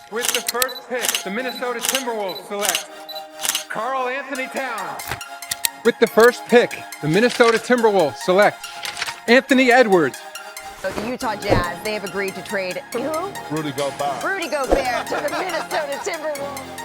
With the first pick, the Minnesota Timberwolves select Karl Anthony Towns. With the first pick, the Minnesota Timberwolves select Anthony Edwards. So the Utah Jazz, they have agreed to trade who? Rudy Gobert. Rudy Gobert to the Minnesota Timberwolves.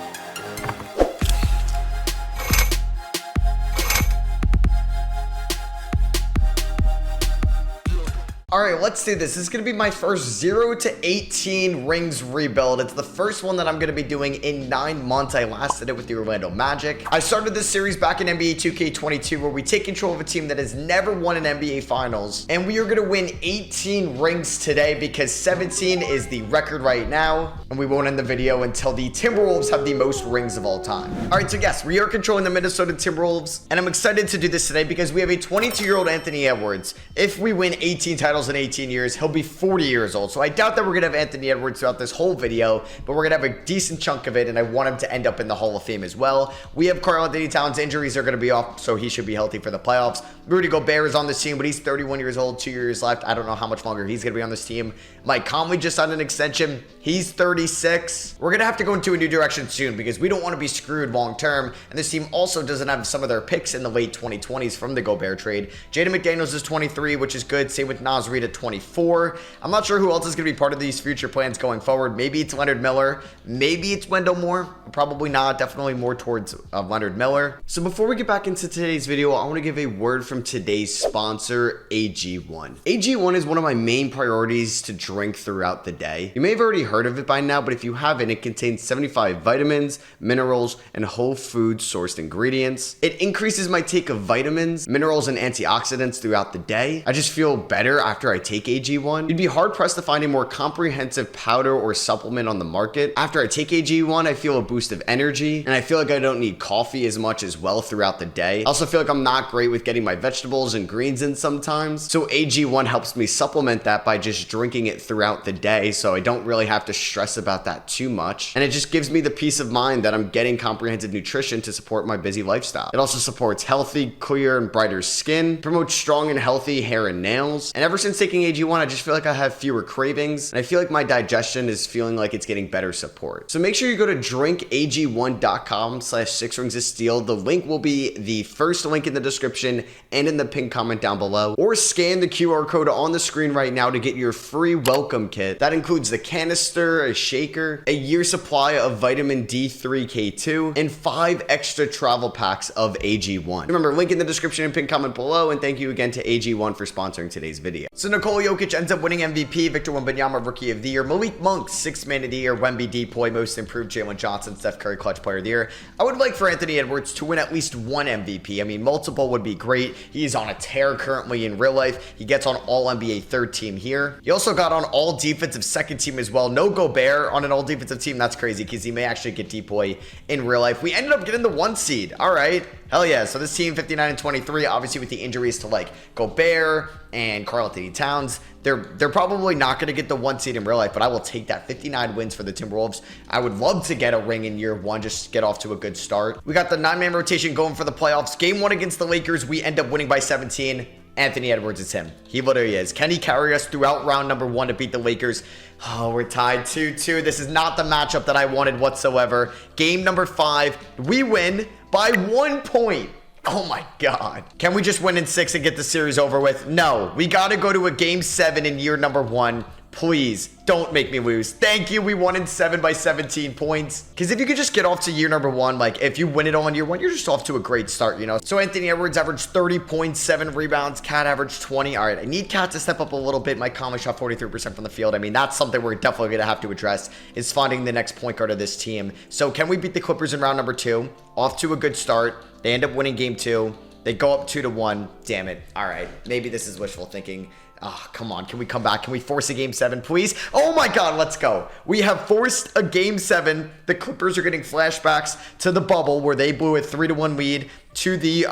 All right, let's do this. This is going to be my first 0 to 18 rings rebuild. It's the first one that I'm going to be doing in 9 months. I last did it with the Orlando Magic. I started this series back in NBA 2K22 where we take control of a team that has never won an NBA Finals. And we are going to win 18 rings today because 17 is the record right now. And we won't end the video until the Timberwolves have the most rings of all time. All right, so yes, we are controlling the Minnesota Timberwolves. And I'm excited to do this today because we have a 22-year-old Anthony Edwards. If we win 18 titles in 18 years, he'll be 40 years old. So I doubt that we're gonna have Anthony Edwards throughout this whole video, but we're gonna have a decent chunk of it, and I want him to end up in the Hall of Fame as well. We have Karl Anthony Towns. Injuries are gonna be off, so he should be healthy for the playoffs. Rudy Gobert is on this team, but he's 31 years old, 2 years left. I don't know how much longer he's gonna be on this team. Mike Conley just signed an extension. He's 36. We're gonna have to go into a new direction soon because we don't want to be screwed long term, and this team also doesn't have some of their picks in the late 2020s from the Gobert trade. Jaden McDaniels is 23, which is good. Same with Naz Reid at 24. I'm not sure who else is going to be part of these future plans going forward. Maybe it's Leonard Miller. Maybe it's Wendell Moore. Probably not. Definitely more towards Leonard Miller. So before we get back into today's video, I want to give a word from today's sponsor, AG1. AG1 is one of my main priorities to drink throughout the day. You may have already heard of it by now, but if you haven't, it contains 75 vitamins, minerals, and whole food sourced ingredients. It increases my take of vitamins, minerals, and antioxidants throughout the day. I just feel better after I take AG1. You'd be hard pressed to find a more comprehensive powder or supplement on the market. After I take AG1, I feel a boost of energy, and I feel like I don't need coffee as much as well throughout the day. I also feel like I'm not great with getting my vegetables and greens in sometimes, so AG1 helps me supplement that by just drinking it throughout the day, so I don't really have to stress about that too much, and it just gives me the peace of mind that I'm getting comprehensive nutrition to support my busy lifestyle. It also supports healthy, clear, and brighter skin, promotes strong and healthy hair and nails, and ever since taking AG1, I just feel like I have fewer cravings, and I feel like my digestion is feeling like it's getting better support. So make sure you go to drinkag1.com/6ringsofsteel. The link will be the first link in the description and in the pinned comment down below, or scan the QR code on the screen right now to get your free welcome kit. That includes the canister, a shaker, a year supply of vitamin D3K2, and 5 extra travel packs of AG1. Remember, link in the description and pinned comment below, and thank you again to AG1 for sponsoring today's video. So Nikola Jokic ends up winning MVP, Victor Wembanyama Rookie of the Year, Malik Monk 6th Man of the Year, Wemby Depoy Most Improved, Jalen Johnson, Steph Curry Clutch Player of the Year. I would like for Anthony Edwards to win at least one MVP. I mean, multiple would be great. He's on a tear currently in real life. He gets on all NBA third team here. He also got on all defensive second team as well. No Gobert on an all defensive team. That's crazy because he may actually get Depoy in real life. We ended up getting the 1 seed. All right. Hell yeah. So this team 59 and 23, obviously with the injuries to like Gobert and Karl Anthony Towns, they're probably not going to get the 1 seed in real life, but I will take that. 59 wins for the Timberwolves. I would love to get a ring in year 1, just get off to a good start. We got the 9-man rotation going for the playoffs. Game 1 against the Lakers, we end up winning by 17. Anthony Edwards is him. He literally is. Can he carry us throughout round number 1 to beat the Lakers? Oh, we're tied 2-2. This is not the matchup that I wanted whatsoever. Game number 5, we win by 1 point. Oh my God. Can we just win in 6 and get the series over with? No, we got to go to a game 7 in year number 1. Please don't make me lose. Thank you. We won in 7 by 17 points. Because if you could just get off to year number 1, like if you win it all in year 1, you're just off to a great start, you know? So Anthony Edwards averaged 30 points, 7 rebounds. Cat averaged 20. All right, I need Cat to step up a little bit. Mike Conley shot 43% from the field. I mean, that's something we're definitely going to have to address, is finding the next point guard of this team. So can we beat the Clippers in round number 2? Off to a good start. They end up winning game 2. They go up 2-1. Damn it. All right, maybe this is wishful thinking. Oh, come on. Can we come back? Can we force a game 7, please? Oh my God, let's go. We have forced a game 7. The Clippers are getting flashbacks to the bubble where they blew a 3-1 lead to the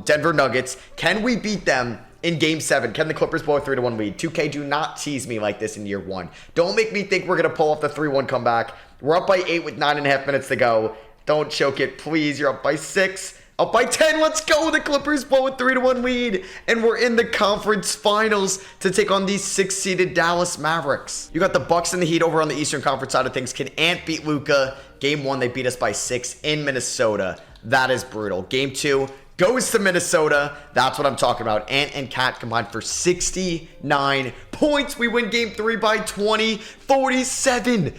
Denver Nuggets. Can we beat them in game 7? Can the Clippers blow a 3-1 lead? 2K, do not tease me like this in year 1. Don't make me think we're going to pull off the 3-1 comeback. We're up by 8 with 9.5 minutes to go. Don't choke it, please. You're up by 6. Up by 10. Let's go. The Clippers blow a 3-1 lead. And we're in the conference finals to take on these 6-seeded Dallas Mavericks. You got the Bucks and the Heat over on the Eastern Conference side of things. Can Ant beat Luka? Game 1, they beat us by 6 in Minnesota. That is brutal. Game 2 goes to Minnesota. That's what I'm talking about. Ant and Cat combined for 69 points. We win game 3 by 20. 47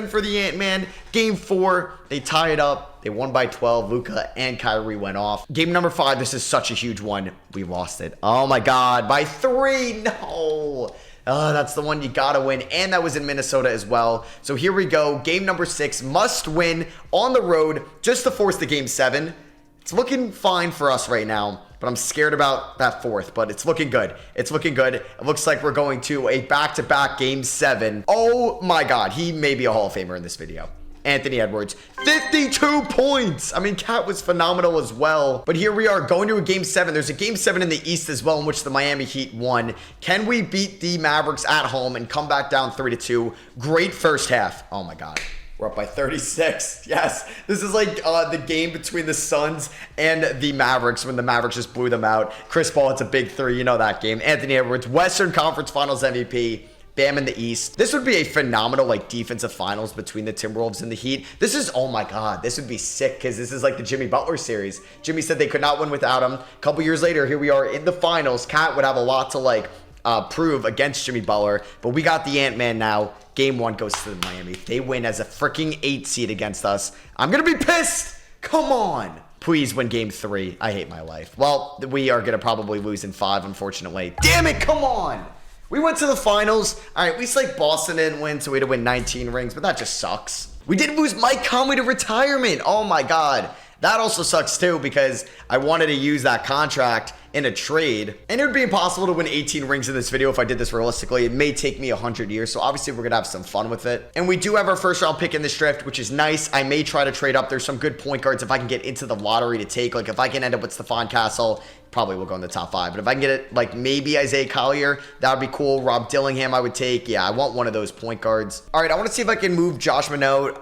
for the Ant-Man. Game 4, they tie it up. They won by 12. Luka and Kyrie went off. Game number 5, this is such a huge one. We lost it. Oh my God, by 3. No. That's the one you gotta win, and that was in Minnesota as well. So here we go. Game number 6, must win on the road just to force the game 7. It's looking fine for us right now, but I'm scared about that 4th, but it's looking good. It's looking good. It looks like we're going to a back-to-back game 7. Oh my God, he may be a Hall of Famer in this video. Anthony Edwards, 52 points. I mean, Cat was phenomenal as well. But here we are going to a game 7. There's a game 7 in the East as well, in which the Miami Heat won. Can we beat the Mavericks at home and come back down 3-2? Great first half. Oh my God. We're up by 36. Yes. This is like the game between the Suns and the Mavericks when the Mavericks just blew them out. Chris Paul, it's a big 3. You know that game. Anthony Edwards, Western Conference Finals MVP. Bam in the East. This would be a phenomenal like defensive finals between the Timberwolves and the Heat. This is, oh my God, this would be sick because this is like the Jimmy Butler series. Jimmy said they could not win without him. A couple years later, here we are in the finals. Cat would have a lot to like prove against Jimmy Butler, but we got the Ant-Man now. Game 1 goes to the Miami. They win as a freaking 8 seed against us. I'm gonna be pissed. Come on. Please win game 3. I hate my life. Well, we are gonna probably lose in 5, unfortunately. Damn it, come on. We went to the finals. All right, at least like Boston didn't win, so we had to win 19 rings, but that just sucks. We did lose Mike Conley to retirement. Oh my God. That also sucks too because I wanted to use that contract in a trade. And it would be impossible to win 18 rings in this video if I did this realistically. It may take me 100 years, so obviously we're gonna have some fun with it. And we do have our first round pick in this draft, which is nice. I may try to trade up. There's some good point guards if I can get into the lottery to take. Like if I can end up with Stephon Castle, probably will go in the top 5. But if I can get it, like maybe Isaiah Collier, that would be cool. Rob Dillingham, I would take. Yeah, I want one of those point guards. All right, I want to see if I can move Josh Minot,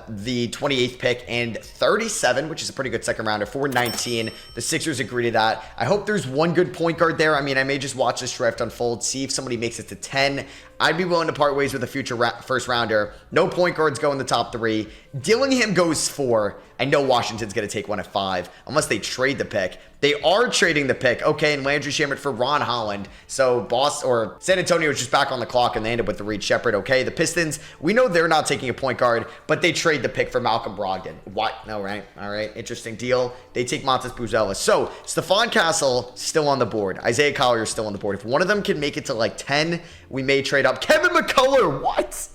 the 28th pick, and 37, which is a pretty good second rounder, for 19. The Sixers agree to that. I hope there's one good point guard there. I mean, I may just watch this draft unfold, see if somebody makes it to 10. I'd be willing to part ways with a future first rounder. No point guards go in the top 3. Dillingham goes 4. I know Washington's going to take one at 5, unless they trade the pick. They are trading the pick. Okay, and Landry Shamet for Ron Holland. So San Antonio is just back on the clock, and they end up with the Reed Shepherd. Okay, the Pistons, we know they're not taking a point guard, but they trade the pick for Malcolm Brogdon. What? No, right? All right, interesting deal. They take Montes Buzelis. So Stephon Castle still on the board. Isaiah Collier is still on the board. If one of them can make it to like 10, we may trade up. Kevin McCullough, what?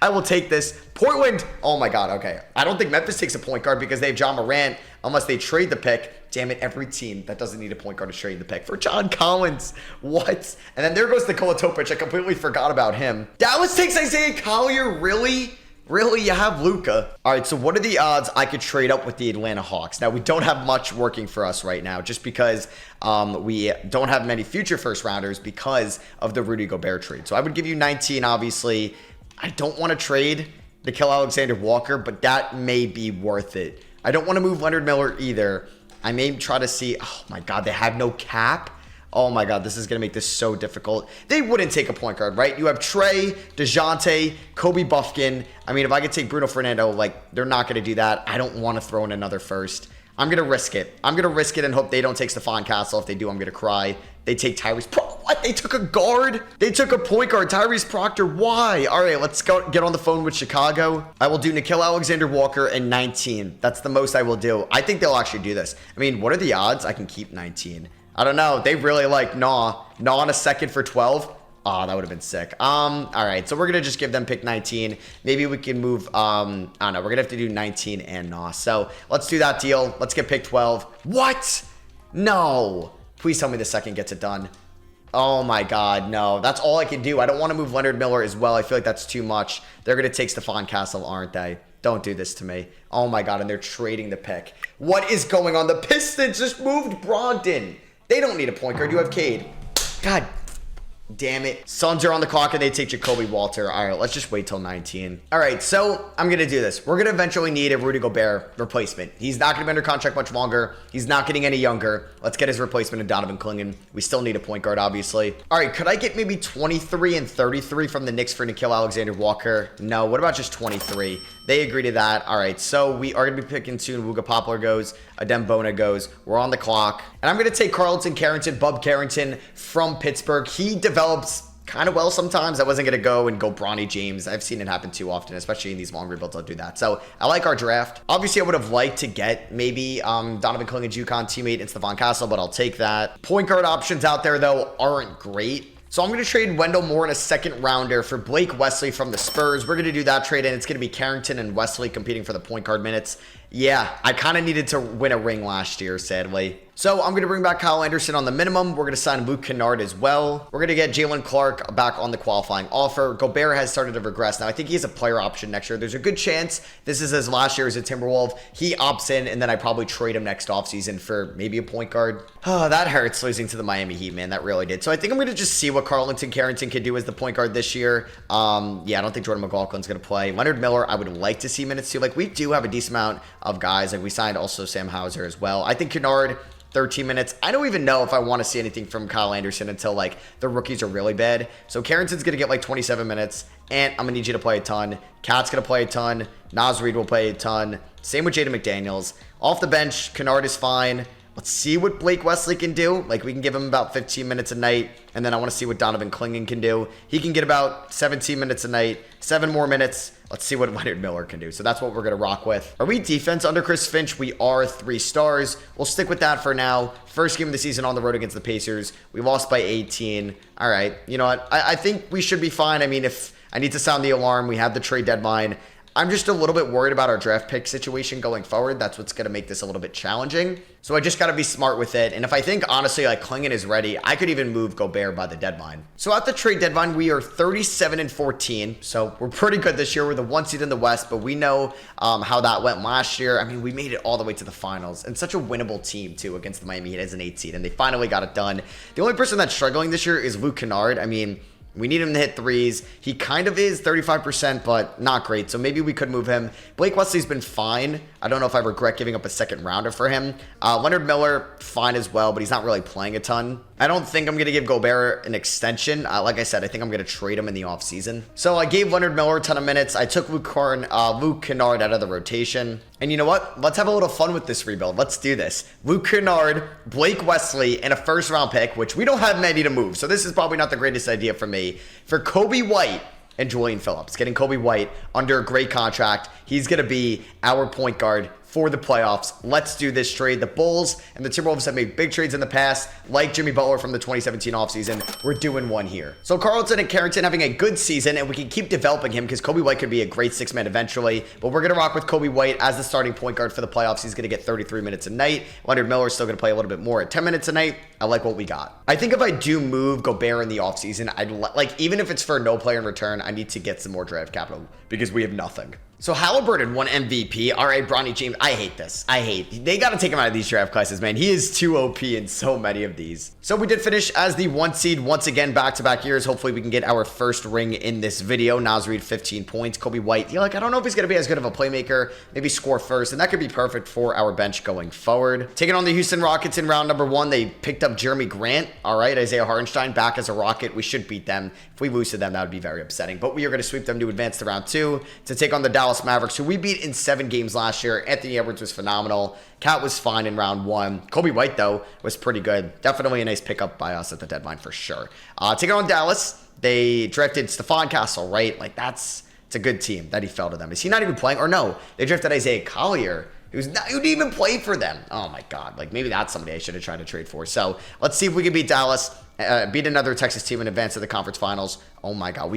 I will take this. Portland, oh my God, okay. I don't think Memphis takes a point guard because they have John Morant unless they trade the pick. Damn it, every team that doesn't need a point guard to trade the pick for John Collins. What? And then there goes Nikola Topic. I completely forgot about him. Dallas takes Isaiah Collier, really? Really, you have Luka. All right, so what are the odds I could trade up with the Atlanta Hawks? Now, we don't have much working for us right now just because we don't have many future first rounders because of the Rudy Gobert trade. So I would give you 19, obviously. I don't want to trade Nickeil Alexander-Walker, but that may be worth it. I don't want to move Leonard Miller either. I may try to see, oh my God, they have no cap. Oh my God, this is going to make this so difficult. They wouldn't take a point guard, right? You have Trey, DeJounte, Kobe Buffkin. I mean, if I could take Bruno Fernando, like, they're not going to do that. I don't want to throw in another first. I'm going to risk it. I'm going to risk it and hope they don't take Stephon Castle. If they do, I'm going to cry. They take Tyrese. What? They took a guard? They took a point guard. Tyrese Proctor. Why? All right, let's go get on the phone with Chicago. I will do Nickeil Alexander-Walker and 19. That's the most I will do. I think they'll actually do this. I mean, what are the odds I can keep 19? I don't know. They really like Nah on a second for 12. Oh, that would have been sick. All right, so we're going to just give them pick 19. Maybe we can move, I don't know. We're going to have to do 19 and Nah. So let's do that deal. Let's get pick 12. What? No. Please tell me the second gets it done. Oh my God, no. That's all I can do. I don't want to move Leonard Miller as well. I feel like that's too much. They're going to take Stephon Castle, aren't they? Don't do this to me. Oh my God, and they're trading the pick. What is going on? The Pistons just moved Brogdon. They don't need a point guard. You have Cade. God. Damn it. Suns are on the clock and they take Jacoby Walter. All right, let's just wait till 19. All right, so I'm going to do this. We're going to eventually need a Rudy Gobert replacement. He's not going to be under contract much longer. He's not getting any younger. Let's get his replacement in Donovan Clingan. We still need a point guard, obviously. All right, could I get maybe 23 and 33 from the Knicks for Nickeil Alexander-Walker? No, what about just 23? They agree to that. All right, so we are going to be picking soon. Wooga Poplar goes. Adem Bona goes. We're on the clock. And I'm going to take Carlton Carrington, Bub Carrington from Pittsburgh. He develops kind of well sometimes. I wasn't going to go and go Bronny James. I've seen it happen too often, especially in these long rebuilds. I'll do that. So I like our draft. Obviously, I would have liked to get maybe Donovan Clingan's UConn teammate and Stephon Castle, but I'll take that. Point guard options out there, though, aren't great. So I'm going to trade Wendell Moore in a second rounder for Blake Wesley from the Spurs. We're going to do that trade, and it's going to be Carrington and Wesley competing for the point guard minutes. Yeah, I kind of needed to win a ring last year, sadly. So I'm going to bring back Kyle Anderson on the minimum. We're going to sign Luke Kennard as well. We're going to get Jalen Clark back on the qualifying offer. Gobert has started to regress. Now, I think he has a player option next year. There's a good chance this is his last year as a Timberwolf. He opts in, and then I probably trade him next offseason for maybe a point guard. Oh, that hurts losing to the Miami Heat, man. That really did. So I think I'm going to just see what Carlton Carrington can do as the point guard this year. Yeah, I don't think Jordan McLaughlin's going to play. Leonard Miller, I would like to see minutes too. Like, we do have a decent amount of guys. Like, we signed also Sam Hauser as well. I think Kennard, 13 minutes. I don't even know if I want to see anything from Kyle Anderson until, like, the rookies are really bad. So Carrington's going to get, like, 27 minutes. And I'm going to need you to play a ton. Cat's going to play a ton. Naz Reid will play a ton. Same with Jaden McDaniels. Off the bench, Kennard is fine. Let's see what Blake Wesley can do. Like, we can give him about 15 minutes a night. And then I want to see what Donovan Clingan can do. He can get about 17 minutes a night. 7 more minutes. Let's see what Leonard Miller can do. So that's what we're going to rock with. Are we defense under Chris Finch? We are 3 stars. We'll stick with that for now. First game of the season on the road against the Pacers. We lost by 18. All right. You know what? I think we should be fine. I mean, if I need to sound the alarm, we have the trade deadline. I'm just a little bit worried about our draft pick situation going forward. That's what's going to make this a little bit challenging. So I just got to be smart with it. And if I think, honestly, like Clingan is ready, I could even move Gobert by the deadline. So at the trade deadline, we are 37 and 14. So we're pretty good this year. We're the 1 seed in the West, but we know how that went last year. I mean, we made it all the way to the finals, and such a winnable team, too, against the Miami Heat as an 8 seed. And they finally got it done. The only person that's struggling this year is Luke Kennard. I mean, we need him to hit threes. He kind of is 35%, but not great. So maybe we could move him. Blake Wesley's been fine. I don't know if I regret giving up a second rounder for him. Leonard Miller, fine as well, but he's not really playing a ton. I don't think I'm going to give Gobert an extension. Like I said, I think I'm going to trade him in the offseason. So I gave Leonard Miller a ton of minutes. I took Luke Kennard out of the rotation. And you know what? Let's have a little fun with this rebuild. Let's do this. Luke Kennard, Blake Wesley, and a first-round pick, which we don't have many to move. So this is probably not the greatest idea for me. For Kobe White and Julian Phillips. Getting Kobe White under a great contract. He's going to be our point guard for the playoffs. Let's do this trade. The Bulls and the Timberwolves have made big trades in the past, like Jimmy Butler from the 2017 offseason. We're doing one here. So Carlton and Carrington having a good season, and we can keep developing him because Kobe White could be a great 6-man eventually. But we're going to rock with Kobe White as the starting point guard for the playoffs. He's going to get 33 minutes a night. Leonard Miller is still going to play a little bit more at 10 minutes a night. I like what we got. I think if I do move Gobert in the offseason, I'd like, even if it's for no player in return, I need to get some more draft capital because we have nothing. So Halliburton won MVP. All right, Bronny James. I hate this. They got to take him out of these draft classes, man. He is too OP in so many of these. So we did finish as the 1 seed once again, back-to-back years. Hopefully we can get our first ring in this video. Naz Reid, 15 points. Kobe White, I don't know if he's going to be as good of a playmaker. Maybe score first, and that could be perfect for our bench going forward. Taking on the Houston Rockets in round number 1, they picked up Jeremy Grant. All right, Isaiah Hartenstein back as a Rocket. We should beat them. If we lose to them, that would be very upsetting. But we are going to sweep them to advance to round 2 to take on the Dallas Mavericks, who we beat in 7 games last year. Anthony Edwards was phenomenal. Cat was fine in round 1. Kobe White, though, was pretty good. Definitely a nice pickup by us at the deadline for sure. Taking on Dallas, they drafted Stephon Castle, right? Like, it's a good team that he fell to them. Is he not even playing? Or no, they drafted Isaiah Collier, who didn't even play for them. Oh, my God. Like, maybe that's somebody I should have tried to trade for. So let's see if we can beat Dallas, beat another Texas team in advance to the conference finals. Oh, my God.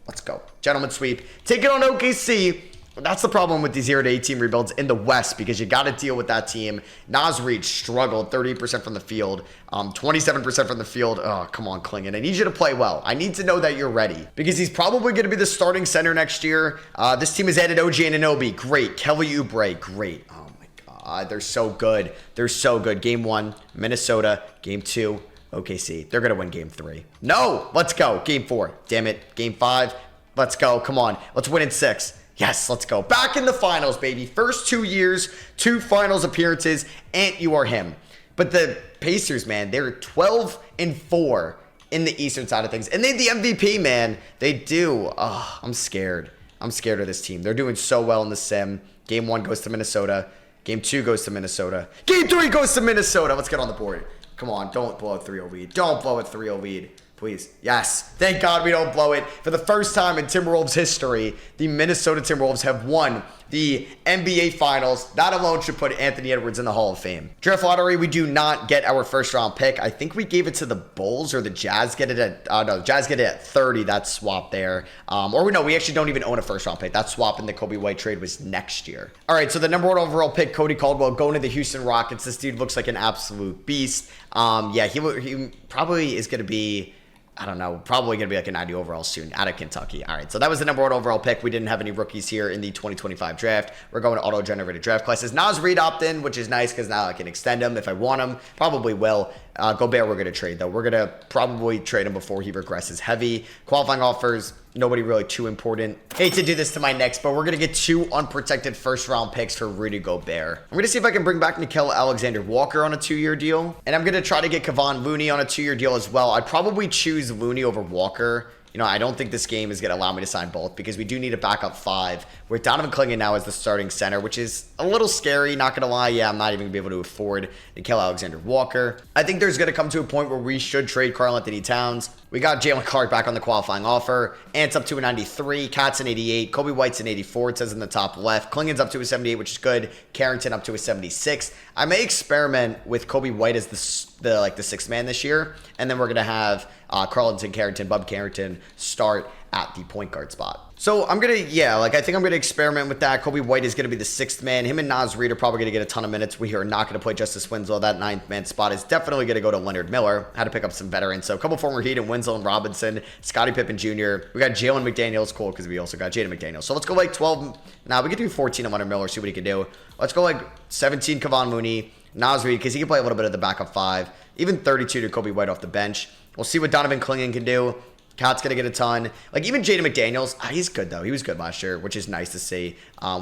Let's go. Gentlemen sweep. Take it on OKC. That's the problem with these 0 to 18 rebuilds in the West, because you got to deal with that team. Naz Reid struggled 30% from the field, 27% from the field. Oh, come on, Clingan. I need you to play well. I need to know that you're ready, because he's probably going to be the starting center next year. This team has added OG Anunoby. Great. Kelly Oubre. Great. Oh, my God. They're so good. They're so good. Game 1, Minnesota. Game 2, OKC. They're going to win game 3. No! Let's go. Game 4. Damn it. Game 5. Let's go. Come on. Let's win in 6. Yes, let's go. Back in the finals, baby. First 2 years, 2 finals appearances, and you are him. But the Pacers, man, they're 12-4 in the Eastern side of things. And they the MVP, man. They do. Oh, I'm scared. I'm scared of this team. They're doing so well in the sim. Game 1 goes to Minnesota. Game 2 goes to Minnesota. Game 3 goes to Minnesota. Let's get on the board. Come on, don't blow a 3-0 lead. Don't blow a 3-0 lead. Please. Yes. Thank God we don't blow it. For the first time in Timberwolves history, the Minnesota Timberwolves have won the NBA Finals. That alone should put Anthony Edwards in the Hall of Fame. Draft lottery, we do not get our first round pick. I think we gave it to the Bulls or the Jazz get it at, no, Jazz get it at 30. That's swap there. Or no, we actually don't even own a first round pick. That swap in the Kobe White trade was next year. All right, so the number 1 overall pick, Cody Caldwell, going to the Houston Rockets. This dude looks like an absolute beast. Yeah, he probably is going to be, I don't know, probably going to be like a 90 overall soon out of Kentucky. All right, so that was the number 1 overall pick. We didn't have any rookies here in the 2025 draft. We're going to auto-generated draft classes. Nas Reed opt-in, which is nice because now I can extend him if I want him. Probably will. Gobert, we're going to trade, though. We're going to probably trade him before he regresses heavy. Qualifying offers, nobody really too important. Hate to do this to my Knicks, but we're going to get 2 unprotected first-round picks for Rudy Gobert. I'm going to see if I can bring back Nickeil Alexander-Walker on a 2-year deal. And I'm going to try to get Kevon Looney on a 2-year deal as well. I'd probably choose Looney over Walker. You know, I don't think this game is going to allow me to sign both because we do need a backup 5 with Donovan Clingan now as the starting center, which is a little scary, not going to lie. Yeah, I'm not even going to be able to afford Nickeil Alexander-Walker. I think there's going to come to a point where we should trade Karl-Anthony Towns. We got Jalen Clark back on the qualifying offer. Ant's up to a 93. Cat's an 88. Kobe White's an 84. It says in the top left. Clingan's up to a 78, which is good. Carrington up to a 76. I may experiment with Kobe White as the 6th man this year. And then we're going to have Carlton Carrington, Bub Carrington start at the point guard spot. So I'm going to, I think I'm going to experiment with that. Kobe White is going to be the 6th man. Him and Nas Reed are probably going to get a ton of minutes. We are not going to play Justice Winslow. That 9th man spot is definitely going to go to Leonard Miller. Had to pick up some veterans. So a couple former Heat and Winslow and Robinson, Scottie Pippen Jr. We got Jalen McDaniels, cool, because we also got Jaden McDaniels. So let's go like 12. Now we can do 14 of Leonard Miller, see what he can do. Let's go like 17 Kevon Looney, Nas Reed, because he can play a little bit of the backup 5. Even 32 to Kobe White off the bench. We'll see what Donovan Clingan can do. Cat's going to get a ton. Like, even Jaden McDaniels, he's good, though. He was good last year, which is nice to see.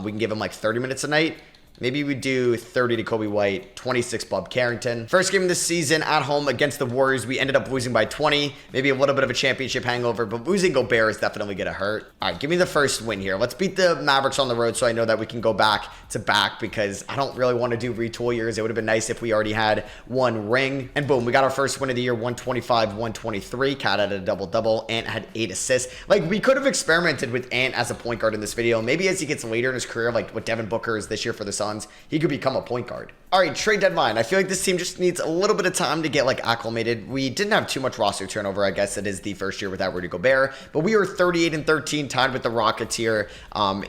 We can give him, like, 30 minutes a night. Maybe we do 30 to Kobe White, 26 Bub Carrington. First game of the season at home against the Warriors. We ended up losing by 20. Maybe a little bit of a championship hangover, but losing Gobert is definitely going to hurt. All right, give me the first win here. Let's beat the Mavericks on the road so I know that we can go back to back because I don't really want to do retool years. It would have been nice if we already had 1 ring. And boom, we got our first win of the year, 125-123. Cat had a double-double. Ant had 8 assists. Like, we could have experimented with Ant as a point guard in this video. Maybe as he gets later in his career, like what Devin Booker is this year for the Suns, he could become a point guard. All right, trade deadline. I feel like this team just needs a little bit of time to get like acclimated. We didn't have too much roster turnover. I guess it is the first year without Rudy Gobert, but we were 38-13, tied with the Rockets here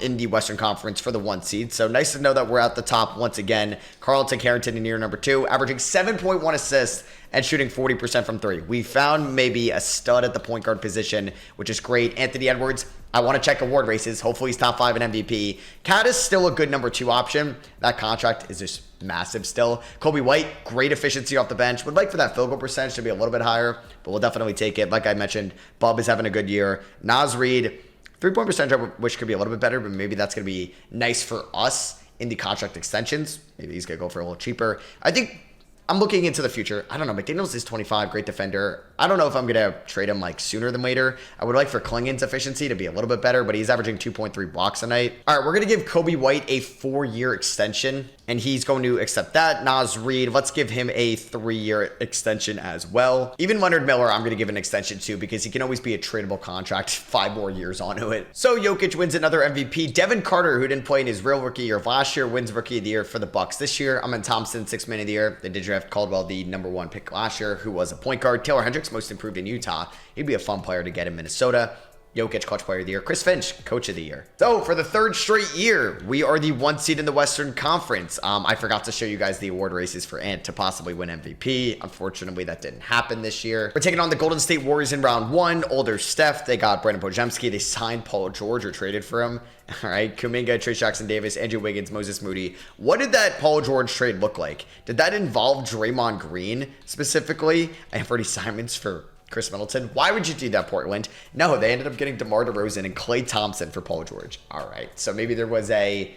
in the Western Conference for the 1 seed. So nice to know that we're at the top once again. Carlton Carrington in year number 2, averaging 7.1 assists and shooting 40% from 3. We found maybe a stud at the point guard position, which is great. Anthony Edwards, I want to check award races. Hopefully he's top 5 in MVP. Cat is still a good number 2 option. That contract is just massive still. Kobe White, great efficiency off the bench. Would like for that field goal percentage to be a little bit higher, but we'll definitely take it. Like I mentioned, Bub is having a good year. Nas Reed, 3-point percentage, which could be a little bit better, but maybe that's going to be nice for us in the contract extensions. Maybe he's going to go for a little cheaper. I think I'm looking into the future. I don't know. McDaniels is 25, great defender. I don't know if I'm going to trade him like sooner than later. I would like for Clingan's efficiency to be a little bit better, but he's averaging 2.3 blocks a night. All right, we're going to give Kobe White a 4-year extension, and he's going to accept that. Nas Reed, let's give him a 3-year extension as well. Even Leonard Miller, I'm going to give an extension to because he can always be a tradable contract 5 more years onto it. So Jokic wins another MVP. Devin Carter, who didn't play in his real rookie year of last year, wins Rookie of the Year for the Bucks this year. Amen Thompson, 6th man of the year. They did draft Caldwell, the number 1 pick last year, who was a point guard. Taylor Hendricks, most improved in Utah. He'd be a fun player to get in Minnesota. Jokic, Clutch Player of the Year. Chris Finch, Coach of the Year. So for the third straight year, we are the 1 seed in the Western Conference. I forgot to show you guys the award races for Ant to possibly win MVP. Unfortunately, that didn't happen this year. We're taking on the Golden State Warriors in round 1. Older Steph, they got Brandon Podziemski. They signed Paul George or traded for him. All right, Kuminga, Trace Jackson-Davis, Andrew Wiggins, Moses Moody. What did that Paul George trade look like? Did that involve Draymond Green specifically and Freddie Simons for Chris Middleton? Why would you do that, Portland? No, they ended up getting DeMar DeRozan and Klay Thompson for Paul George. All right, so maybe there was a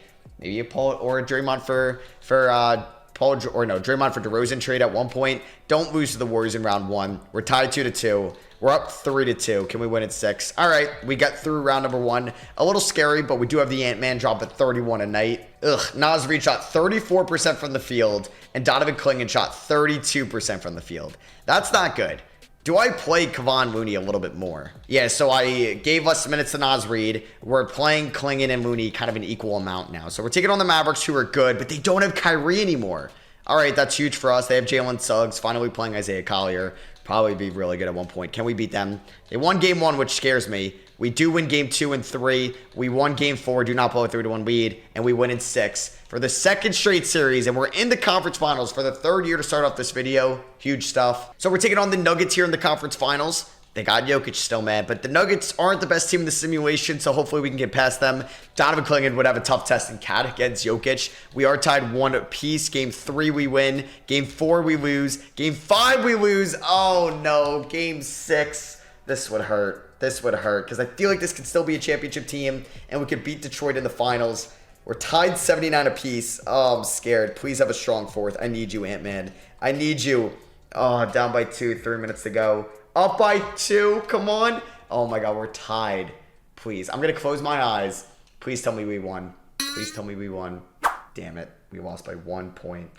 Paul or a Draymond for Draymond for DeRozan trade at one point. Don't lose to the Warriors in round 1. We're tied 2-2. We're up 3-2. Can we win at 6? All right, we got through round number 1. A little scary, but we do have the Ant-Man drop at 31 a night. Naz Reid shot 34% from the field, and Donovan Clingan shot 32% from the field. That's not good. Do I play Kevon Looney a little bit more? Yeah, so I gave us minutes to Naz Reid. We're playing Clingan and Looney kind of an equal amount now. So we're taking on the Mavericks, who are good, but they don't have Kyrie anymore. All right, that's huge for us. They have Jalen Suggs, finally playing Isaiah Collier. Probably be really good at one point. Can we beat them? They won game 1, which scares me. We do win game 2 and 3. We won game 4, do not blow a 3-1 lead, and we win in 6 for the second straight series, and we're in the conference finals for the 3rd year to start off this video. Huge stuff. So we're taking on the Nuggets here in the conference finals. They got Jokic still, man, but the Nuggets aren't the best team in the simulation, so hopefully we can get past them. Donovan Clingan would have a tough test in Cat against Jokic. We are tied 1 apiece. Game 3 we win. Game 4 we lose. Game 5 we lose. Oh no, Game 6. This would hurt. This would hurt because I feel like this could still be a championship team and we could beat Detroit in the finals. We're tied 79 apiece. Oh, I'm scared. Please have a strong 4th. I need you, Ant-Man. I need you. Oh, down by 2, 3 minutes to go. Up by 2, come on. Oh my God, we're tied. Please, I'm gonna close my eyes. Please tell me we won. Please tell me we won. Damn it, we lost by 1 point.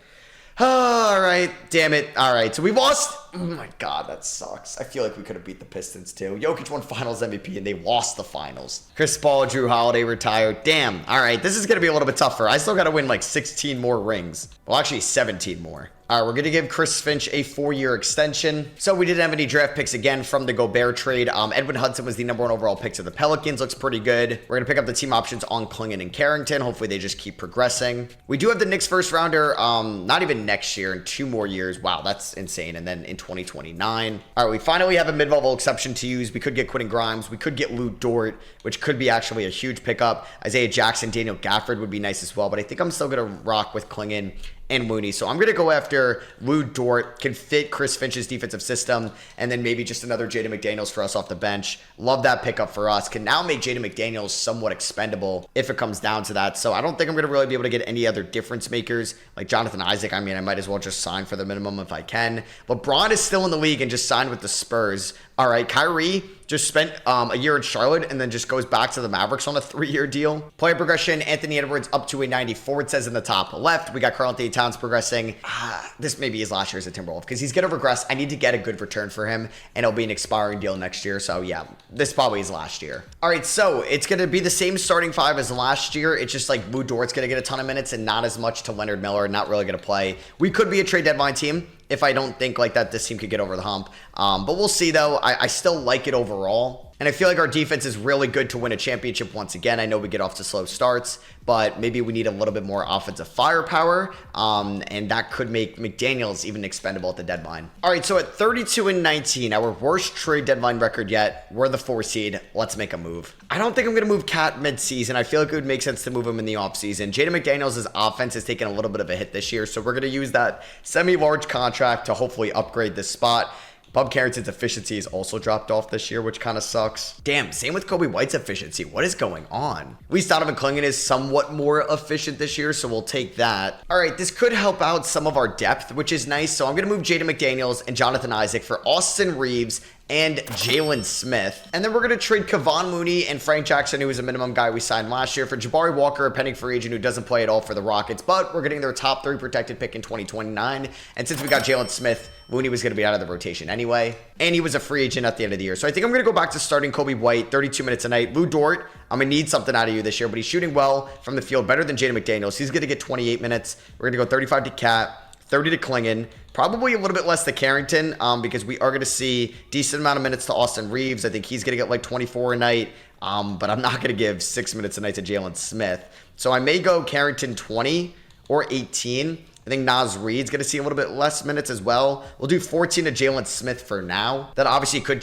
All right, damn it. All right, so we lost. Oh my God, that sucks. I feel like we could have beat the Pistons too. Jokic won Finals MVP and they lost the Finals. Chris Paul, Drew Holiday retired. Damn. All right, this is gonna be a little bit tougher. I still gotta win like 16 more rings. Well, actually 17 more. All right, we're going to give Chris Finch a 4-year extension. So we didn't have any draft picks again from the Gobert trade. Edwin Hudson was the #1 overall pick to the Pelicans. Looks pretty good. We're going to pick up the team options on Clingan and Carrington. Hopefully they just keep progressing. We do have the Knicks first rounder, not even next year, in 2 more years. Wow, that's insane. And then in 2029. All right, we finally have a mid-level exception to use. We could get Quentin Grimes. We could get Lou Dort, which could be actually a huge pickup. Isaiah Jackson, Daniel Gafford would be nice as well. But I think I'm still going to rock with Clingan and Mooney. So I'm going to go after Lou Dort, can fit Chris Finch's defensive system, and then maybe just another Jaden McDaniels for us off the bench. Love that pickup for us. Can now make Jaden McDaniels somewhat expendable if it comes down to that. So I don't think I'm going to really be able to get any other difference makers like Jonathan Isaac. I mean, I might as well just sign for the minimum if I can. But Braun is still in the league and just signed with the Spurs. All right, Kyrie just spent a year in Charlotte and then just goes back to the Mavericks on a 3-year deal. Player progression, Anthony Edwards up to a 94, it says in the top left. We got Karl-Anthony Towns progressing. This may be his last year as a Timberwolf because he's going to regress. I need to get a good return for him, and it'll be an expiring deal next year. So yeah, this probably is last year. All right, so it's going to be the same starting 5 as last year. It's just like Lou Dort's going to get a ton of minutes and not as much to Leonard Miller, not really going to play. We could be a trade deadline team if I don't think like that this team could get over the hump. But we'll see though. I still like it overall. And I feel like our defense is really good to win a championship once again. I know we get off to slow starts, but maybe we need a little bit more offensive firepower. And that could make McDaniels even expendable at the deadline. All right, so at 32-19, our worst trade deadline record yet. We're the 4 seed. Let's make a move. I don't think I'm going to move Cat mid-season. I feel like it would make sense to move him in the offseason. Jaden McDaniels' offense has taken a little bit of a hit this year, so we're going to use that semi-large contract to hopefully upgrade this spot. Bob Carrington's efficiency has also dropped off this year, which kind of sucks. Damn, same with Kobe White's efficiency. What is going on? At least Donovan Clingan is somewhat more efficient this year, so we'll take that. All right, this could help out some of our depth, which is nice. So I'm going to move Jaden McDaniels and Jonathan Isaac for Austin Reeves and Jalen Smith. And then we're going to trade Kevon Looney and Frank Jackson, who was a minimum guy we signed last year, for Jabari Walker, a pending free agent who doesn't play at all for the Rockets, but we're getting their top 3 protected pick in 2029. And since we got Jalen Smith, Looney was going to be out of the rotation anyway, and he was a free agent at the end of the year. So I think I'm going to go back to starting Kobe White, 32 minutes a night. Lou Dort, I'm going to need something out of you this year, but he's shooting well from the field, better than Jaden McDaniels. He's going to get 28 minutes. We're going to go 35 to Cat, 30 to Klingon, probably a little bit less to Carrington, because we are going to see decent amount of minutes to Austin Reeves. I think he's going to get like 24 a night, but I'm not going to give 6 minutes a night to Jalen Smith. So I may go Carrington 20 or 18. I think Naz Reid's going to see a little bit less minutes as well. We'll do 14 to Jalen Smith for now. That obviously could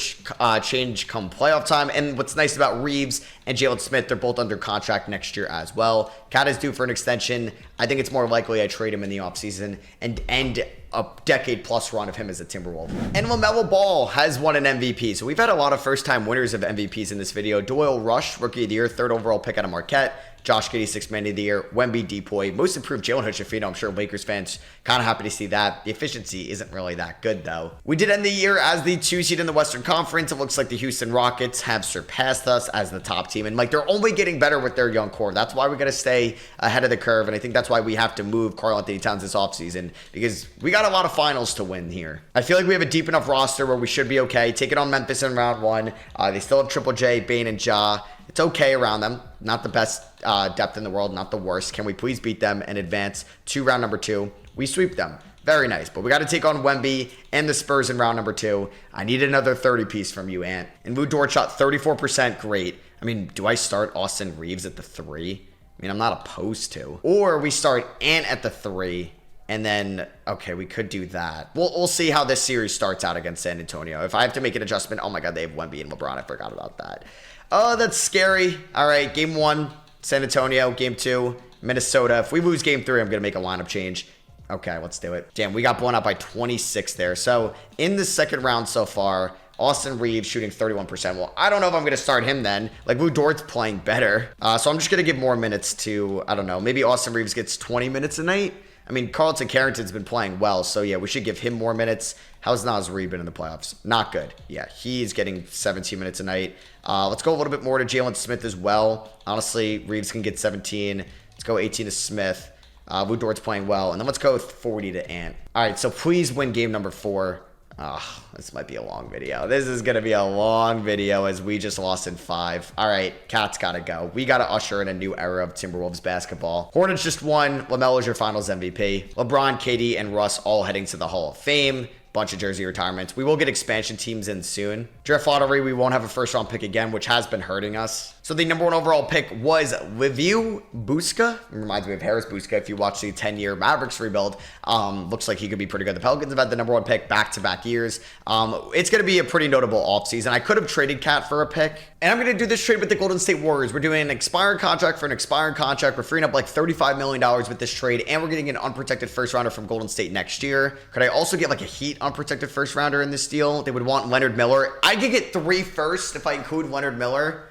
change come playoff time. And what's nice about Reeves and Jalen Smith, they're both under contract next year as well. Cat is due for an extension. I think it's more likely I trade him in the offseason and end a decade-plus run of him as a Timberwolf. And LaMelo Ball has won an MVP. So we've had a lot of first-time winners of MVPs in this video. Doyle Rush, Rookie of the Year, 3rd overall pick out of Marquette. Josh Giddey, 6th Man of the Year. Wemby, Depoy. Most improved Jalen Hood-Schifino. I'm sure Lakers fans kind of happy to see that. The efficiency isn't really that good, though. We did end the year as the 2 seed in the Western Conference. It looks like the Houston Rockets have surpassed us as the top team. And, like, they're only getting better with their young core. That's why we got to stay ahead of the curve. And I think that's why we have to move Karl-Anthony Towns this offseason, because we got a lot of finals to win here. I feel like we have a deep enough roster where we should be okay. Take it on Memphis in round 1. They still have Triple J, Bane, and Ja. It's okay around them. Not the best depth in the world, not the worst. Can we please beat them and advance to round number 2? We sweep them. Very nice. But we got to take on Wemby and the Spurs in round number 2. I need another 30 piece from you, Ant. And Lou Dort shot 34%. Great. I mean, do I start Austin Reeves at the 3? I mean, I'm not opposed to. Or we start Ant at the 3. And then, okay, we could do that. We'll see how this series starts out against San Antonio. If I have to make an adjustment, oh my God, they have Wemby and LeBron. I forgot about that. Oh, that's scary. All right, game 1, San Antonio. Game 2, Minnesota. If we lose game 3, I'm going to make a lineup change. Okay, let's do it. Damn, we got blown out by 26 there. So in the second round so far, Austin Reeves shooting 31%. Well, I don't know if I'm going to start him then. Like, Lou Dort's playing better. So I'm just going to give more minutes to, I don't know, maybe Austin Reeves gets 20 minutes a night. I mean, Carlton Carrington's been playing well, so yeah, we should give him more minutes. How's Naz Reid been in the playoffs? Not good. Yeah, he's getting 17 minutes a night. Let's go a little bit more to Jalen Smith as well. Honestly, Reeves can get 17. Let's go 18 to Smith. Lou Dort's playing well. And then let's go 40 to Ant. All right, so please win game number 4. Oh, this might be a long video. This is going to be a long video as we just lost in 5. All right, Cat's got to go. We got to usher in a new era of Timberwolves basketball. Hornets just won. LaMelo is your finals MVP. LeBron, KD, and Russ all heading to the Hall of Fame. Bunch of jersey retirements. We will get expansion teams in soon. Draft lottery, we won't have a first round pick again, which has been hurting us. So the number 1 overall pick was Liviu Busca. Reminds me of Harris Busca if you watch the 10-year Mavericks rebuild. Looks like he could be pretty good. The Pelicans have had the number 1 pick back-to-back years. It's going to be a pretty notable offseason. I could have traded Cat for a pick. And I'm going to do this trade with the Golden State Warriors. We're doing an expiring contract for an expiring contract. We're freeing up like $35 million with this trade. And we're getting an unprotected first rounder from Golden State next year. Could I also get like a Heat unprotected first rounder in this deal? They would want Leonard Miller. I could get 3 firsts if I include Leonard Miller.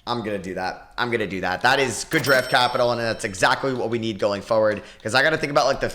I'm going to do that. I'm going to do that. That is good draft capital, and that's exactly what we need going forward, because I got to think about like the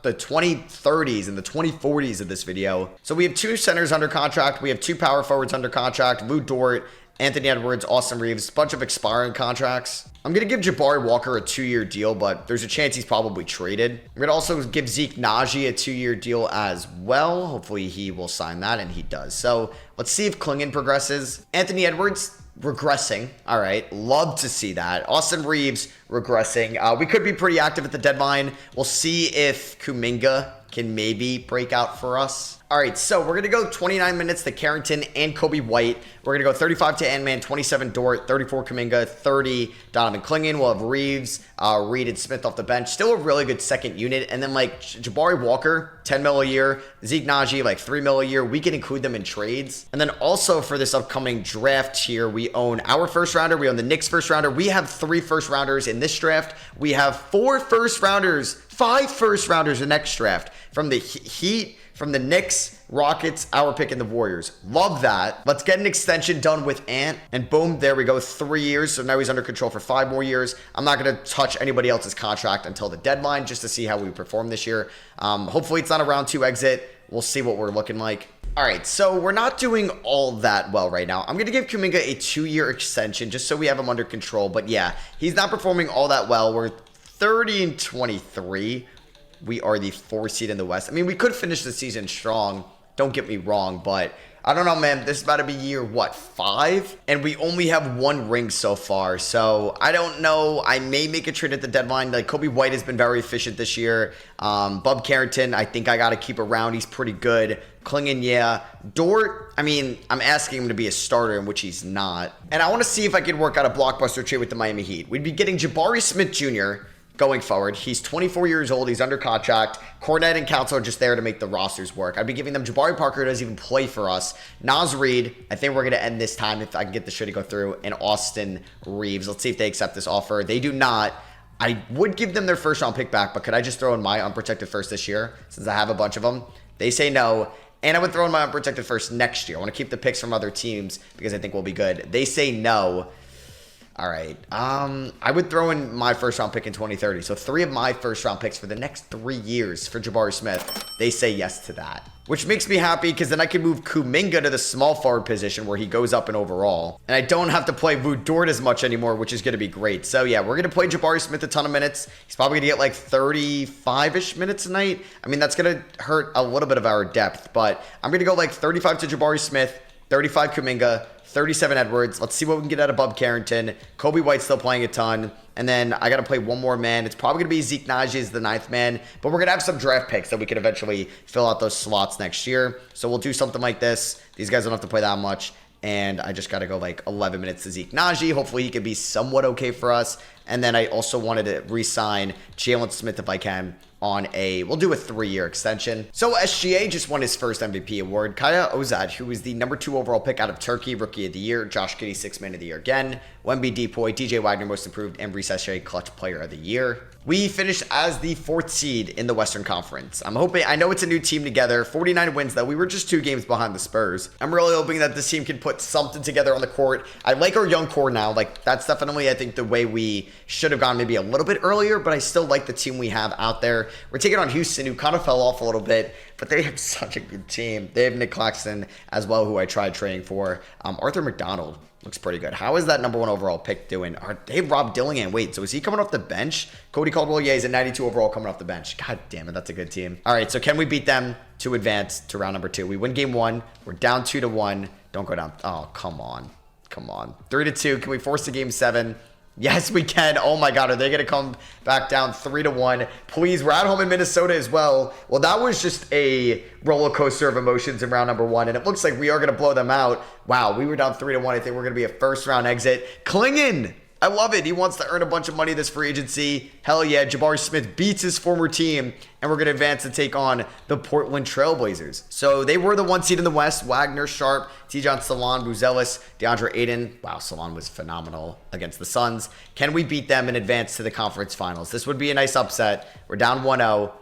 2030s and the 2040s of this video. So we have 2 centers under contract. We have 2 power forwards under contract. Lou Dort, Anthony Edwards, Austin Reeves, bunch of expiring contracts. I'm going to give Jabari Walker a 2-year deal, but there's a chance he's probably traded. I'm going to also give Zeke Naji a 2-year deal as well. Hopefully he will sign that, and he does. So let's see if Klingon progresses. Anthony Edwards regressing. All right. Love to see that. Austin Reeves regressing. We could be pretty active at the deadline. We'll see if Kuminga can maybe break out for us. All right, so we're going to go 29 minutes to Carrington and Kobe White. We're going to go 35 to Ant-Man, 27 Dort, 34 Kuminga, 30 Donovan Klingon. We'll have Reeves, Reed, and Smith off the bench. Still a really good second unit. And then like Jabari Walker, 10 mil a year. Zeke Naji, like 3 mil a year. We can include them in trades. And then also for this upcoming draft here, we own our first rounder. We own the Knicks first rounder. We have 3 first rounders in this draft. We have 4 first rounders, 5 first rounders in next draft from the Heat, from the Knicks, Rockets, our pick, and the Warriors. Love that. Let's get an extension done with Ant. And boom, there we go. 3 years. So now he's under control for 5 more years. I'm not going to touch anybody else's contract until the deadline just to see how we perform this year. Hopefully it's not a round 2 exit. We'll see what we're looking like. All right, so we're not doing all that well right now. I'm going to give Kuminga a 2-year extension just so we have him under control. But yeah, he's not performing all that well. We're 30 and 23. We are the 4 seed in the West. I mean, we could finish the season strong. Don't get me wrong, but I don't know, man. This is about to be year, what, 5? And we only have 1 ring so far. So I don't know. I may make a trade at the deadline. Like, Kobe White has been very efficient this year. Bub Carrington, I think I got to keep around. He's pretty good. Klingon, yeah. Dort, I mean, I'm asking him to be a starter, in which he's not. And I want to see if I can work out a blockbuster trade with the Miami Heat. We'd be getting Jabari Smith Jr. going forward. He's 24 years old. He's under contract. Kornet and Council are just there to make the rosters work. I'd be giving them Jabari Parker, who doesn't even play for us. Naz Reid, I think we're going to end this time if I can get the shit to go through. And Austin Reeves. Let's see if they accept this offer. They do not. I would give them their first round pick back, but could I just throw in my unprotected first this year since I have a bunch of them? They say no. And I would throw in my unprotected first next year. I want to keep the picks from other teams because I think we'll be good. They say no. All right. I would throw in my first round pick in 2030. So 3 of my first round picks for the next 3 years for Jabari Smith. They say yes to that, which makes me happy because then I can move Kuminga to the small forward position where he goes up in overall. And I don't have to play Vu Dort as much anymore, which is going to be great. So yeah, we're going to play Jabari Smith a ton of minutes. He's probably going to get like 35-ish minutes a night. I mean, that's going to hurt a little bit of our depth, but I'm going to go like 35 to Jabari Smith, 35 Kuminga, 37 Edwards. Let's see what we can get out of Bub Carrington. Kobe White's still playing a ton. And then I got to play one more man. It's probably going to be Zeke Naji as the 9th man. But we're going to have some draft picks that we can eventually fill out those slots next year. So we'll do something like this. These guys don't have to play that much. And I just got to go like 11 minutes to Zeke Naji. Hopefully he can be somewhat okay for us. And then I also wanted to re-sign Jalen Smith if I can on we'll do a 3-year extension. So SGA just won his first MVP award. Kaya Ozad, who was the number 2 overall pick out of Turkey, Rookie of the Year. Josh Giddey, 6th Man of the Year again. Wemby Depoy, DJ Wagner, Most Improved, and Reese SGA, Clutch Player of the Year. We finished as the 4th seed in the Western Conference. I'm hoping, I know it's a new team together, 49 wins though. We were just 2 games behind the Spurs. I'm really hoping that this team can put something together on the court. I like our young core now. Like, that's definitely, I think, the way we should have gone maybe a little bit earlier, but I still like the team we have out there. We're taking on Houston, who kind of fell off a little bit, but they have such a good team. They have Nick Claxton as well, who I tried trading for. Arthur McDonald looks pretty good. How is that number 1 overall pick doing? They have Rob Dillingham. Wait, so is he coming off the bench? Cody Caldwell, yeah, he's a 92 overall coming off the bench. God damn it, that's a good team. All right, so can we beat them to advance to round number 2? We win game 1. We're down 2-1. Don't go down. Oh, come on. Come on. 3-2. Can we force the game 7? Yes, we can. Oh my God, are they going to come back down 3-1? Please, we're at home in Minnesota as well. Well, that was just a roller coaster of emotions in round number 1, and it looks like we are going to blow them out. Wow, we were down 3-1. I think we're going to be a first round exit. Klingon, I love it. He wants to earn a bunch of money this free agency. Hell yeah, Jabari Smith beats his former team, and we're going to advance to take on the Portland Trailblazers. So they were the 1 seed in the West. Wagner, Sharp, Tijon Salon, Buzelis, DeAndre Ayton. Wow, Salon was phenomenal against the Suns. Can we beat them and advance to the conference finals? This would be a nice upset. We're down 1-0.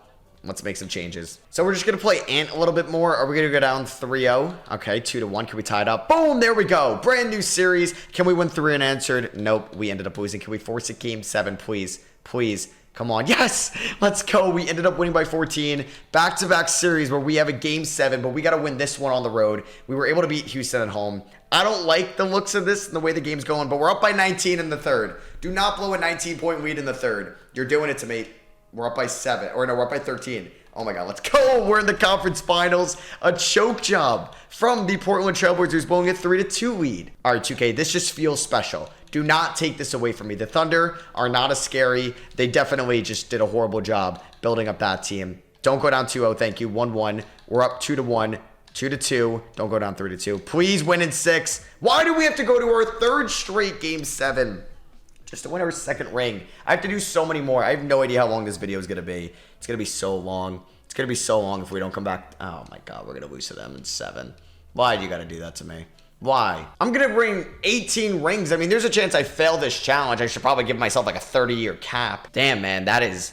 Let's make some changes. So we're just going to play Ant a little bit more. Are we going to go down 3-0? Okay, 2-1. Can we tie it up? Boom, there we go. Brand new series. Can we win 3 unanswered? Nope, we ended up losing. Can we force it game 7, please? Please. Come on. Yes, let's go. We ended up winning by 14. Back-to-back series where we have a game 7, but we got to win this one on the road. We were able to beat Houston at home. I don't like the looks of this and the way the game's going, but we're up by 19 in the 3rd. Do not blow a 19-point lead in the 3rd. You're doing it to me. We're up by 7. Or no, we're up by 13. Oh my God, let's go. We're in the conference finals. A choke job from the Portland Trailblazers, blowing a 3-2 lead. All right, 2K, this just feels special. Do not take this away from me. The Thunder are not as scary. They definitely just did a horrible job building up that team. Don't go down 2-0. Thank you. 1-1. We're up 2-1. 2-2. Don't go down 3-2. Please win in 6. Why do we have to go to our 3rd straight game 7? Just to win our 2nd ring. I have to do so many more. I have no idea how long this video is going to be. It's going to be so long. It's going to be so long if we don't come back. Oh my God, we're going to lose to them in 7. Why do you got to do that to me? Why? I'm going to bring 18 rings. I mean, there's a chance I fail this challenge. I should probably give myself like a 30-year cap. Damn, man, that is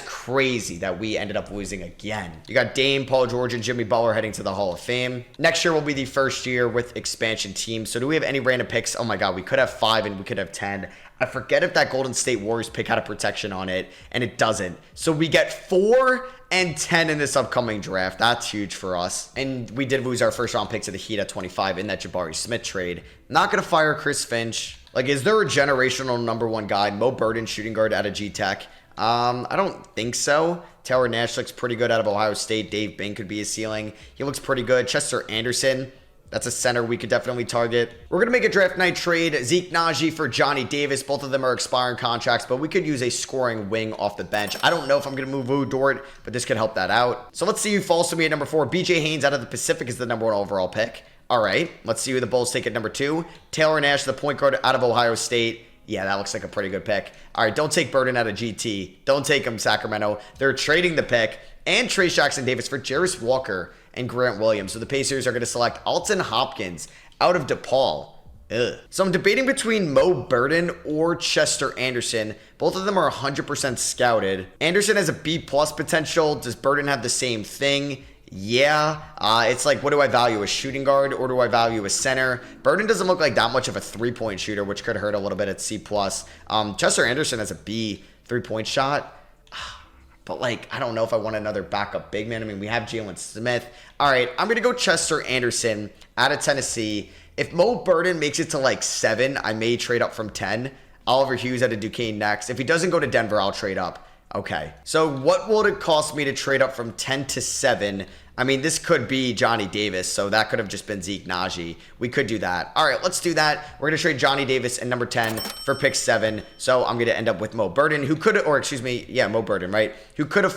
crazy that we ended up losing again. You got Dame, Paul George, and Jimmy Butler heading to the Hall of Fame. Next year will be the first year with expansion teams. So do we have any random picks? Oh my God, we could have 5 and we could have 10. I forget if that Golden State Warriors pick had a protection on it, and it doesn't. So we get 4 and 10 in this upcoming draft. That's huge for us. And we did lose our first round pick to the Heat at 25 in that Jabari Smith trade. Not going to fire Chris Finch. Like, is there a generational number 1 guy? Mo Burden, shooting guard out of G-Tech. I don't think so. Taylor Nash looks pretty good out of Ohio State. Dave Bing could be a ceiling. He looks pretty good. Chester Anderson, that's a center we could definitely target. We're going to make a draft night trade. Zeke Nnaji for Johnny Davis. Both of them are expiring contracts, but we could use a scoring wing off the bench. I don't know if I'm going to move Lou Dort, but this could help that out. So let's see who falls to me at number 4. BJ Haynes out of the Pacific is the number 1 overall pick. All right, let's see who the Bulls take at number 2. Taylor Nash, the point guard out of Ohio State. Yeah, that looks like a pretty good pick. All right, don't take Burden out of GT. Don't take him, Sacramento. They're trading the pick and Trace Jackson Davis for Jarris Walker and Grant Williams. So the Pacers are going to select Alton Hopkins out of DePaul. Ugh. So I'm debating between Mo Burden or Chester Anderson. Both of them are 100% scouted. Anderson has a B+ potential. Does Burden have the same thing? Yeah, it's like, what do I value, a shooting guard or do I value a center? Burden doesn't look like that much of a three-point shooter, which could hurt a little bit at C+. Chester Anderson has a B three-point shot, but like, I don't know if I want another backup big man. I mean, we have Jalen Smith. All right, I'm going to go Chester Anderson out of Tennessee. If Mo Burden makes it to like 7, I may trade up from 10. Oliver Hughes out of Duquesne next. If he doesn't go to Denver, I'll trade up. Okay, so what will it cost me to trade up from 10 to 7? I mean, this could be Johnny Davis, so that could have just been Zeke Nnaji. We could do that. All right, let's do that. We're going to trade Johnny Davis and number 10 for pick 7. So I'm going to end up with Mo Burden, who could, or excuse me, yeah, Mo Burden, right? Who could have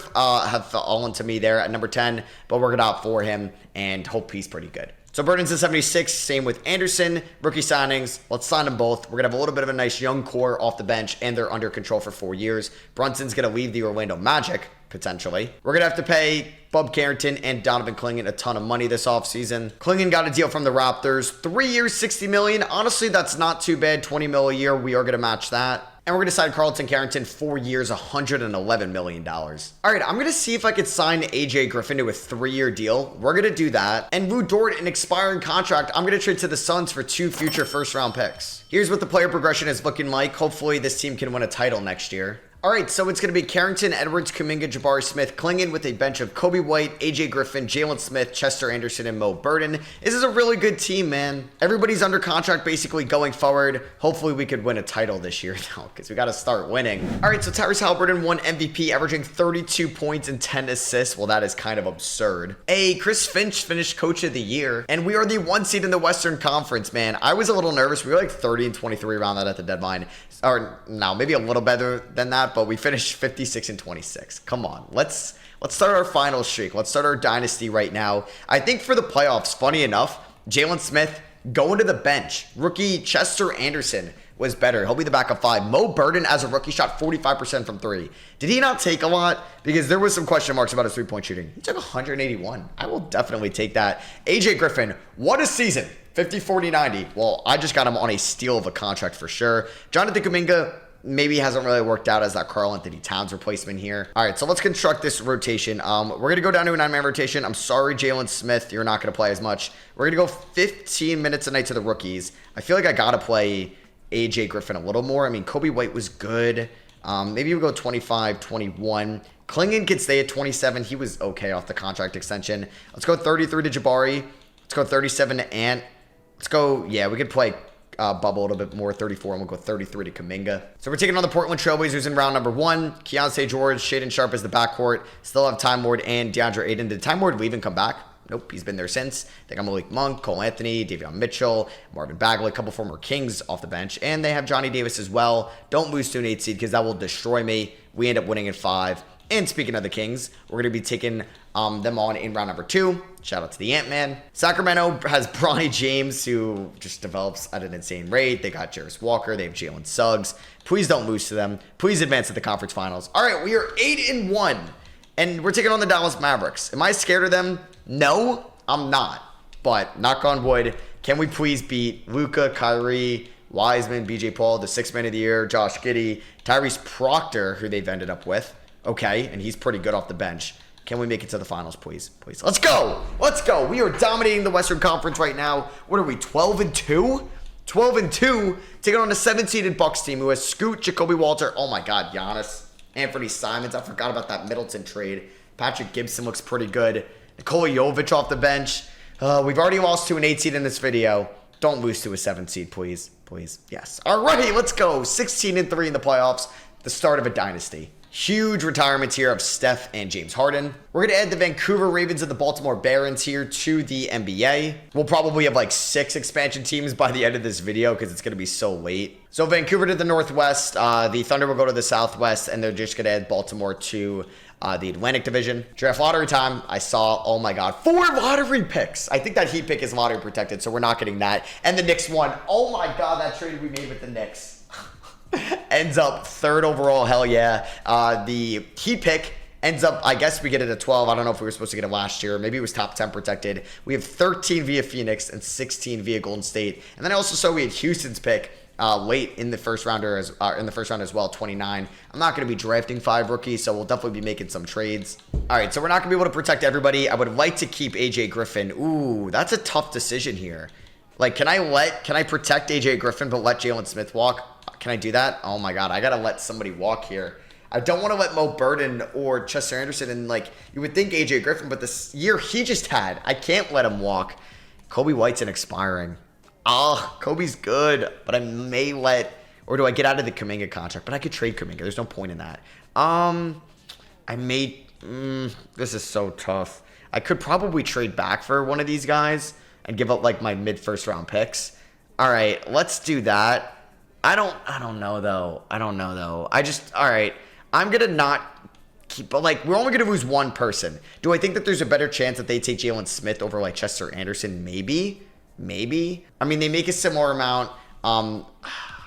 fallen to me there at number 10, but we're going to opt for him and hope he's pretty good. So Burden's at 76, same with Anderson. Rookie signings, let's sign them both. We're going to have a little bit of a nice young core off the bench, and they're under control for 4 years. Brunson's going to leave the Orlando Magic, potentially. We're going to have to pay Bub Carrington and Donovan Clingan a ton of money this offseason. Clingan got a deal from the Raptors. 3 years, $60 million. Honestly, that's not too bad. $20 million a year. We are going to match that. And we're going to sign Carlton Carrington 4 years, $111 million. All right, I'm going to see if I could sign AJ Griffin to a 3-year deal. We're going to do that. And Lou Dort, an expiring contract, I'm going to trade to the Suns for 2 future first-round picks. Here's what the player progression is looking like. Hopefully, this team can win a title next year. All right, so it's going to be Carrington, Edwards, Kuminga, Jabari Smith, Clingan with a bench of Kobe White, AJ Griffin, Jalen Smith, Chester Anderson, and Mo Burden. This is a really good team, man. Everybody's under contract basically going forward. Hopefully we could win a title this year now because we got to start winning. All right, so Tyrese Haliburton won MVP, averaging 32 points and 10 assists. Well, that is kind of absurd. Chris Finch finished Coach of the Year, and we are the 1 seed in the Western Conference, man. I was a little nervous. We were like 30 and 23 around that at the deadline. Or no, maybe a little better than that, but we finished 56 and 26. Come on, let's start our final streak. Let's start our dynasty right now. I think for the playoffs, funny enough, Jalen Smith going to the bench. Rookie Chester Anderson was better. He'll be the backup 5. Mo Burden as a rookie shot 45% from 3. Did he not take a lot? Because there was some question marks about his 3-point shooting. He took 181. I will definitely take that. AJ Griffin, what a season. 50, 40, 90. Well, I just got him on a steal of a contract for sure. Jonathan Kuminga maybe hasn't really worked out as that Karl Anthony Towns replacement here. All right, so let's construct this rotation. We're going to go down to a 9-man rotation. I'm sorry, Jalen Smith, you're not going to play as much. We're going to go 15 minutes a night to the rookies. I feel like I got to play AJ Griffin a little more. I mean, Kobe White was good. Maybe we'll go 25, 21. Clingan could stay at 27. He was okay off the contract extension. Let's go 33 to Jabari. Let's go 37 to Ant. Let's go, yeah, we could play bubble a little bit more, 34, and we'll go 33 to Kuminga. So we're taking on the Portland Trailblazers in round number 1. Keontae George, Shaedon Sharpe is the backcourt. Still have Time Lord and DeAndre Ayton. Did Time Lord leave and come back? Nope, he's been there since. They got Malik Monk, Cole Anthony, Davion Mitchell, Marvin Bagley, a couple former Kings off the bench. And they have Johnny Davis as well. Don't lose to an 8 seed because that will destroy me. We end up winning at 5. And speaking of the Kings, we're going to be taking them on in round number 2. Shout out to the Ant-Man. Sacramento has Bronny James, who just develops at an insane rate. They got Jarris Walker. They have Jalen Suggs. Please don't lose to them. Please advance to the conference finals. All right, we are 8-1, and we're taking on the Dallas Mavericks. Am I scared of them? No, I'm not. But knock on wood, can we please beat Luka, Kyrie, Wiseman, BJ Paul, the 6th man of the year, Josh Giddey, Tyrese Proctor, who they've ended up with. Okay, and he's pretty good off the bench. Can we make it to the finals, please? Please. Let's go. Let's go. We are dominating the Western Conference right now. What are we, 12-2? 12-2, taking on a 7-seeded Bucks team who has Scoot, Jacoby Walter. Oh my God, Giannis. Anthony Simons. I forgot about that Middleton trade. Patrick Gibson looks pretty good. Nikola Jovic off the bench. We've already lost to an 8 seed in this video. Don't lose to a 7 seed, please. Please. Yes. All right, let's go. 16-3 in the playoffs. The start of a dynasty. Huge retirements here of Steph and James Harden. We're going to add the Vancouver Ravens and the Baltimore Barons here to the NBA. We'll probably have like 6 expansion teams by the end of this video because it's going to be so late. So Vancouver to the Northwest, the Thunder will go to the Southwest, and they're just going to add Baltimore to the Atlantic Division. Draft lottery time. I saw, oh my God, 4 lottery picks. I think that Heat pick is lottery protected, so we're not getting that. And the Knicks one. Oh my God, that trade we made with the Knicks. Ends up 3rd overall, hell yeah. The Heat pick ends up, I guess we get it at 12. I don't know if we were supposed to get it last year. Maybe it was top 10 protected. We have 13 via Phoenix and 16 via Golden State. And then I also saw we had Houston's pick late in the first round as well, 29. I'm not going to be drafting 5 rookies, so we'll definitely be making some trades. All right, so we're not going to be able to protect everybody. I would like to keep AJ Griffin. Ooh, that's a tough decision here. Like, can I protect AJ Griffin but let Jalen Smith walk? Can I do that? Oh my God, I gotta let somebody walk here. I don't want to let Mo Burden or Chester Anderson, and like, you would think AJ Griffin, but this year he just had, I can't let him walk. Kobe White's an expiring. Kobe's good, but I may let, or do I get out of the Kuminga contract? But I could trade Kuminga. There's no point in that. This is so tough. I could probably trade back for one of these guys and give up like my mid-first round picks. All right, let's do that. I don't know though. All right, I'm going to not keep, but like, we're only going to lose one person. Do I think that there's a better chance that they take Jalen Smith over like Chester Anderson? Maybe. I mean, they make a similar amount. All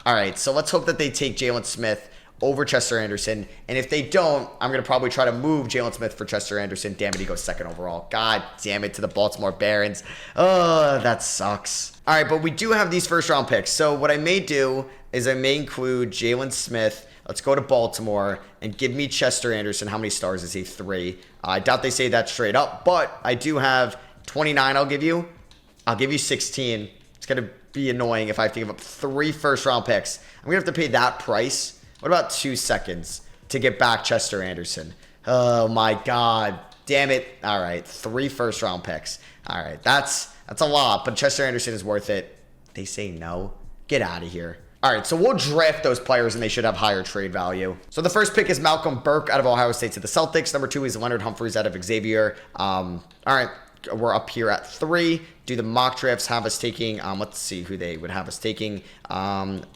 right, so let's hope that they take Jalen Smith over Chester Anderson. And if they don't, I'm going to probably try to move Jalen Smith for Chester Anderson. Damn it, he goes 2nd overall. God damn it, to the Baltimore Barons. Oh, that sucks. All right, but we do have these first round picks. So what I may do is I may include Jalen Smith. Let's go to Baltimore and give me Chester Anderson. How many stars is he? 3. I doubt they say that straight up, but I do have 29 I'll give you 16. It's going to be annoying if I have to give up 3 first round picks. I'm going to have to pay that price. What about 2 seconds to get back Chester Anderson? Oh my God. Damn it. All right. 3 first round picks. All right. That's a lot, but Chester Anderson is worth it. They say no. Get out of here. All right, so we'll draft those players, and they should have higher trade value. So the first pick is Malcolm Burke out of Ohio State to the Celtics. Number 2 is Leonard Humphreys out of Xavier. All right, we're up here at 3. Do the mock drafts have us taking, let's see who they would have us taking.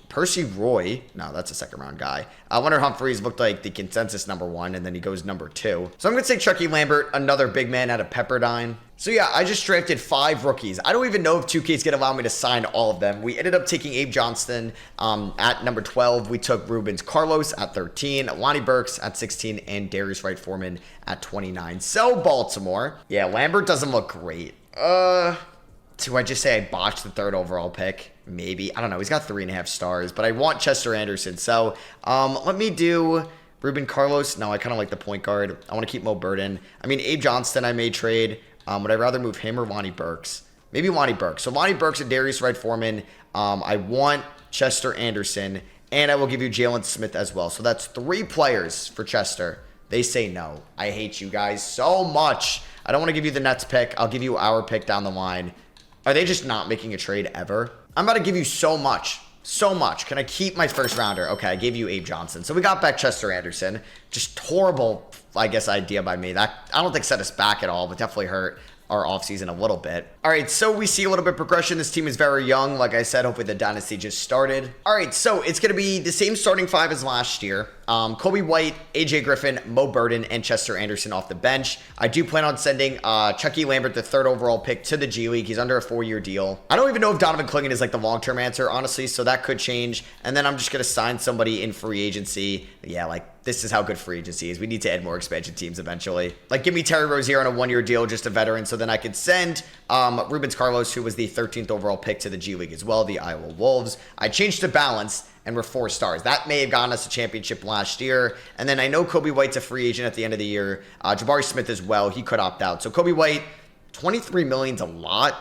Percy Roy. No, that's a 2nd round guy. Leonard Humphreys looked like the consensus number 1, and then he goes number 2. So I'm going to take Chucky Lambert, another big man out of Pepperdine. So yeah, I just drafted 5 rookies. I don't even know if 2K's going to allow me to sign all of them. We ended up taking Abe Johnston at number 12. We took Rubens Carlos at 13, Lonnie Burks at 16, and Darius Wright Foreman at 29. So Baltimore. Yeah, Lambert doesn't look great. Do I just say I botched the 3rd overall pick? Maybe. I don't know. He's got 3.5 stars, but I want Chester Anderson. So let me do Ruben Carlos. No, I kind of like the point guard. I want to keep Mo Burden. I mean, Abe Johnston I may trade. Would I rather move him or Lonnie Burks? Maybe Lonnie Burks. So Lonnie Burks and Darius Wright Foreman. I want Chester Anderson, and I will give you Jalen Smith as well. So that's 3 players for Chester. They say no. I hate you guys so much. I don't want to give you the Nets pick. I'll give you our pick down the line. Are they just not making a trade ever? I'm about to give you so much. So much. Can I keep my first rounder? Okay, I gave you Abe Johnson. So we got back Chester Anderson. Just horrible, I guess, idea by me. That I don't think set us back at all, but definitely hurt our offseason a little bit. All right, so we see a little bit of progression. This team is very young. Like I said, hopefully the dynasty just started. All right, so it's going to be the same starting 5 as last year. Kobe White, AJ Griffin, Mo Burden, and Chester Anderson off the bench. I do plan on sending Chucky Lambert, the 3rd overall pick, to the G League. He's under a 4-year deal. I don't even know if Donovan Clingan is like the long-term answer, honestly, so that could change. And then I'm just going to sign somebody in free agency. Yeah, like, this is how good free agency is. We need to add more expansion teams eventually. Like, give me Terry Rozier on a 1-year deal, just a veteran, so then I could send Rubens Carlos, who was the 13th overall pick, to the G League as well, the Iowa Wolves. I changed to balance, and we're 4 stars. That may have gotten us a championship last year. And then I know Kobe White's a free agent at the end of the year. Jabari Smith as well. He could opt out. So Kobe White, $23 million's a lot.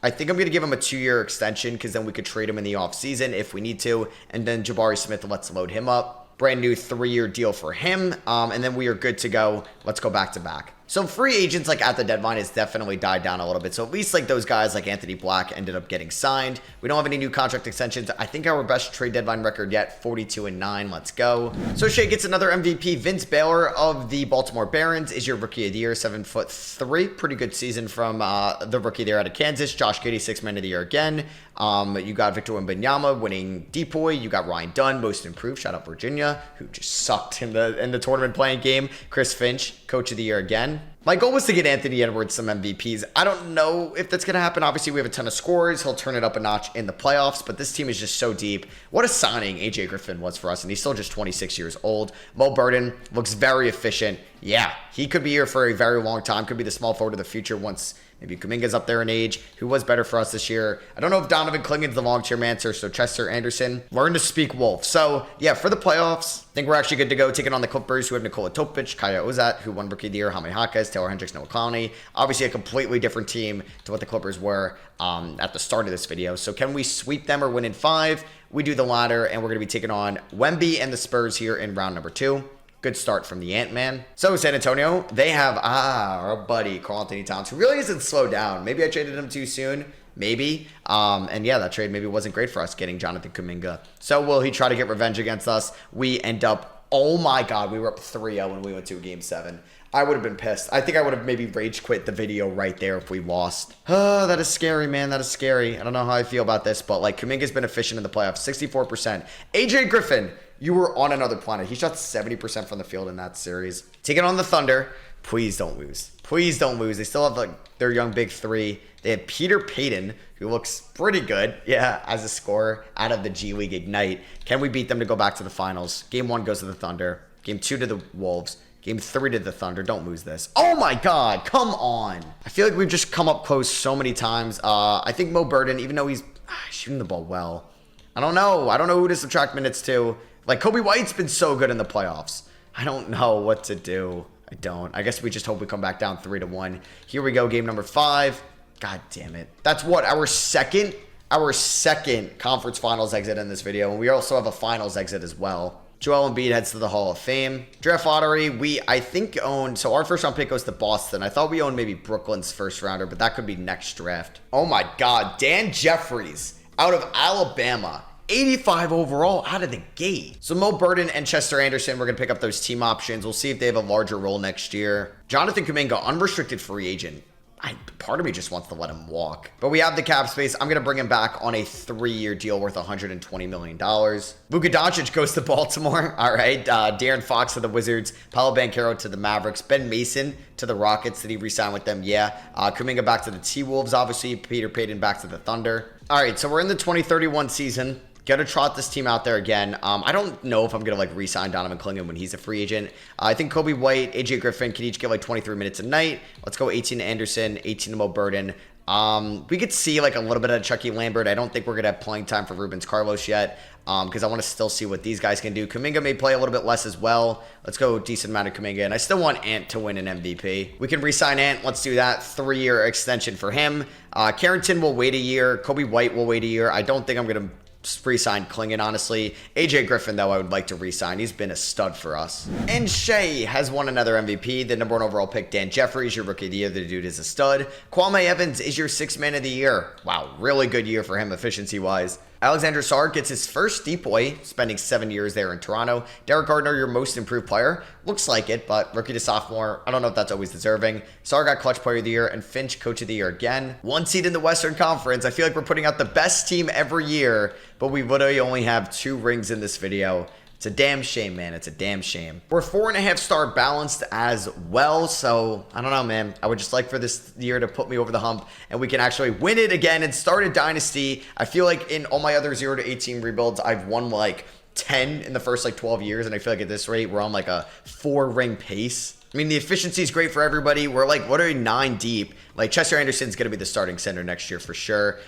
I think I'm going to give him a 2-year extension because then we could trade him in the offseason if we need to. And then Jabari Smith, let's load him up. Brand new 3-year deal for him. And then we are good to go. Let's go back to back. So free agents like at the deadline has definitely died down a little bit. So at least like those guys like Anthony Black ended up getting signed. We don't have any new contract extensions. I think our best trade deadline record yet, 42-9. Let's go. So Shea gets another MVP. Vince Baylor of the Baltimore Barons is your rookie of the year, 7'3". Pretty good season from the rookie there out of Kansas. Josh Giddey, 6th man of the year again. You got Victor Wembanyama winning Depoy. You got Ryan Dunn, most improved. Shout out Virginia, who just sucked in the tournament playing game. Chris Finch, coach of the year again. My goal was to get Anthony Edwards some MVPs. I don't know if that's going to happen. Obviously, we have a ton of scorers. He'll turn it up a notch in the playoffs, but this team is just so deep. What a signing AJ Griffin was for us, and he's still just 26 years old. Mo Burden looks very efficient. Yeah, he could be here for a very long time. Could be the small forward of the future once maybe Kuminga's up there in age, who was better for us this year. I don't know if Donovan Clingan's the long-term answer, so Chester Anderson, learn to speak Wolf. So, yeah, for the playoffs, I think we're actually good to go. Taking on the Clippers, who have Nikola Topic, Kaya Ozat, who won Rookie of the Year, Jaime Jaquez, Taylor Hendricks, Noah Clowney. Obviously, a completely different team to what the Clippers were at the start of this video. So, can we sweep them or win in 5? We do the latter, and we're going to be taking on Wemby and the Spurs here in round number 2. Good start from the Ant-Man. So San Antonio, they have, our buddy, Karl-Anthony Towns, who really hasn't slowed down. Maybe I traded him too soon. Maybe. And yeah, that trade maybe wasn't great for us getting Jonathan Kuminga. So will he try to get revenge against us? We end up, oh my God, we were up 3-0 when we went to Game 7. I would have been pissed. I think I would have maybe rage quit the video right there if we lost. Oh, that is scary, man. That is scary. I don't know how I feel about this, but like Kuminga's been efficient in the playoffs, 64%. AJ Griffin, you were on another planet. He shot 70% from the field in that series. Taking on the Thunder. Please don't lose. Please don't lose. They still have like their young big 3. They have Peter Payton, who looks pretty good, yeah, as a scorer out of the G League Ignite. Can we beat them to go back to the finals? Game 1 goes to the Thunder. Game 2 to the Wolves. Game 3 to the Thunder. Don't lose this. Oh my God, come on. I feel like we've just come up close so many times. I think Mo Burden, even though he's shooting the ball well, I don't know. I don't know who to subtract minutes to. Like, Kobe White's been so good in the playoffs. I don't know what to do. I don't. I guess we just hope we come back down 3-1. Here we go, game number 5. God damn it. That's what, our second conference finals exit in this video. And we also have a finals exit as well. Joel Embiid heads to the Hall of Fame. Draft lottery, we, I think, own, so our first round pick goes to Boston. I thought we owned maybe Brooklyn's first rounder, but that could be next draft. Oh my God, Dan Jeffries out of Alabama. 85 overall out of the gate. So Mo Burden and Chester Anderson, we're going to pick up those team options. We'll see if they have a larger role next year. Jonathan Kuminga, unrestricted free agent. Part of me just wants to let him walk. But we have the cap space. I'm going to bring him back on a 3-year deal worth $120 million. Luka Doncic goes to Baltimore. All right. De'Aaron Fox to the Wizards. Paolo Banchero to the Mavericks. Ben Mason to the Rockets. Did he re-sign with them? Yeah. Kuminga back to the T-Wolves, obviously. Peter Payton back to the Thunder. All right. So we're in the 2031 season. Got to trot this team out there again. I don't know if I'm going to like re-sign Donovan Clingan when he's a free agent. I think Kobe White, AJ Griffin can each get like 23 minutes a night. Let's go 18 to Anderson, 18 to Mo Burden. We could see like a little bit of Chucky Lambert. I don't think we're going to have playing time for Rubens Carlos yet because I want to still see what these guys can do. Kuminga may play a little bit less as well. Let's go decent amount of Kuminga. And I still want Ant to win an MVP. We can re-sign Ant. Let's do that. 3-year extension for him. Carrington will wait a year. Kobe White will wait a year. I don't think I'm going to re-sign Clingan, honestly. AJ Griffin, though, I would like to re-sign. He's been a stud for us. And Shea has won another MVP. The number 1 overall pick, Dan Jeffries, your rookie of the year. The dude is a stud. Kwame Evans is your 6th man of the year. Wow, really good year for him efficiency-wise. Alexander Sarr gets his first Depoy, spending 7 years there in Toronto. Derek Gardner, your most improved player. Looks like it, but rookie to sophomore, I don't know if that's always deserving. Sarr got clutch player of the year, and Finch coach of the year again. 1 seed in the Western Conference. I feel like we're putting out the best team every year, but we literally only have 2 rings in this video. It's a damn shame, man. It's a damn shame. We're 4.5 star balanced as well. So I don't know, man. I would just like for this year to put me over the hump and we can actually win it again and start a dynasty. I feel like in all my other 0 to 18 rebuilds, I've won like 10 in the first like 12 years. And I feel like at this rate, we're on like a 4-ring pace. I mean, the efficiency is great for everybody. We're like, what are we, 9 deep? Like Chester Anderson's going to be the starting center next year for sure.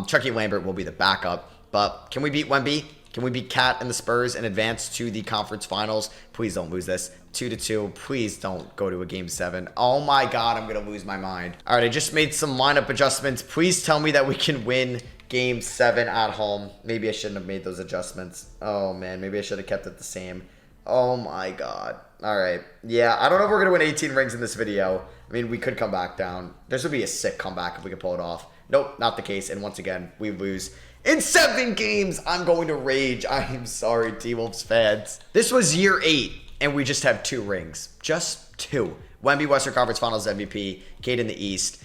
Chucky Lambert will be the backup. But can we beat Wemby? Can we beat Cat and the Spurs and advance to the conference finals? Please don't lose this. 2-2. Please don't go to a game 7. Oh my God, I'm going to lose my mind. All right, I just made some lineup adjustments. Please tell me that we can win game 7 at home. Maybe I shouldn't have made those adjustments. Oh man, maybe I should have kept it the same. Oh my god. All right. Yeah, I don't know if we're going to win 18 rings in this video. I mean, we could come back down. This would be a sick comeback if we could pull it off. Nope, not the case. And once again, we lose. In 7 games, I'm going to rage. I am sorry, T-Wolves fans. This was year 8, and we just have 2 rings. Just 2. Wemby, Western Conference Finals MVP. Cade in the East.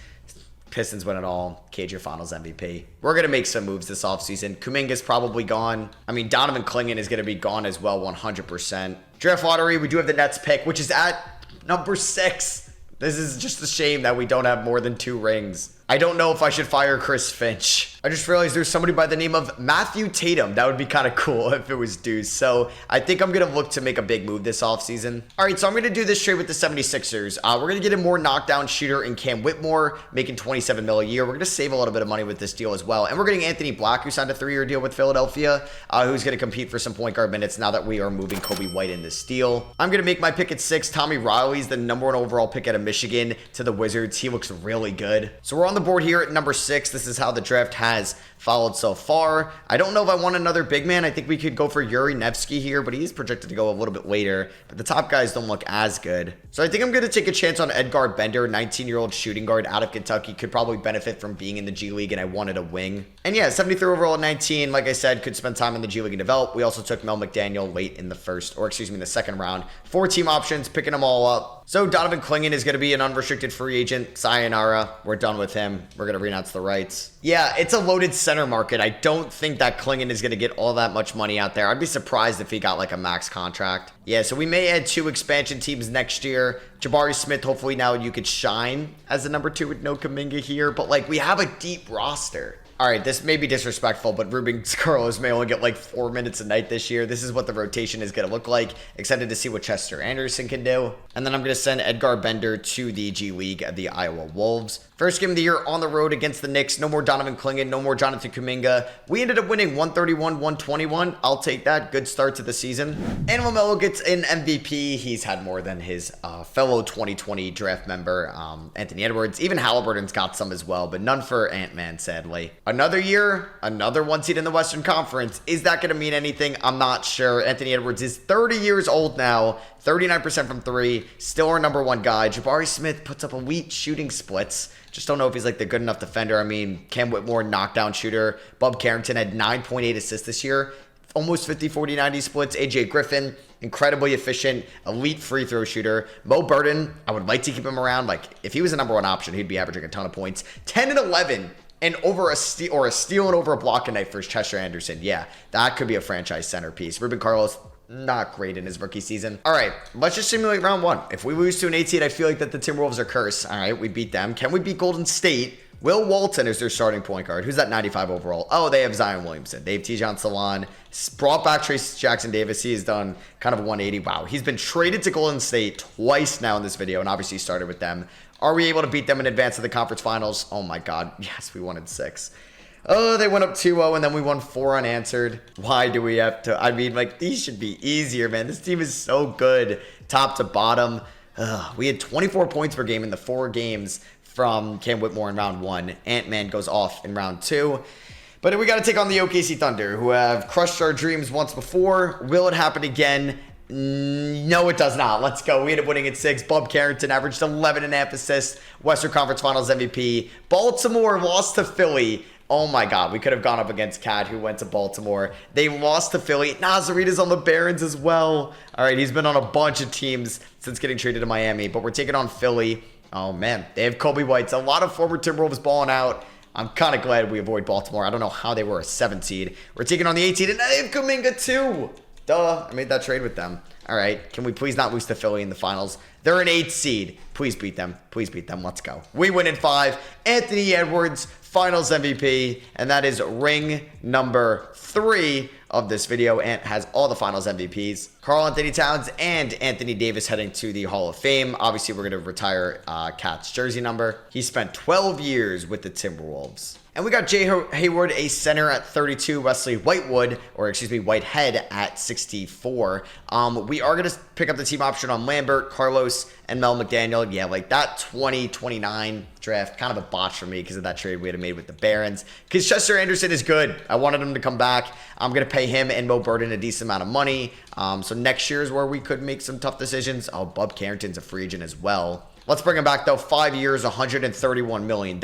Pistons win it all. Cade, your Finals MVP. We're going to make some moves this offseason. Kuminga's probably gone. I mean, Donovan Clingan is going to be gone as well, 100%. Draft lottery, we do have the Nets pick, which is at number 6. This is just a shame that we don't have more than 2 rings. I don't know if I should fire Chris Finch. I just realized there's somebody by the name of Matthew Tatum. That would be kind of cool if it was Deuce. So I think I'm going to look to make a big move this offseason. All right, so I'm going to do this trade with the 76ers. We're going to get a more knockdown shooter in Cam Whitmore, making $27 million a year. We're going to save a little bit of money with this deal as well. And we're getting Anthony Black, who signed a 3-year deal with Philadelphia, who's going to compete for some point guard minutes now that we are moving Kobe White in this deal. I'm going to make my pick at 6. Tommy Riley's the number 1 overall pick out of Michigan to the Wizards. He looks really good. So we're on the board here at number 6. This is how the draft has followed so far. I don't know if I want another big man. I think we could go for Yuri Nevsky here, but he's projected to go a little bit later. But the top guys don't look as good. So I think I'm going to take a chance on Edgar Bender, 19-year-old shooting guard out of Kentucky. Could probably benefit from being in the G League, and I wanted a wing. And yeah, 73 overall at 19. Like I said, could spend time in the G League and develop. We also took Mel McDaniel late in the the second round. 4 team options, picking them all up. So Donovan Clingan is going to be an unrestricted free agent. Sayonara. We're done with him. We're going to renounce the rights. Yeah, it's a loaded center market. I don't think that Clingan is going to get all that much money out there. I'd be surprised if he got like a max contract. Yeah, so we may add 2 expansion teams next year. Jabari Smith, hopefully now you could shine as the number 2 with no Kuminga here. But like, we have a deep roster. All right, this may be disrespectful, but Ruben Carlos may only get like 4 minutes a night this year. This is what the rotation is going to look like. Excited to see what Chester Anderson can do. And then I'm going to send Edgar Bender to the G League of the Iowa Wolves. First game of the year on the road against the Knicks. No more Donovan Clingan, no more Jonathan Kuminga. We ended up winning 131-121. I'll take that. Good start to the season. And LaMelo gets an MVP. He's had more than his fellow 2020 draft member, Anthony Edwards. Even Halliburton's got some as well, but none for Ant-Man, sadly. Another year, another 1 seed in the Western Conference. Is that going to mean anything? I'm not sure. Anthony Edwards is 30 years old now. 39% from 3. Still our number 1 guy. Jabari Smith puts up elite shooting splits. Just don't know if he's like the good enough defender. I mean, Cam Whitmore, knockdown shooter. Bub Carrington had 9.8 assists this year. Almost 50-40-90 splits. AJ Griffin, incredibly efficient, elite free throw shooter. Mo Burton, I would like to keep him around. Like, if he was a number 1 option, he'd be averaging a ton of points. 10 and 11. And over a steal, or a steal and over a block a night for Chester Anderson. Yeah, that could be a franchise centerpiece. Ruben Carlos, not great in his rookie season. All right, let's just simulate round 1. If we lose to an 8 seed, I feel like that the Timberwolves are cursed. All right, we beat them. Can we beat Golden State? Will Walton is their starting point guard. Who's that 95 overall? Oh, they have Zion Williamson. They have Tijon Salon. Brought back Trace Jackson Davis. He has done kind of a 180. Wow, he's been traded to Golden State twice now in this video, and obviously started with them. Are we able to beat them in advance of the conference finals? Oh my God. Yes, we won in 6. Oh, they went up 2-0 and then we won 4 unanswered. Why do we have to? I mean, like, these should be easier, man. This team is so good, top to bottom. We had 24 points per game in the 4 games from Cam Whitmore in round 1. Ant-Man goes off in round 2. But we got to take on the OKC Thunder, who have crushed our dreams once before. Will it happen again? No, it does not. Let's go. We ended up winning at 6. Bub Carrington averaged 11.5 assists. Western Conference Finals MVP. Baltimore lost to Philly. Oh my God, we could have gone up against Cat, who went to Baltimore. They lost to Philly. Nazarita's on the Barons as well. All right, he's been on a bunch of teams since getting traded to Miami, but we're taking on Philly. Oh man, they have Kobe White. A lot of former Timberwolves balling out. I'm kind of glad we avoid Baltimore. I don't know how they were a 7 seed. We're taking on the 8 seed, and they have Kuminga too. Duh, I made that trade with them. All right, can we please not lose to Philly in the finals? They're an 8 seed. Please beat them. Please beat them. Let's go. We win in 5. Anthony Edwards, Finals MVP, and that is ring number 3 of this video. Ant has all the Finals MVPs. Karl-Anthony Towns and Anthony Davis heading to the Hall of Fame. Obviously, we're going to retire Cat's jersey number. He spent 12 years with the Timberwolves. And we got Jay Hayward, a center at 32, Wesley Whitehead at 64. We are going to pick up the team option on Lambert, Carlos, and Mel McDaniel. Yeah, like that 2029 draft, kind of a botch for me because of that trade we had made with the Barons. Because Chester Anderson is good. I wanted him to come back. I'm going to pay him and Mo Burden a decent amount of money. So next year is where we could make some tough decisions. Oh, Bub Carrington's a free agent as well. Let's bring him back, though. 5 years, $131 million.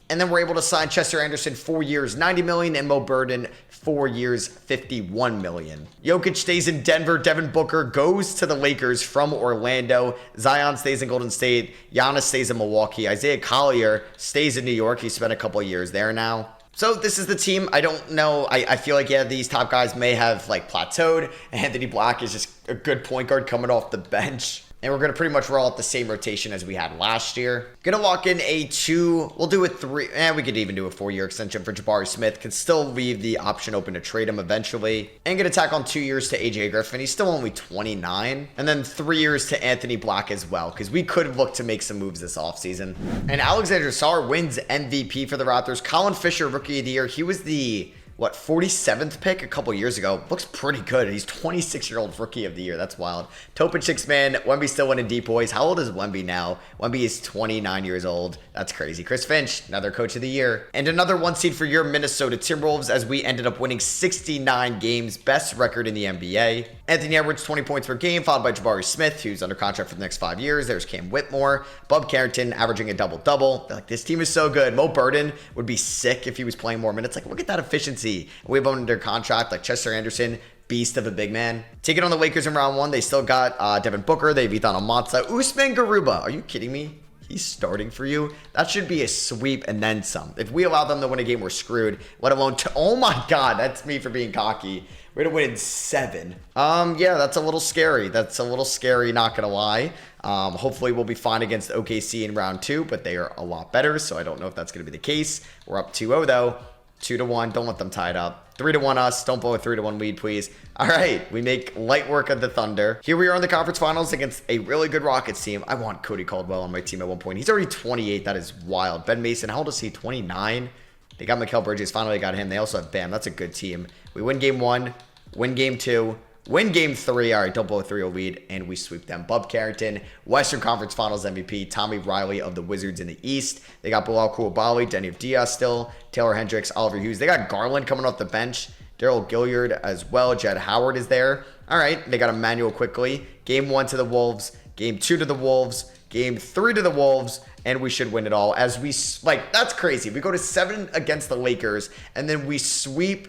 And then we're able to sign Chester Anderson 4 years, $90 million, and Mo Burden 4 years, $51 million. Jokic stays in Denver. Devin Booker goes to the Lakers from Orlando. Zion stays in Golden State. Giannis stays in Milwaukee. Isaiah Collier stays in New York. He spent a couple of years there now. So this is the team. I don't know. I feel like, yeah, these top guys may have like plateaued. Anthony Black is just a good point guard coming off the bench. And we're going to pretty much roll out the same rotation as we had last year. Going to lock in a 2. We'll do a 3. We could even do a 4-year extension for Jabari Smith. Can still leave the option open to trade him eventually. And going to tack on 2 years to AJ Griffin. He's still only 29. And then 3 years to Anthony Black as well. Because we could look to make some moves this offseason. And Alexander Sarr wins MVP for the Raptors. Colin Fisher, Rookie of the Year. He was the 47th pick a couple years ago. Looks pretty good. He's 26-year-old Rookie of the Year. That's wild. Topic 6-man. Wemby still winning deep boys. How old is Wemby now? Wemby is 29 years old. That's crazy. Chris Finch, another Coach of the Year. And another 1 seed for your Minnesota Timberwolves as we ended up winning 69 games. Best record in the NBA. Anthony Edwards, 20 points per game, followed by Jabari Smith, who's under contract for the next 5 years. There's Cam Whitmore. Bub Carrington averaging a double-double. Like, this team is so good. Mo Burden would be sick if he was playing more minutes. Like, look at that efficiency. We have him under contract, like Chester Anderson, beast of a big man. Taking on the Lakers in round 1, they still got Devin Booker. They have Ethan Amonsa. Usman Garuba. Are you kidding me? He's starting for you? That should be a sweep and then some. If we allow them to win a game, we're screwed. Let alone, oh my God, that's me for being cocky. We're gonna win in 7. Yeah, that's a little scary. That's a little scary, not gonna lie. Hopefully we'll be fine against OKC in round 2, but they are a lot better, so I don't know if that's gonna be the case. We're up 2-0 though. 2-1. Don't let them tie it up. 3-1 us. Don't blow a 3-1 lead, please. All right. We make light work of the Thunder. Here we are in the conference finals against a really good Rockets team. I want Cody Caldwell on my team at one point. He's already 28. That is wild. Ben Mason, how old is he? 29. They got Mikal Bridges. Finally got him. They also have Bam. That's a good team. We win game 1. Win game 2. Win game 3. All right, don't blow a 3-0 lead, and we sweep them. Bub Carrington, Western Conference Finals MVP. Tommy Riley of the Wizards in the East. They got Bilal Coulibaly, Denny Diaz still, Taylor Hendricks, Oliver Hughes. They got Garland coming off the bench. Daryl Gilliard as well. Jed Howard is there. All right, they got Emmanuel quickly. Game 1 to the Wolves. Game 2 to the Wolves. Game 3 to the Wolves. And we should win it all. As we, like, that's crazy. We go to 7 against the Lakers, and then we sweep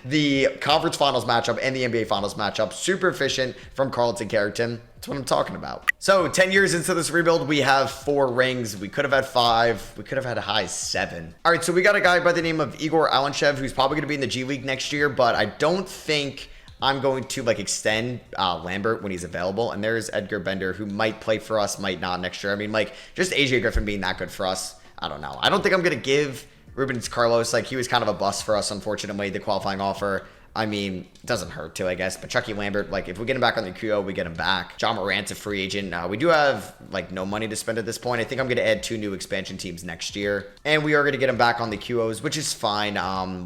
the conference finals matchup and the NBA finals matchup. Super efficient from Carlton Carrington. That's what I'm talking about. So 10 years into this rebuild, we have 4 rings. We could have had 5. We could have had a high 7. All right, so we got a guy by the name of Igor Alanchev, who's probably going to be in the G League next year, but I don't think I'm going to like extend Lambert when he's available. And there's Edgar Bender, who might play for us, might not next year. I mean, like, just AJ Griffin being that good for us, I don't know. I don't think I'm going to give Rubens Carlos, like, he was kind of a bust for us, unfortunately, the qualifying offer. I mean, it doesn't hurt to, I guess. But Chucky Lambert, like, if we get him back on the QO, we get him back. John Morant's a free agent. We do have, like, no money to spend at this point. I think I'm going to add 2 new expansion teams next year. And we are going to get him back on the QOs, which is fine.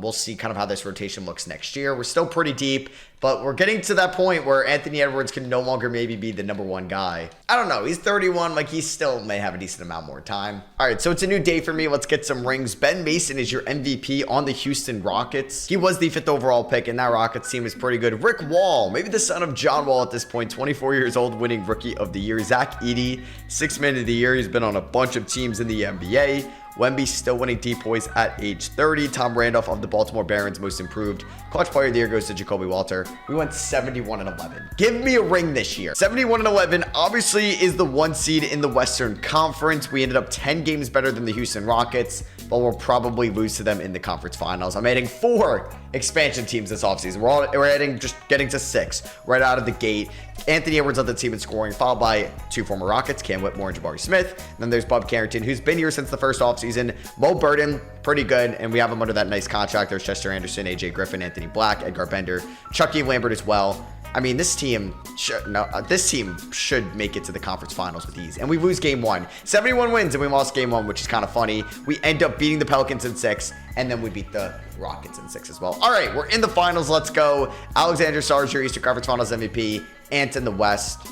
We'll see kind of how this rotation looks next year. We're still pretty deep, but we're getting to that point where Anthony Edwards can no longer maybe be the number 1 guy. I don't know. He's 31. Like, he still may have a decent amount more time. All right, so it's a new day for me. Let's get some rings. Ben Mason is your MVP on the Houston Rockets. He was the 5th overall pick, and that Rockets team is pretty good. Rick Wall, maybe the son of John Wall at this point, 24 years old, winning Rookie of the Year. Zach Edey, 6th man of the year. He's been on a bunch of teams in the NBA. Wemby still winning DPOYs at age 30. Tom Randolph of the Baltimore Barons, most improved. Clutch player of the year goes to Jacoby Walter. We went 71-11. Give me a ring this year. 71-11 obviously is the 1 seed in the Western Conference. We ended up 10 games better than the Houston Rockets, but we'll probably lose to them in the conference finals. I'm adding 4 expansion teams this offseason. We're adding, just getting to 6 right out of the gate. Anthony Edwards led the team in scoring, followed by 2 former Rockets, Cam Whitmore and Jabari Smith. And then there's Bub Carrington, who's been here since the first offseason. Mo Burden, pretty good, and we have him under that nice contract. There's Chester Anderson, AJ Griffin, Anthony Black, Edgar Bender, Chucky Lambert as well. I mean, this team should make it to the conference finals with ease. And we lose game 1. 71 wins and we lost game 1, which is kind of funny. We end up beating the Pelicans in 6, and then we beat the Rockets in 6 as well. All right, we're in the finals. Let's go. Alexander Sarger, Eastern Conference Finals MVP. Ant in the West.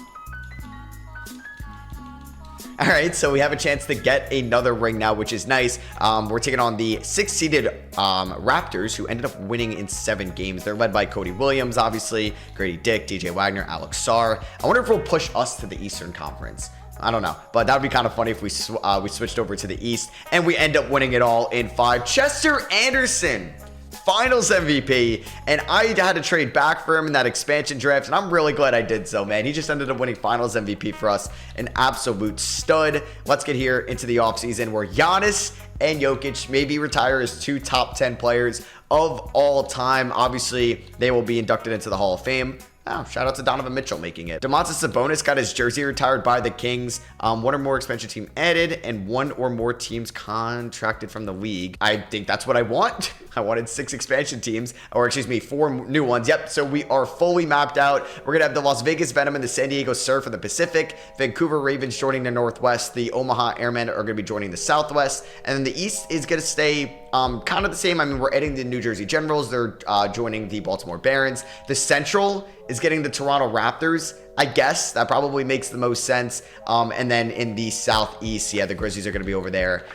All right, so we have a chance to get another ring now, which is nice. We're taking on the 6th-seeded Raptors, who ended up winning in 7 games. They're led by Cody Williams, obviously, Grady Dick, DJ Wagner, Alex Sarr. I wonder if we'll push us to the Eastern Conference. I don't know, but that would be kind of funny if we switched over to the East, and we end up winning it all in 5. Chester Anderson, Finals MVP, and I had to trade back for him in that expansion draft, and I'm really glad I did so, man. He just ended up winning Finals MVP for us, an absolute stud. Let's get here into the offseason where Giannis and Jokic maybe retire as 2 top 10 players of all time. Obviously, they will be inducted into the Hall of Fame. Oh, shout out to Donovan Mitchell making it. Domantas Sabonis got his jersey retired by the Kings. 1 or more expansion team added, and 1 or more teams contracted from the league. I think that's what I want. I wanted 6 expansion teams, or excuse me, 4 new ones. Yep, so we are fully mapped out. We're going to have the Las Vegas Venom and the San Diego Surf in the Pacific. Vancouver Ravens joining the Northwest. The Omaha Airmen are going to be joining the Southwest. And then the East is going to stay kind of the same. I mean, we're adding the New Jersey Generals. They're joining the Baltimore Barons. The Central is getting the Toronto Raptors. I guess that probably makes the most sense. And then in the Southeast, yeah, the Grizzlies are going to be over there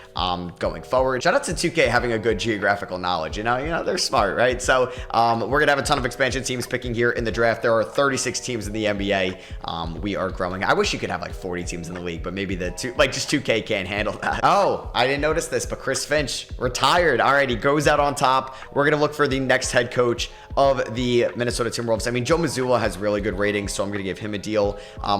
going forward. Shout out to 2K having a good geographical knowledge. You know, they're smart, right? So we're going to have a ton of expansion teams picking here in the draft. There are 36 teams in the NBA. We are growing. I wish you could have like 40 teams in the league, but maybe just 2K can't handle that. Oh, I didn't notice this, but Chris Finch retired. All right, he goes out on top. We're going to look for the next head coach of the Minnesota Timberwolves. I mean, Joe Mazzulla has really good ratings, so I'm going to give him a deal.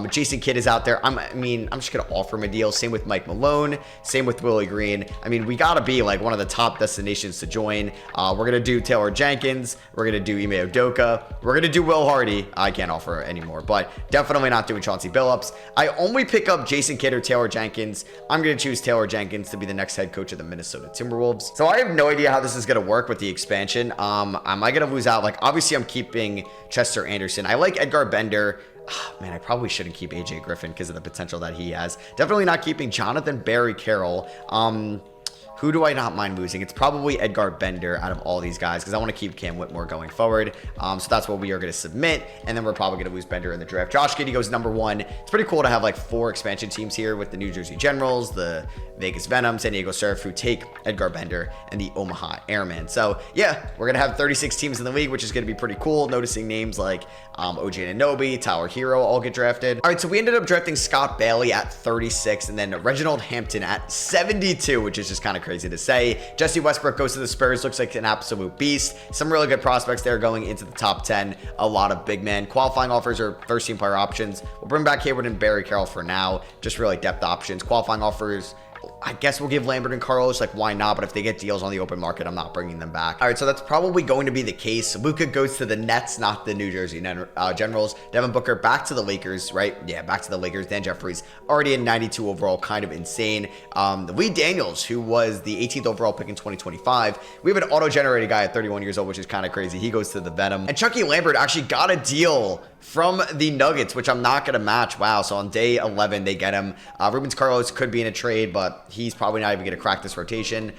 Jason Kidd is out there. I'm just going to offer him a deal. Same with Mike Malone. Same with Willie Green. I mean, we got to be like one of the top destinations to join. We're going to do Taylor Jenkins. We're going to do Ime Udoka. We're going to do Will Hardy. I can't offer anymore, but definitely not doing Chauncey Billups. I only pick up Jason Kidd or Taylor Jenkins. I'm going to choose Taylor Jenkins to be the next head coach of the Minnesota Timberwolves. So I have no idea how this is going to work with the expansion. Am I going to lose out? Like, obviously, I'm keeping Chester Anderson. I like Edgar Bender. Oh, man, I probably shouldn't keep AJ Griffin because of the potential that he has. Definitely not keeping Jonathan Barry Carroll. Who do I not mind losing? It's probably Edgar Bender out of all these guys because I want to keep Cam Whitmore going forward. So that's what we are going to submit. And then we're probably going to lose Bender in the draft. Josh Giddey goes number 1. It's pretty cool to have like 4 expansion teams here with the New Jersey Generals, the Vegas Venom, San Diego Surf, who take Edgar Bender, and the Omaha Airmen. So yeah, we're going to have 36 teams in the league, which is going to be pretty cool. Noticing names like OG Anunoby, Tyler Hero all get drafted. All right, so we ended up drafting Scott Bailey at 36 and then Reginald Hampton at 72, which is just kind of crazy to say. Jesse Westbrook goes to the Spurs, looks like an absolute beast. Some really good prospects there going into the top 10. A lot of big men. Qualifying offers are first-team player options. We'll bring back Hayward and Barry Carroll for now. Just really depth options. Qualifying offers, I guess we'll give Lambert and Carlos, like, why not? But if they get deals on the open market, I'm not bringing them back. All right, so that's probably going to be the case. Luka goes to the Nets, not the New Jersey Generals. Devin Booker back to the Lakers, right? Yeah, back to the Lakers. Dan Jeffries already in 92 overall, kind of insane. Lee Daniels, who was the 18th overall pick in 2025. We have an auto-generated guy at 31 years old, which is kind of crazy. He goes to the Venom. And Chucky Lambert actually got a deal from the Nuggets, which I'm not going to match. Wow, so on day 11, they get him. Rubens Carlos could be in a trade, but he's probably not even going to crack this rotation.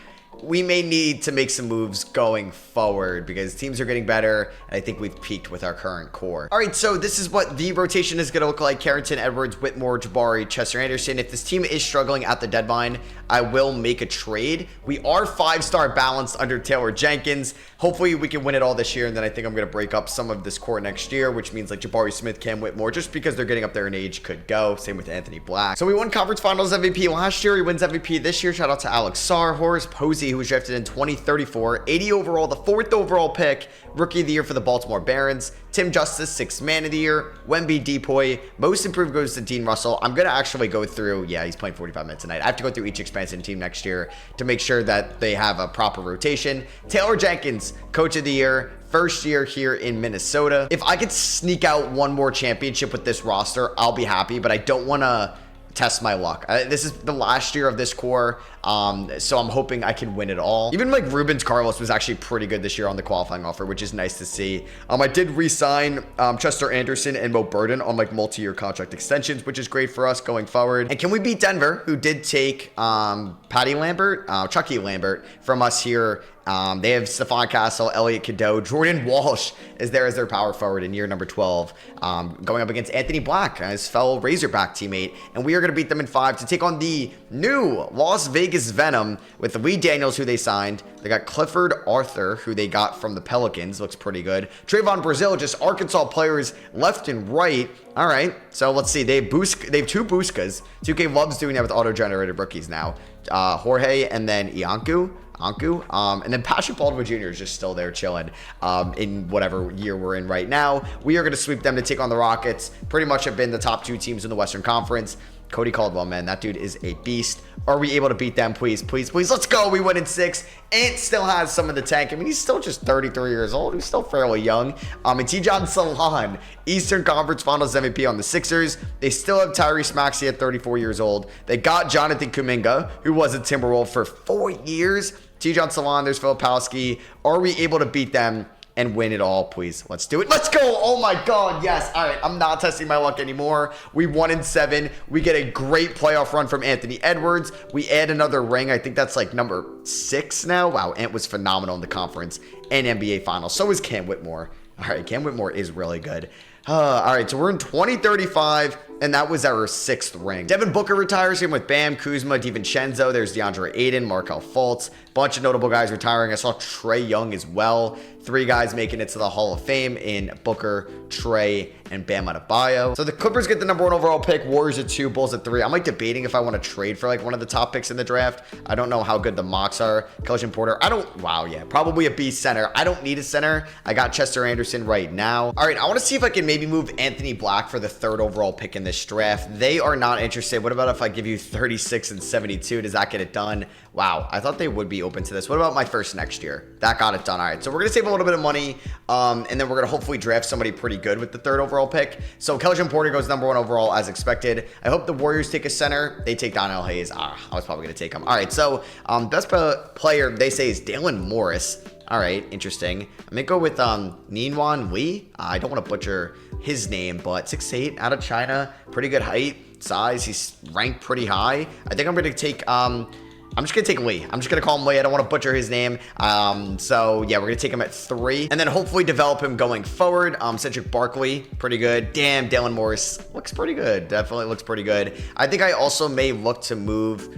We may need to make some moves going forward because teams are getting better, and I think we've peaked with our current core. All right, so this is what the rotation is going to look like. Carrington, Edwards, Whitmore, Jabari, Chester Anderson. If this team is struggling at the deadline, I will make a trade. We are 5-star balanced under Taylor Jenkins. Hopefully, we can win it all this year, and then I think I'm going to break up some of this core next year, which means like Jabari Smith, Cam Whitmore, just because they're getting up there in age, could go. Same with Anthony Black. So we won Conference Finals MVP last year. He wins MVP this year. Shout out to Alex Sarr. Horace Posey, who was drafted in 2034, 80 overall, the 4th overall pick, Rookie of the Year for the Baltimore Barons. Tim Justice, 6th Man of the Year. Wemby Depoy, Most Improved goes to Dean Russell. I'm going to actually go through, yeah, he's playing 45 minutes a night. I have to go through each expansion team next year to make sure that they have a proper rotation. Taylor Jenkins, Coach of the Year. First year here in Minnesota. If I could sneak out one more championship with this roster, I'll be happy, but I don't want to test my luck. This is the last year of this core. So I'm hoping I can win it all. Even like Rubens Carlos was actually pretty good this year on the qualifying offer, which is nice to see. I did re-sign Chester Anderson and Mo Burden on like multi-year contract extensions, which is great for us going forward. And can we beat Denver, who did take Chucky Lambert from us here? They have Stephon Castle, Elliot Cadeau, Jordan Walsh is there as their power forward in year number 12, going up against Anthony Black, his fellow Razorback teammate, and we are going to beat them in 5 to take on the new Las Vegas Venom with Lee Daniels, who they signed. They got Clifford Arthur, who they got from the Pelicans, looks pretty good. Trayvon Brazil, just Arkansas players left and right. All right, so let's see. They have 2 Buskas. 2K loves doing that with auto-generated rookies now. Jorge and then Anku, and then Patrick Baldwin Jr. is just still there chilling in whatever year we're in right now. We are going to sweep them to take on the Rockets. Pretty much have been the top 2 teams in the Western Conference. Cody Caldwell, man, that dude is a beast. Are we able to beat them? Please, please, please. Let's go. We win in 6. Ant still has some in the tank. I mean, he's still just 33 years old. He's still fairly young. And Tijan Salon, Eastern Conference Finals MVP on the Sixers. They still have Tyrese Maxey at 34 years old. They got Jonathan Kuminga, who was a Timberwolf for 4 years. Tijan Salon, there's Filipowski. Are we able to beat them and win it all? Please, let's do it. Let's go. Oh my God, yes. All right, I'm not testing my luck anymore. We won in 7. We get a great playoff run from Anthony Edwards. We add another ring. I think that's like number 6 now. Wow, Ant was phenomenal in the conference and NBA Finals. So is Cam Whitmore. All right, Cam Whitmore is really good. All right, so we're in 2035, and that was our 6th ring. Devin Booker retires him with Bam, Kuzma, DiVincenzo. There's DeAndre Ayton, Markelle Fultz. Bunch of notable guys retiring. I saw Trae Young as well. 3 guys making it to the Hall of Fame in Booker, Trae, and Bam Adebayo. So the Clippers get the number 1 overall pick. Warriors at 2, Bulls at 3. I'm like debating if I want to trade for like one of the top picks in the draft. I don't know how good the mocks are. Kelvin Porter. Probably a B center. I don't need a center. I got Chester Anderson right now. All right, I want to see if I can maybe move Anthony Black for the 3rd overall pick in this draft. They are not interested. What about if I give you 36 and 72? Does that get it done? Wow, I thought they would be open to this. What about my first next year? That got it done. All right, so we're going to save a little bit of money, and then we're going to hopefully draft somebody pretty good with the 3rd overall pick. So Kelvin Porter goes number 1 overall as expected. I hope the Warriors take a center. They take Donnell Hayes. I was probably going to take him. All right, so best player they say is Dalen Morris. All right, interesting. I'm going to go with Ningwan Lee. I don't want to butcher his name, but 6'8", out of China. Pretty good height, size. He's ranked pretty high. I think I'm going to take... I'm just going to take Lee. I'm just going to call him Lee. I don't want to butcher his name. So, yeah, we're going to take him at 3. And then hopefully develop him going forward. Cedric Barkley, pretty good. Damn, Dalen Morris looks pretty good. Definitely looks pretty good. I think I also may look to move...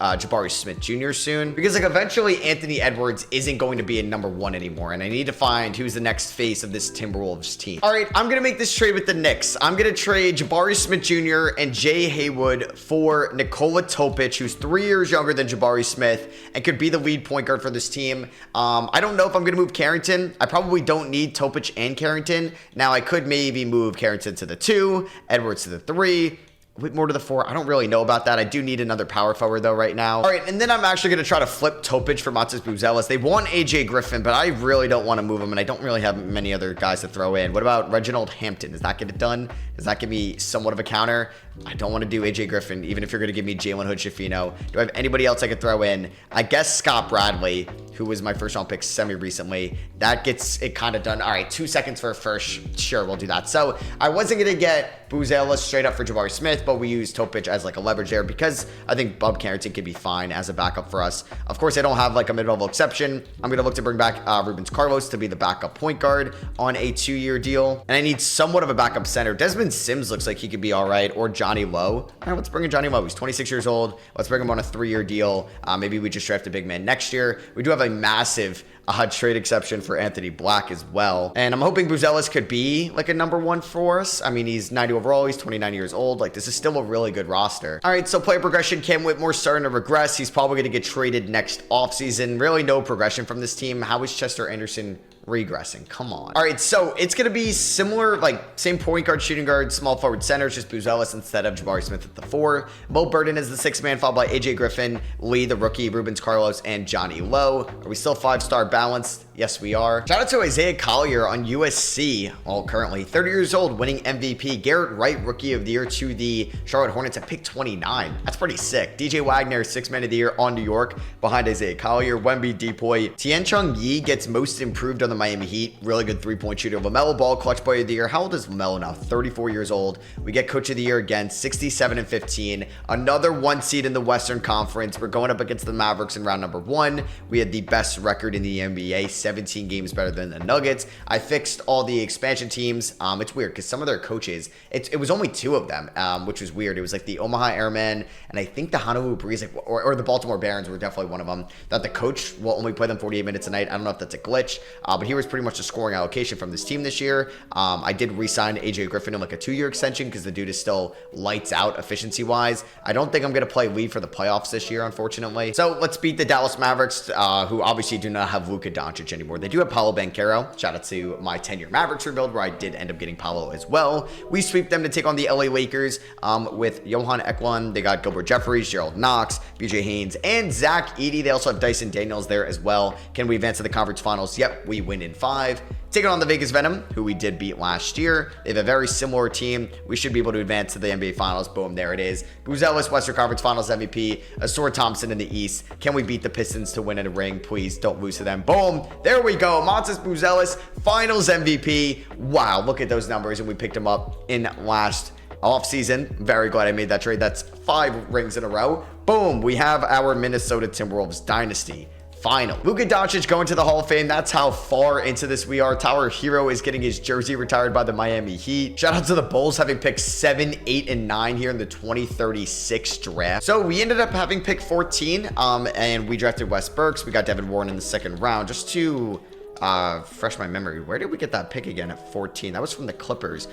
Jabari Smith Jr. soon, because like eventually Anthony Edwards isn't going to be a number 1 anymore, and I need to find who's the next face of this Timberwolves team. All right, I'm gonna make this trade with the Knicks. I'm gonna trade Jabari Smith Jr. and Jay Haywood for Nikola Topic, who's 3 years younger than Jabari Smith and could be the lead point guard for this team. I don't know if I'm gonna move Carrington. I probably don't need Topic and Carrington. Now I could maybe move Carrington to the 2, Edwards to the 3, Whitmore to the 4. I don't really know about that. I do need another power forward though right now. All right, and then I'm actually going to try to flip Topic for Matas Buzelis. They want AJ Griffin, but I really don't want to move him, and I don't really have many other guys to throw in. What about Reginald Hampton? Does that get it done? Does that give me somewhat of a counter? I don't want to do AJ Griffin, even if you're going to give me Jalen Hood-Schifino. Do I have anybody else I could throw in? I guess Scott Bradley, who was my first round pick semi-recently. That gets it kind of done. All right, 2 seconds for a first. Sure, we'll do that. So I wasn't going to get Buzelis straight up for Jabari Smith, but we used Topic as like a leverage there because I think Bub Carrington could be fine as a backup for us. Of course, I don't have like a mid-level exception. I'm going to look to bring back Rubens Carlos to be the backup point guard on a 2-year deal. And I need somewhat of a backup center. Desmond Sims looks like he could be all right, or Johnny Lowe. All right, let's bring in Johnny Lowe. He's 26 years old. Let's bring him on a 3-year deal. Maybe we just draft a big man next year. We do have a massive trade exception for Anthony Black as well. And I'm hoping Buzelis could be like a number 1 for us. I mean, he's 90 overall. He's 29 years old. Like, this is still a really good roster. All right, so player progression. Cam Whitmore starting to regress. He's probably going to get traded next offseason. Really no progression from this team. How is Chester Anderson regressing? Come on. All right, so it's going to be similar, like same point guard, shooting guard, small forward center, just Buzelis instead of Jabari Smith at the 4. Mo Burden is the 6th man, followed by AJ Griffin, Lee, the rookie, Rubens Carlos, and Johnny Lowe. Are we still 5-star balanced? Yes, we are. Shout out to Isaiah Collier on USC. Well, currently 30 years old, winning MVP. Garrett Wright, Rookie of the Year to the Charlotte Hornets at pick 29. That's pretty sick. DJ Wagner, 6th Man of the Year on New York, behind Isaiah Collier. Wemby, Depoy. Tianchung Yi gets Most Improved on the Miami Heat. Really good three-point shooter. LaMelo Ball, Clutch Player of the Year. How old is LaMelo now? 34 years old. We get Coach of the Year again, 67 and 15. Another 1 seed in the Western Conference. We're going up against the Mavericks in round number 1. We had the best record in the NBA, 17 games better than the Nuggets. I fixed all the expansion teams. It's weird because some of their coaches, it was only 2 of them, which was weird. It was like the Omaha Airmen and I think the Honolulu Breeze, like, or the Baltimore Barons were definitely one of them. That the coach will only play them 48 minutes a night. I don't know if that's a glitch, but he was pretty much a scoring allocation from this team this year. I did re-sign AJ Griffin in like a 2-year extension because the dude is still lights out efficiency-wise. I don't think I'm going to play lead for the playoffs this year, unfortunately. So let's beat the Dallas Mavericks, who obviously do not have Luka Doncic anymore. They do have Paolo Banchero. Shout out to my 10-year Mavericks rebuild where I did end up getting Paolo as well. We sweep them to take on the LA Lakers with Johan Eklund. They got Gilbert Jeffries, Gerald Knox, BJ Haynes, and Zach Edey. They also have Dyson Daniels there as well. Can we advance to the conference finals? Yep, we win in 5. Taking on the Vegas Venom, who we did beat last year. They have a very similar team. We should be able to advance to the NBA Finals. Boom, there it is. Buzelis, Western Conference Finals MVP. Asor Thompson in the East. Can we beat the Pistons to win a ring? Please don't lose to them. Boom, there we go. Montes Buzelis, Finals MVP. Wow, look at those numbers. And we picked him up in last offseason. Very glad I made that trade. That's 5 rings in a row. Boom, we have our Minnesota Timberwolves dynasty. Final. Luka Doncic going to the Hall of Fame. That's how far into this we are. Tyler Hero is getting his jersey retired by the Miami Heat. Shout out to the Bulls having picked 7, 8, and 9 here in the 2036 draft. So we ended up having pick 14, and we drafted Wes Burks. We got Devin Warren in the 2nd round. Just to fresh my memory, where did we get that pick again at 14? That was from the Clippers.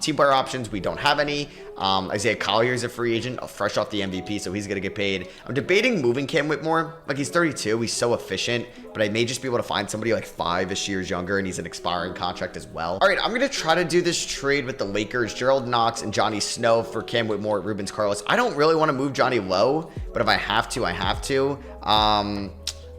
Team player options, we don't have any. Isaiah Collier is a free agent, fresh off the MVP, so he's gonna get paid. I'm debating moving Cam Whitmore. Like, he's 32, he's so efficient, but I may just be able to find somebody like 5-ish years younger, and he's an expiring contract as well. All right, I'm gonna try to do this trade with the Lakers, Gerald Knox and Johnny Snow for Cam Whitmore, Rubens Carlos. I don't really want to move Johnny Lowe, but if I have to, I have to.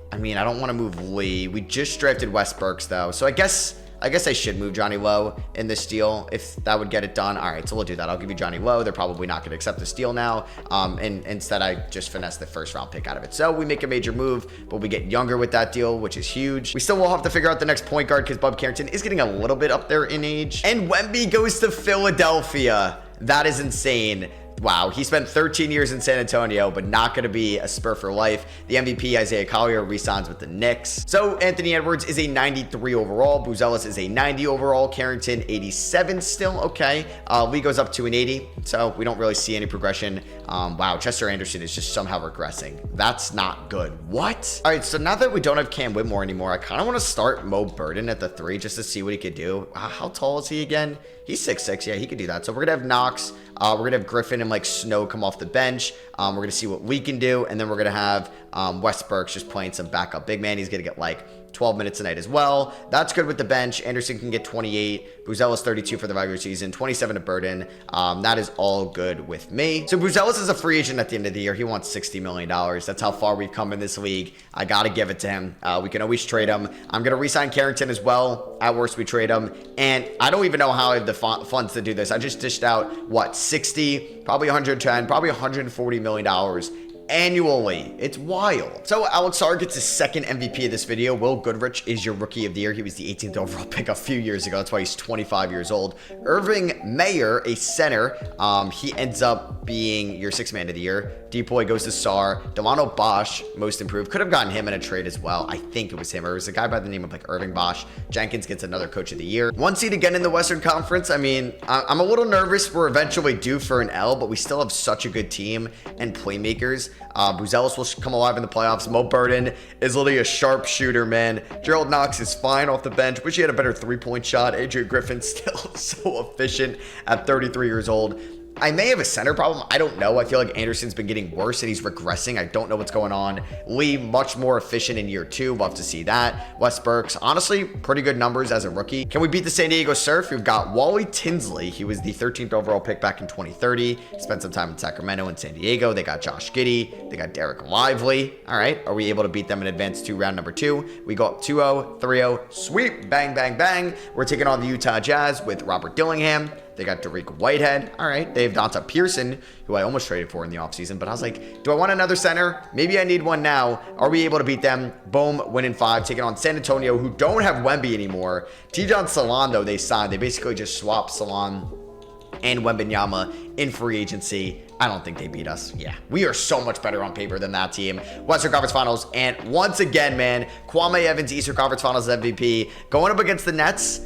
I mean, I don't want to move Lee. We just drafted Wes Burks, though. So I guess I should move Johnny Lowe in this deal if that would get it done. All right, so we'll do that. I'll give you Johnny Lowe. They're probably not going to accept this deal now. And instead, I just finesse the 1st round pick out of it. So we make a major move, but we get younger with that deal, which is huge. We still will have to figure out the next point guard because Bub Carrington is getting a little bit up there in age. And Wemby goes to Philadelphia. That is insane. Wow, he spent 13 years in San Antonio, but not going to be a Spur for life. The MVP, Isaiah Collier, re-signs with the Knicks. So Anthony Edwards is a 93 overall. Buzelis is a 90 overall. Carrington, 87 still. Okay. Lee goes up to an 80, so we don't really see any progression. Wow, Chester Anderson is just somehow regressing. That's not good. What? All right, so now that we don't have Cam Whitmore anymore, I kind of want to start Mo Burden at the 3 just to see what he could do. How tall is he again? He's 6'6". Yeah, he could do that. So we're going to have Knox. We're going to have Griffin and like Snow come off the bench. We're going to see what we can do. And then we're going to have Wes Burks just playing some backup big man. He's going to get like 12 minutes a night as well. That's good with the bench. Anderson can get 28. Buzelis 32 for the regular season. 27 to Burden. That is all good with me. So Buzelis is a free agent at the end of the year. He wants $60 million. That's how far we've come in this league. I got to give it to him. We can always trade him. I'm going to re-sign Carrington as well. At worst, we trade him. And I don't even know how I have the funds to do this. I just dished out, what, 60, probably 110, probably $140 million annually. It's wild. So Alex Sarr gets his 2nd MVP of this video. Will Goodrich is your Rookie of the Year. He was the 18th overall pick a few years ago. That's why he's 25 years old. Irving Mayer, a center. He ends up being your 6th Man of the Year. Depoy goes to Sarr. Delano Bosch, Most Improved. Could have gotten him in a trade as well. I think it was him. Or it was a guy by the name of like Irving Bosch. Jenkins gets another Coach of the Year. 1 seed again in the Western Conference. I mean, I'm a little nervous. We're eventually due for an L, but we still have such a good team and playmakers. Buzelis will come alive in the playoffs. Mo Burden is literally a sharpshooter, man. Gerald Knox is fine off the bench. Wish he had a better 3-point shot. AJ Griffin still so efficient at 33 years old. I may have a center problem. I don't know. I feel like Anderson's been getting worse and he's regressing. I don't know what's going on. Lee, much more efficient in year 2. Love to see that. Wes Burks, honestly, pretty good numbers as a rookie. Can we beat the San Diego Surf? We've got Wally Tinsley. He was the 13th overall pick back in 2030. Spent some time in Sacramento and San Diego. They got Josh Giddey. They got Derek Lively. All right. Are we able to beat them in advance to round number 2? We go up 2-0, 3-0, sweep, bang, bang, bang. We're taking on the Utah Jazz with Robert Dillingham. They got Dariq Whitehead. All right. They have Donta Pearson, who I almost traded for in the offseason. But I was like, do I want another center? Maybe I need one now. Are we able to beat them? Boom. Win in 5. Taking on San Antonio, who don't have Wemby anymore. Tidjane Salaam, though, they signed. They basically just swapped Salaam and Wembanyama in free agency. I don't think they beat us. Yeah, we are so much better on paper than that team. Western Conference Finals. And once again, man, Kwame Evans, Eastern Conference Finals MVP. Going up against the Nets.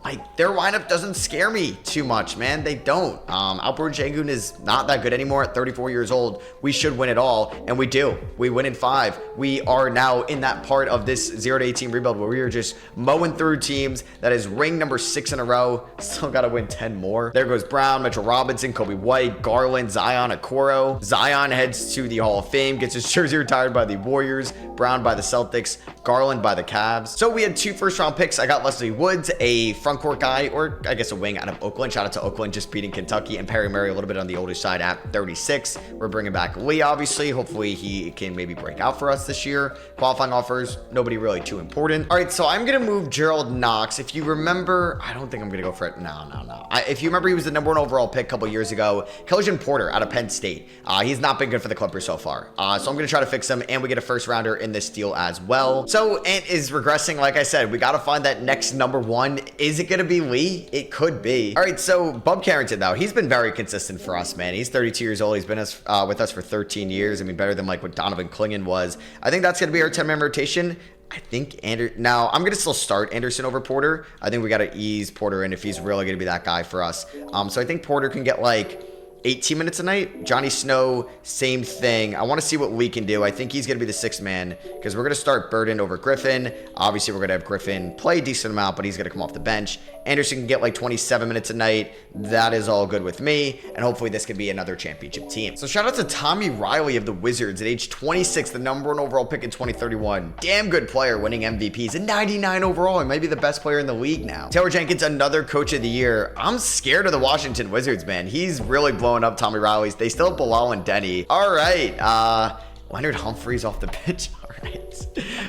Like, their lineup doesn't scare me too much, man. They don't. Alperen Sengun is not that good anymore at 34 years old. We should win it all, and we do. We win in 5. We are now in that part of this 0-18 rebuild where we are just mowing through teams. That is ring number 6 in a row. Still got to win 10 more. There goes Brown, Mitchell Robinson, Kobe White, Garland, Zion, Okoro. Zion heads to the Hall of Fame, gets his jersey retired by the Warriors, Brown by the Celtics, Garland by the Cavs. So we had 2 first-round picks. I got Leslie Woods, a front court guy, or I guess a wing out of Oakland. Shout out to Oakland just beating Kentucky, and Perry Murray a little bit on the older side at 36. We're bringing back Lee, obviously. Hopefully he can maybe break out for us this year. Qualifying offers, nobody really too important. All right, so I'm going to move Gerald Knox. If you remember, I don't think I'm going to go for it. No. If you remember, he was the number 1 overall pick a couple years ago. Kelvin Porter out of Penn State. He's not been good for the Clippers so far. So I'm going to try to fix him, and we get a first rounder in this deal as well. So Ant is regressing. Like I said, we got to find that next number 1. Is it going to be Lee? It could be. All right, so Bub Carrington, though, he's been very consistent for us, man. He's 32 years old. He's been with us for 13 years. I mean, better than like what Donovan Clingan was. I think that's going to be our 10-man rotation. I think now I'm going to still start Anderson over Porter. I think we got to ease Porter in if he's really going to be that guy for us. So I think Porter can get like 18 minutes a night. Johnny Snow, same thing. I want to see what Lee can do. I think he's going to be the 6th man because we're going to start Burden over Griffin. Obviously, we're going to have Griffin play a decent amount, but he's going to come off the bench. Anderson can get like 27 minutes a night. That is all good with me, and hopefully this can be another championship team. So shout out to Tommy Riley of the Wizards at age 26, the number 1 overall pick in 2031. Damn good player, winning MVPs, a 99 overall. He might be the best player in the league now. Taylor Jenkins, another coach of the year. I'm scared of the Washington Wizards, man. He's really blowing up Tommy Riley's. They still have Bilal and Denny. All right, Leonard Humphreys off the bench. All right.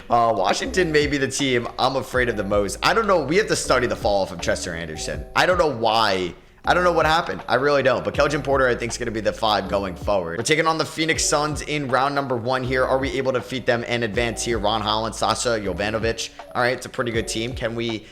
Washington may be the team I'm afraid of the most. I don't know. We have to study the fall off of Chester Anderson. I don't know why. I don't know what happened. I really don't. But Kelvin Porter, I think, is going to be the 5 going forward. We're taking on the Phoenix Suns in round number 1 here. Are we able to defeat them and advance here? Ron Holland, Sasha Jovanovic. All right, it's a pretty good team. Can we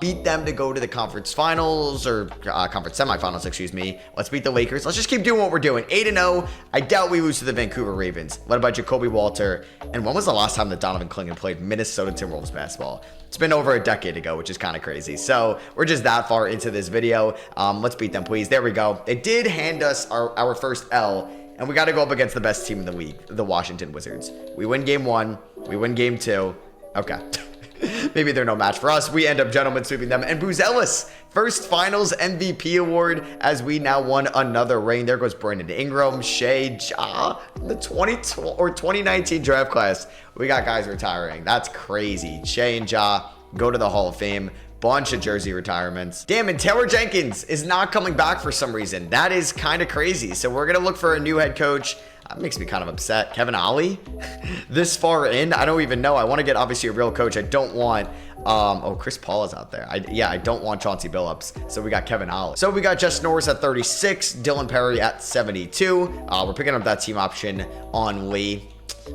beat them to go to the conference finals or conference semifinals, excuse me? Let's beat the Lakers. Let's just keep doing what we're doing. 8-0. I doubt we lose to the Vancouver Ravens, led by Jacoby Walter. And when was the last time that Donovan Clingan played Minnesota Timberwolves basketball? It's been over a decade ago, which is kind of crazy. So we're just that far into this video. Let's beat them, please. There we go. It did hand us our first L, and we got to go up against the best team in the league, the Washington Wizards. We win game 1. We win game 2. Okay. Maybe they're no match for us. We end up gentlemen sweeping them. And Booz Ellis, first finals MVP award as we now won another ring. There goes Brandon Ingram, Shea, Ja, the 2019 draft class. We got guys retiring. That's crazy. Shea and Ja go to the Hall of Fame. Bunch of jersey retirements. Damn, and Taylor Jenkins is not coming back for some reason. That is kind of crazy. So we're going to look for a new head coach. That makes me kind of upset. Kevin Ollie this far in. I don't even know. I want to get obviously a real coach. I don't want Chris Paul is out there. I don't want Chauncey Billups. So we got Kevin Ollie. So we got Jess Norris at 36, Dylan Perry at 72. We're picking up that team option on Lee.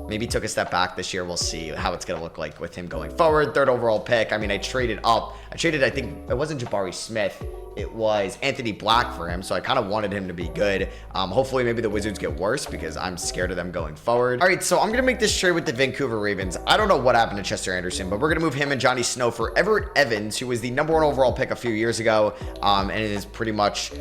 Maybe took a step back this year. We'll see how it's going to look like with him going forward. 3rd overall pick. I mean, I traded up. I think it wasn't Jabari Smith. It was Anthony Black for him. So I kind of wanted him to be good. Hopefully maybe the Wizards get worse because I'm scared of them going forward. All right, so I'm going to make this trade with the Vancouver Ravens. I don't know what happened to Chester Anderson, but we're going to move him and Johnny Snow for Everett Evans, who was the number 1 overall pick a few years ago. And it is pretty much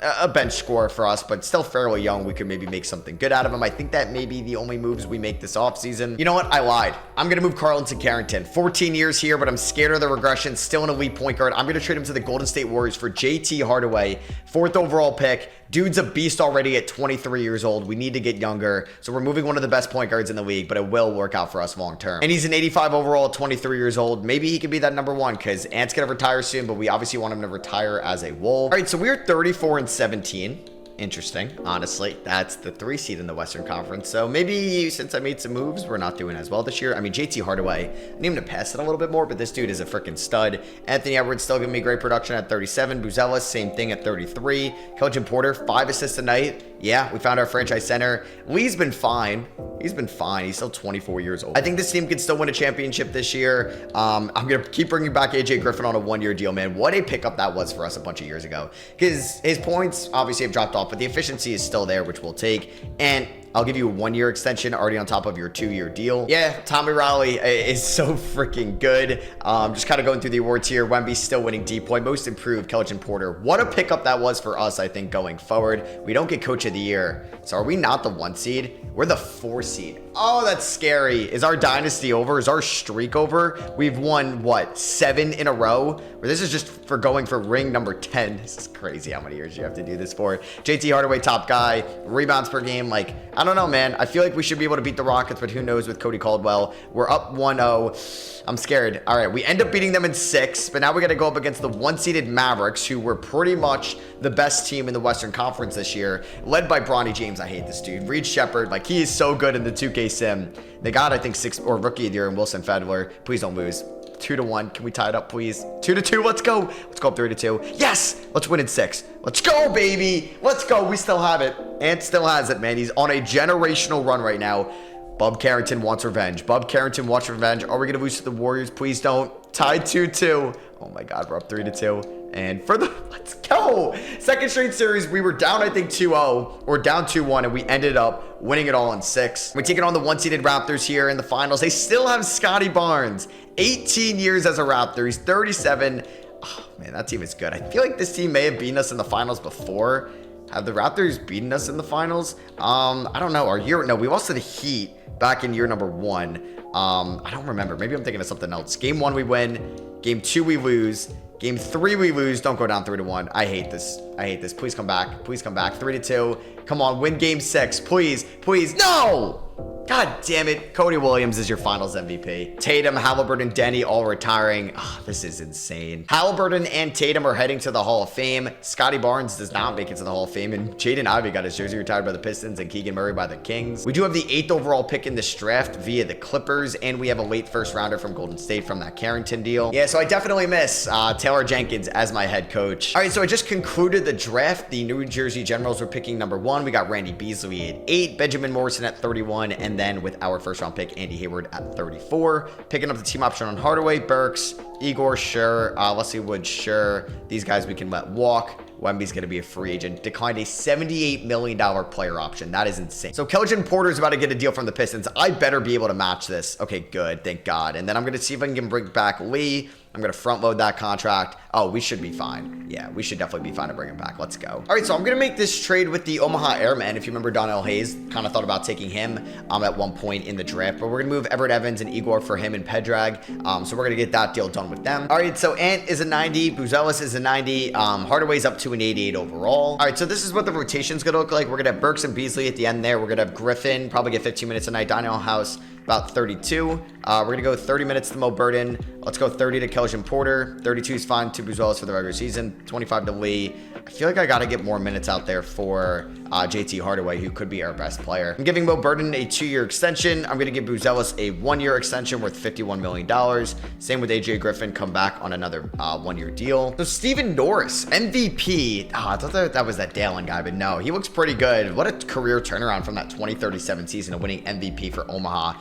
a bench scorer for us, but still fairly young. We could maybe make something good out of him. I think that may be the only moves we make this offseason. You know what? I lied. I'm going to move Carlton Carrington. 14 years here, but I'm scared of the regression. Still an elite point guard. I'm going to trade him to the Golden State Warriors for JT Hardaway. 4th overall pick. Dude's a beast already at 23 years old. We need to get younger. So we're moving one of the best point guards in the league, but it will work out for us long term. And he's an 85 overall at 23 years old. Maybe he could be that number one because Ant's going to retire soon, but we obviously want him to retire as a Wolf. All right, so we're 34 and 17. Interesting, honestly. That's the 3 seed in the Western Conference. So maybe since I made some moves, we're not doing as well this year. I mean, JT Hardaway, I need him to pass it a little bit more, but this dude is a freaking stud. Anthony Edwards still giving me great production at 37. Buzelis, same thing at 33. Keldon Porter, 5 assists a night. Yeah, we found our franchise center. Lee's been fine. He's been fine. He's still 24 years old. I think this team could still win a championship this year. I'm going to keep bringing back AJ Griffin on a 1-year deal, man. What a pickup that was for us a bunch of years ago. Because his points obviously have dropped off, but the efficiency is still there, which we'll take. And I'll give you a 1-year extension already on top of your 2-year deal. Yeah, Tommy Rowley is so freaking good. Just kind of going through the awards here. Wemby's still winning D-Point. Most improved, Keldon Porter. What a pickup that was for us, I think, going forward. We don't get Coach of the Year. So are we not the 1 seed? We're the 4 seed. Oh, that's scary. Is our dynasty over? Is our streak over? We've won, what, 7 in a row? Or this is just for going for ring number 10. This is crazy how many years you have to do this for. JT Hardaway, top guy. Rebounds per game. Like, I don't know, man. I feel like we should be able to beat the Rockets, but who knows with Cody Caldwell. We're up 1-0. I'm scared. All right, we end up beating them in 6, but now we got to go up against the 1-seeded Mavericks, who were pretty much the best team in the Western Conference this year, led by Bronny James. I hate this dude. Reed Shepherd, like, he is so good in the 2K sim. They got, I think, 6 or rookie of the year in Wilson Fedler. Please don't lose. 2-1. Can we tie it up, please? 2-2. Let's go. Let's go up 3-2. Yes. Let's win in 6. Let's go, baby. Let's go. We still have it. Ant still has it, man. He's on a generational run right now. Bub Carrington wants revenge. Bub Carrington wants revenge. Are we going to lose to the Warriors? Please don't. Tied 2-2. Oh, my God. We're up 3-2. And for the, let's go. Second straight series, we were down, I think, 2-0 or down 2-1, and we ended up winning it all in 6. We're taking on the 1-seeded Raptors here in the finals. They still have Scotty Barnes, 18 years as a Raptor. He's 37. Oh, man, that team is good. I feel like this team may have beaten us in the finals before. Have the Raptors beaten us in the finals? I don't know. No, we lost to the Heat back in year number 1. I don't remember. Maybe I'm thinking of something else. Game 1, we win. Game 2, we lose. Game 3, we lose. Don't go down 3-1. I hate this. I hate this. Please come back. Please come back. 3-2. Come on, win game 6. Please. Please. No! God damn it. Cody Williams is your finals MVP. Tatum, Halliburton, Denny all retiring. Oh, this is insane. Halliburton and Tatum are heading to the Hall of Fame. Scotty Barnes does not make it to the Hall of Fame. And Jaden Ivey got his jersey retired by the Pistons and Keegan Murray by the Kings. We do have the 8th overall pick in this draft via the Clippers. And we have a late first rounder from Golden State from that Carrington deal. Yeah, so I definitely miss Taylor Jenkins as my head coach. All right, so I just concluded the draft. The New Jersey Generals were picking number 1. We got Randy Beasley at 8, Benjamin Morrison at 31, and then with our first round pick, Andy Hayward at 34. Picking up the team option on Hardaway, Burks, Igor, sure. Leslie Wood, sure. These guys we can let walk. Wemby's going to be a free agent. Declined a $78 million player option. That is insane. So Keldon Porter's about to get a deal from the Pistons. I better be able to match this. Okay, good. Thank God. And then I'm going to see if I can bring back Lee. I'm going to front load that contract. Oh, we should be fine. Yeah, we should definitely be fine to bring him back. Let's go. All right, so I'm going to make this trade with the Omaha Airmen. If you remember, Donnell Hayes, kind of thought about taking him at one point in the draft, but we're going to move Everett Evans and Igor for him and Pedrag. So we're going to get that deal done with them. All right, so Ant is a 90. Buzelis is a 90. Hardaway's up to an 88 overall. All right, so this is what the rotation's going to look like. We're going to have Burks and Beasley at the end there. We're going to have Griffin, probably get 15 minutes a night. Donnell House, about 32. We're going to go 30 minutes to Mo Burden. Let's go 30 to Keldon Porter. 32 is fine to Buzelis for the regular season. 25 to Lee. I feel like I got to get more minutes out there for JT Hardaway, who could be our best player. I'm giving Mo Burden a 2-year extension. I'm going to give Buzelis a 1-year extension worth $51 million. Same with AJ Griffin. Come back on another 1-year deal. So Steven Norris, MVP. I thought that was that Dalen guy, but no, he looks pretty good. What a career turnaround from that 2037 season of winning MVP for Omaha.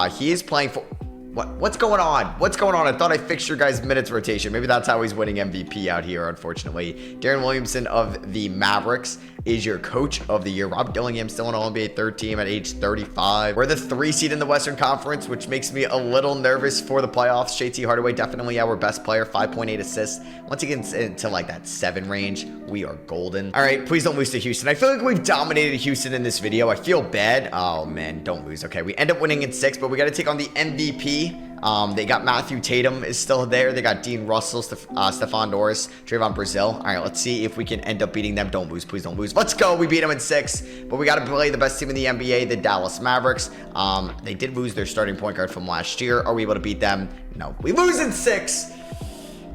He is playing for... What's going on? What's going on? I thought I fixed your guys' minutes rotation. Maybe that's how he's winning MVP out here, unfortunately. Darren Williamson of the Mavericks is your coach of the year. Rob Dillingham still on All-NBA third team at age 35. We're the 3 seed in the Western Conference, which makes me a little nervous for the playoffs. JT Hardaway, definitely our best player, 5.8 assists. Once he gets into like that 7 range, we are golden. All right, please don't lose to Houston. I feel like we've dominated Houston in this video. I feel bad. Oh man, don't lose. Okay, we end up winning in 6, but we got to take on the MVP Wemby. They got Matthew Tatum is still there. They got Dean Russell, Stephon Norris, Trayvon Brazil. All right, let's see if we can end up beating them. Don't lose, please don't lose. Let's go. We beat them in 6, but we got to play the best team in the NBA, the Dallas Mavericks. They did lose their starting point guard from last year. Are we able to beat them? No. We lose in 6.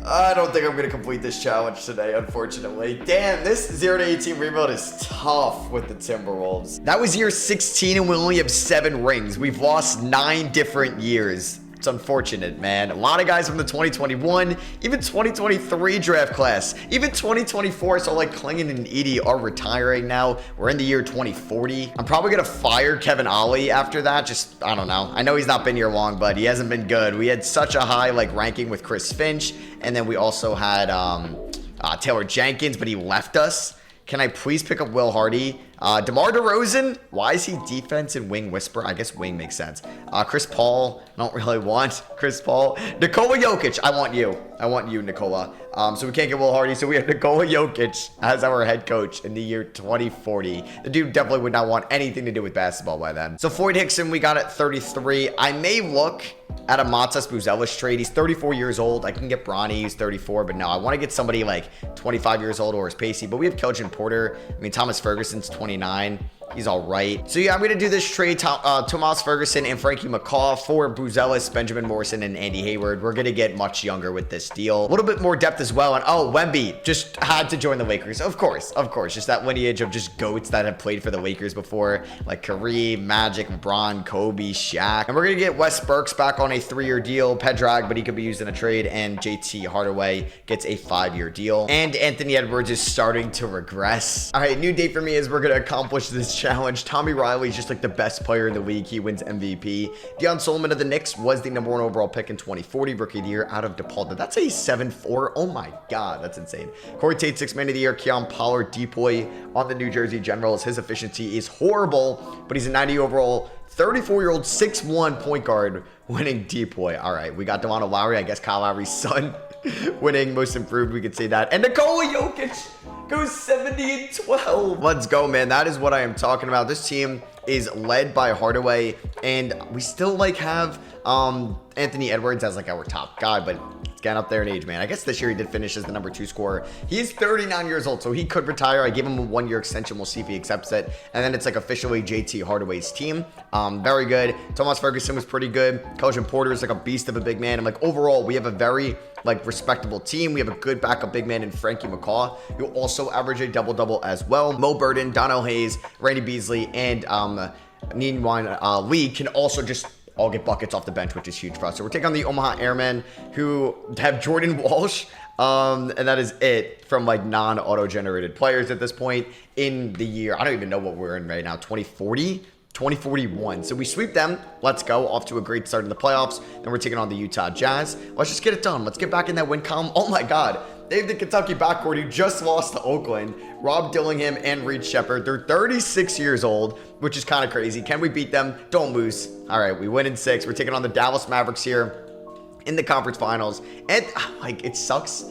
I don't think I'm going to complete this challenge today, unfortunately. Damn, this 0-18 rebuild is tough with the Timberwolves. That was year 16, and we only have 7 rings. We've lost 9 different years. It's unfortunate, man. A lot of guys from the 2021, even 2023 draft class, even 2024. So like Klingon and Edey are retiring now. We're in the year 2040. I'm probably going to fire Kevin Ollie after that. Just, I don't know. I know he's not been here long, but he hasn't been good. We had such a high like ranking with Chris Finch. And then we also had Taylor Jenkins, but he left us. Can I please pick up Will Hardy? DeMar DeRozan, why is he defense and wing whisper? I guess wing makes sense. Chris Paul, I don't really want Chris Paul. Nikola Jokic, I want you. I want you, Nikola. So we can't get Will Hardy, so we have Nikola Jokic as our head coach in the year 2040. The dude definitely would not want anything to do with basketball by then. So Floyd Hickson, we got at 33. I may look at a Matas Buzelis trade. He's 34 years old. I can get Bronny, he's 34, but no, I want to get somebody like 25 years old or as pacey. But we have Keldon Porter. I mean, Thomas Ferguson's 29. He's all right. So yeah, I'm going to do this trade, Tomas Ferguson and Frankie McCaw for Buzelis, Benjamin Morrison, and Andy Hayward. We're going to get much younger with this deal. A little bit more depth as well. And oh, Wemby just had to join the Lakers. Of course. Just that lineage of just GOATs that have played for the Lakers before, like Kareem, Magic, LeBron, Kobe, Shaq. And we're going to get Wes Burks back on a 3-year deal. Pedrag, but he could be used in a trade. And JT Hardaway gets a 5-year deal. And Anthony Edwards is starting to regress. All right, new date for me is we're going to accomplish this challenge. Tommy Riley is just like the best player in the league. He wins MVP. Deion Solomon of the Knicks was the #1 overall pick in 2040, rookie of the year out of DePaul. That's a 7-4. Oh my God, that's insane. Corey Tate, 6th man of the year. Keon Pollard, Depoy on the New Jersey Generals. His efficiency is horrible, but he's a 90 overall, 34-year-old, 6'1" point guard winning Depoy. All right, we got DeMonte Lowry. I guess Kyle Lowry's son winning most improved. We could say that. And Nikola Jokic goes 70-12. Let's go, man. That is what I am talking about. This team is led by Hardaway, and we still like have Anthony Edwards as like our top guy, but it's getting up there in age, man. I guess this year he did finish as the #2 scorer. He is 39 years old, so he could retire. I gave him a 1-year extension. We'll see if he accepts it. And then it's like officially JT Hardaway's team. Very good. Thomas Ferguson was pretty good. Keldon Porter is like a beast of a big man. And like overall, we have a very like respectable team. We have a good backup big man in Frankie McCaw, who also averaged a double-double as well. Mo Burden, Donnell Hayes, Randy Beasley, and Neenwan Lee can also just all get buckets off the bench, which is huge for us. So we're taking on the Omaha Airmen, who have Jordan Walsh, and that is it from like non-auto-generated players at this point in the year. I don't even know what we're in right now, 2040? 2041. So we sweep them. Let's go. Off to a great start in the playoffs. Then we're taking on the Utah Jazz. Let's just get it done. Let's get back in that win column. Oh my God. They have the Kentucky backcourt who just lost to Oakland. Rob Dillingham and Reed Shepherd. They're 36 years old, which is kind of crazy. Can we beat them? Don't lose. All right, we win in 6. We're taking on the Dallas Mavericks here in the conference finals. And like, it sucks.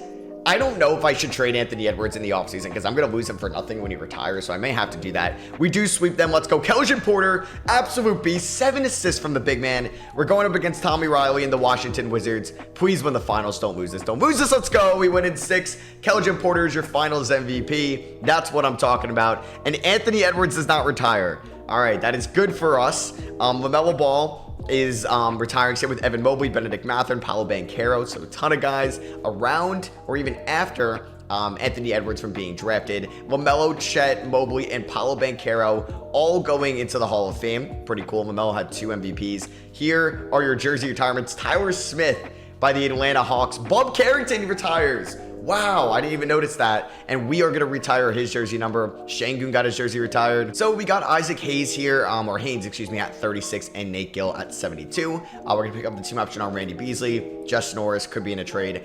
I don't know if I should trade Anthony Edwards in the offseason because I'm going to lose him for nothing when he retires, so I may have to do that. We do sweep them. Let's go. Keldon Porter, absolute beast. 7 assists from the big man. We're going up against Tommy Riley and the Washington Wizards. Please win the finals. Don't lose this. Don't lose this. Let's go. We win in 6. Keldon Porter is your finals MVP. That's what I'm talking about. And Anthony Edwards does not retire. All right, that is good for us. LaMelo Ball is retiring. Same with Evan Mobley, Benedict Mathurin, Paolo Banchero. So a ton of guys around or even after Anthony Edwards from being drafted. LaMelo, Chet, Mobley, and Paolo Banchero all going into the Hall of Fame. Pretty cool. LaMelo had 2 MVPs. Here are your jersey retirements. Tyler Smith by the Atlanta Hawks. Bob Carrington retires. Wow, I didn't even notice that. And we are going to retire his jersey number. Şengün got his jersey retired. So we got Isaac Hayes here, or Haynes, excuse me, at 36 and Nate Gill at 72. We're going to pick up the team option on Randy Beasley. Just Norris could be in a trade.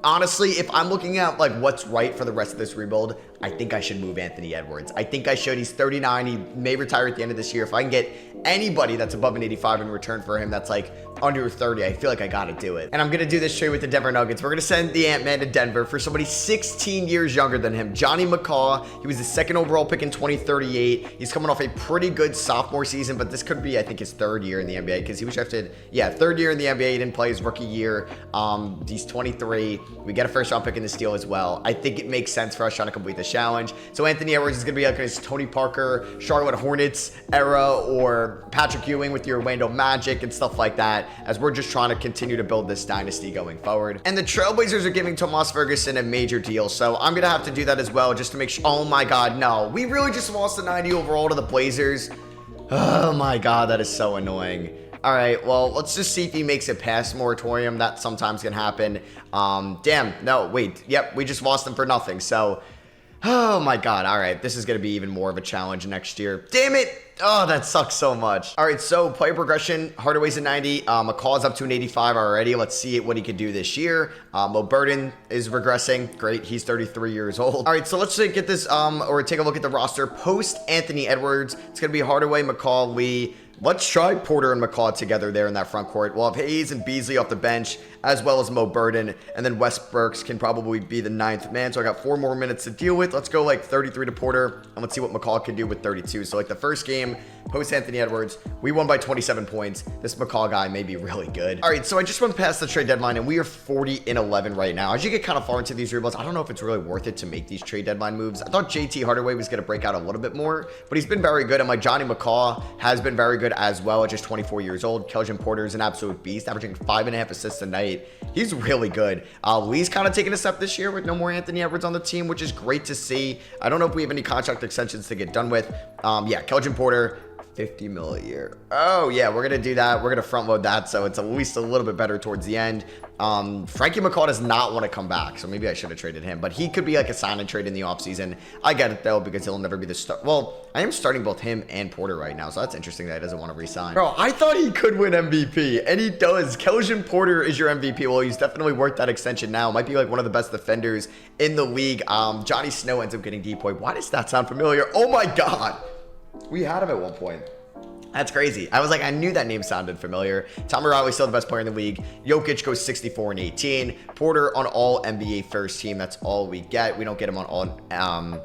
Honestly, if I'm looking at like what's right for the rest of this rebuild, I think I should move Anthony Edwards. I think I should. He's 39. He may retire at the end of this year. If I can get anybody that's above an 85 in return for him, that's like under 30, I feel like I gotta do it. And I'm gonna do this trade with the Denver Nuggets. We're gonna send the Ant-Man to Denver for somebody 16 years younger than him, Johnny McCaw. He was the second overall pick in 2038. He's coming off a pretty good sophomore season, but this could be, I think, his third year in the NBA because he was drafted, yeah, third year in the NBA. He didn't play his rookie year. He's 23. We get a first round pick in this deal as well. I think it makes sense for us trying to complete the challenge. So Anthony Edwards is gonna be like his Tony Parker, Charlotte Hornets era, or Patrick Ewing with your Orlando Magic and stuff like that, as we're just trying to continue to build this dynasty going forward. And the Trailblazers are giving Tomas Ferguson a major deal, so I'm gonna have to do that as well just to make sure. Oh my god, no, we really just lost the 90 overall to the Blazers. Oh my god, that is so annoying. All right, well, let's just see if he makes it past moratorium. That sometimes can happen. Damn, no, wait, yep, we just lost him for nothing. So, oh my god, all right, this is gonna be even more of a challenge next year. Damn it. Oh, that sucks so much. All right, so player progression, Hardaway's a 90. McCaw's up to an 85 already. Let's see what he can do this year. Mo Burden is regressing. Great, he's 33 years old. All right, so let's get this, or take a look at the roster. Post Anthony Edwards, it's gonna be Hardaway, McCaw, Lee. Let's try Porter and McCaw together there in that front court. We'll have Hayes and Beasley off the bench, as well as Mo Burden, and then Wes Burks can probably be the 9th man. So I got 4 more minutes to deal with. Let's go like 33 to Porter, and let's see what McCaw can do with 32. So like the first game, post Anthony Edwards, we won by 27 points. This McCaw guy may be really good. All right, so I just went past the trade deadline, and we are 40-11 right now. As you get kind of far into these rebuilds, I don't know if it's really worth it to make these trade deadline moves. I thought JT Hardaway was going to break out a little bit more, but he's been very good, and like Johnny McCaw has been very good as well at just 24 years old. Keldon Porter is an absolute beast, averaging 5.5 assists a night. He's really good. Lee's kind of taking a step this year with no more Anthony Edwards on the team, which is great to see. I don't know if we have any contract extensions to get done with. Yeah, Keldon Porter, 50 mil a year. Oh yeah, we're gonna do that. We're gonna front load that, so it's at least a little bit better towards the end. Frankie McCaw does not want to come back, so maybe I should have traded him, but he could be like a sign and trade in the offseason. I get it though, because he'll never be the start. Well, I am starting both him and Porter right now, so that's interesting that he doesn't want to resign. Bro, I thought he could win MVP, and he does. Keldon Porter is your MVP. Well, he's definitely worth that extension now. Might be like one of the best defenders in the league. Johnny Snow ends up getting depoy. Why does that sound familiar? Oh my god. We had him at one point. That's crazy. I was like, I knew that name sounded familiar. Tom Riley's still the best player in the league. Jokic goes 64 and 18. Porter on all NBA first team. That's all we get. We don't get him on all,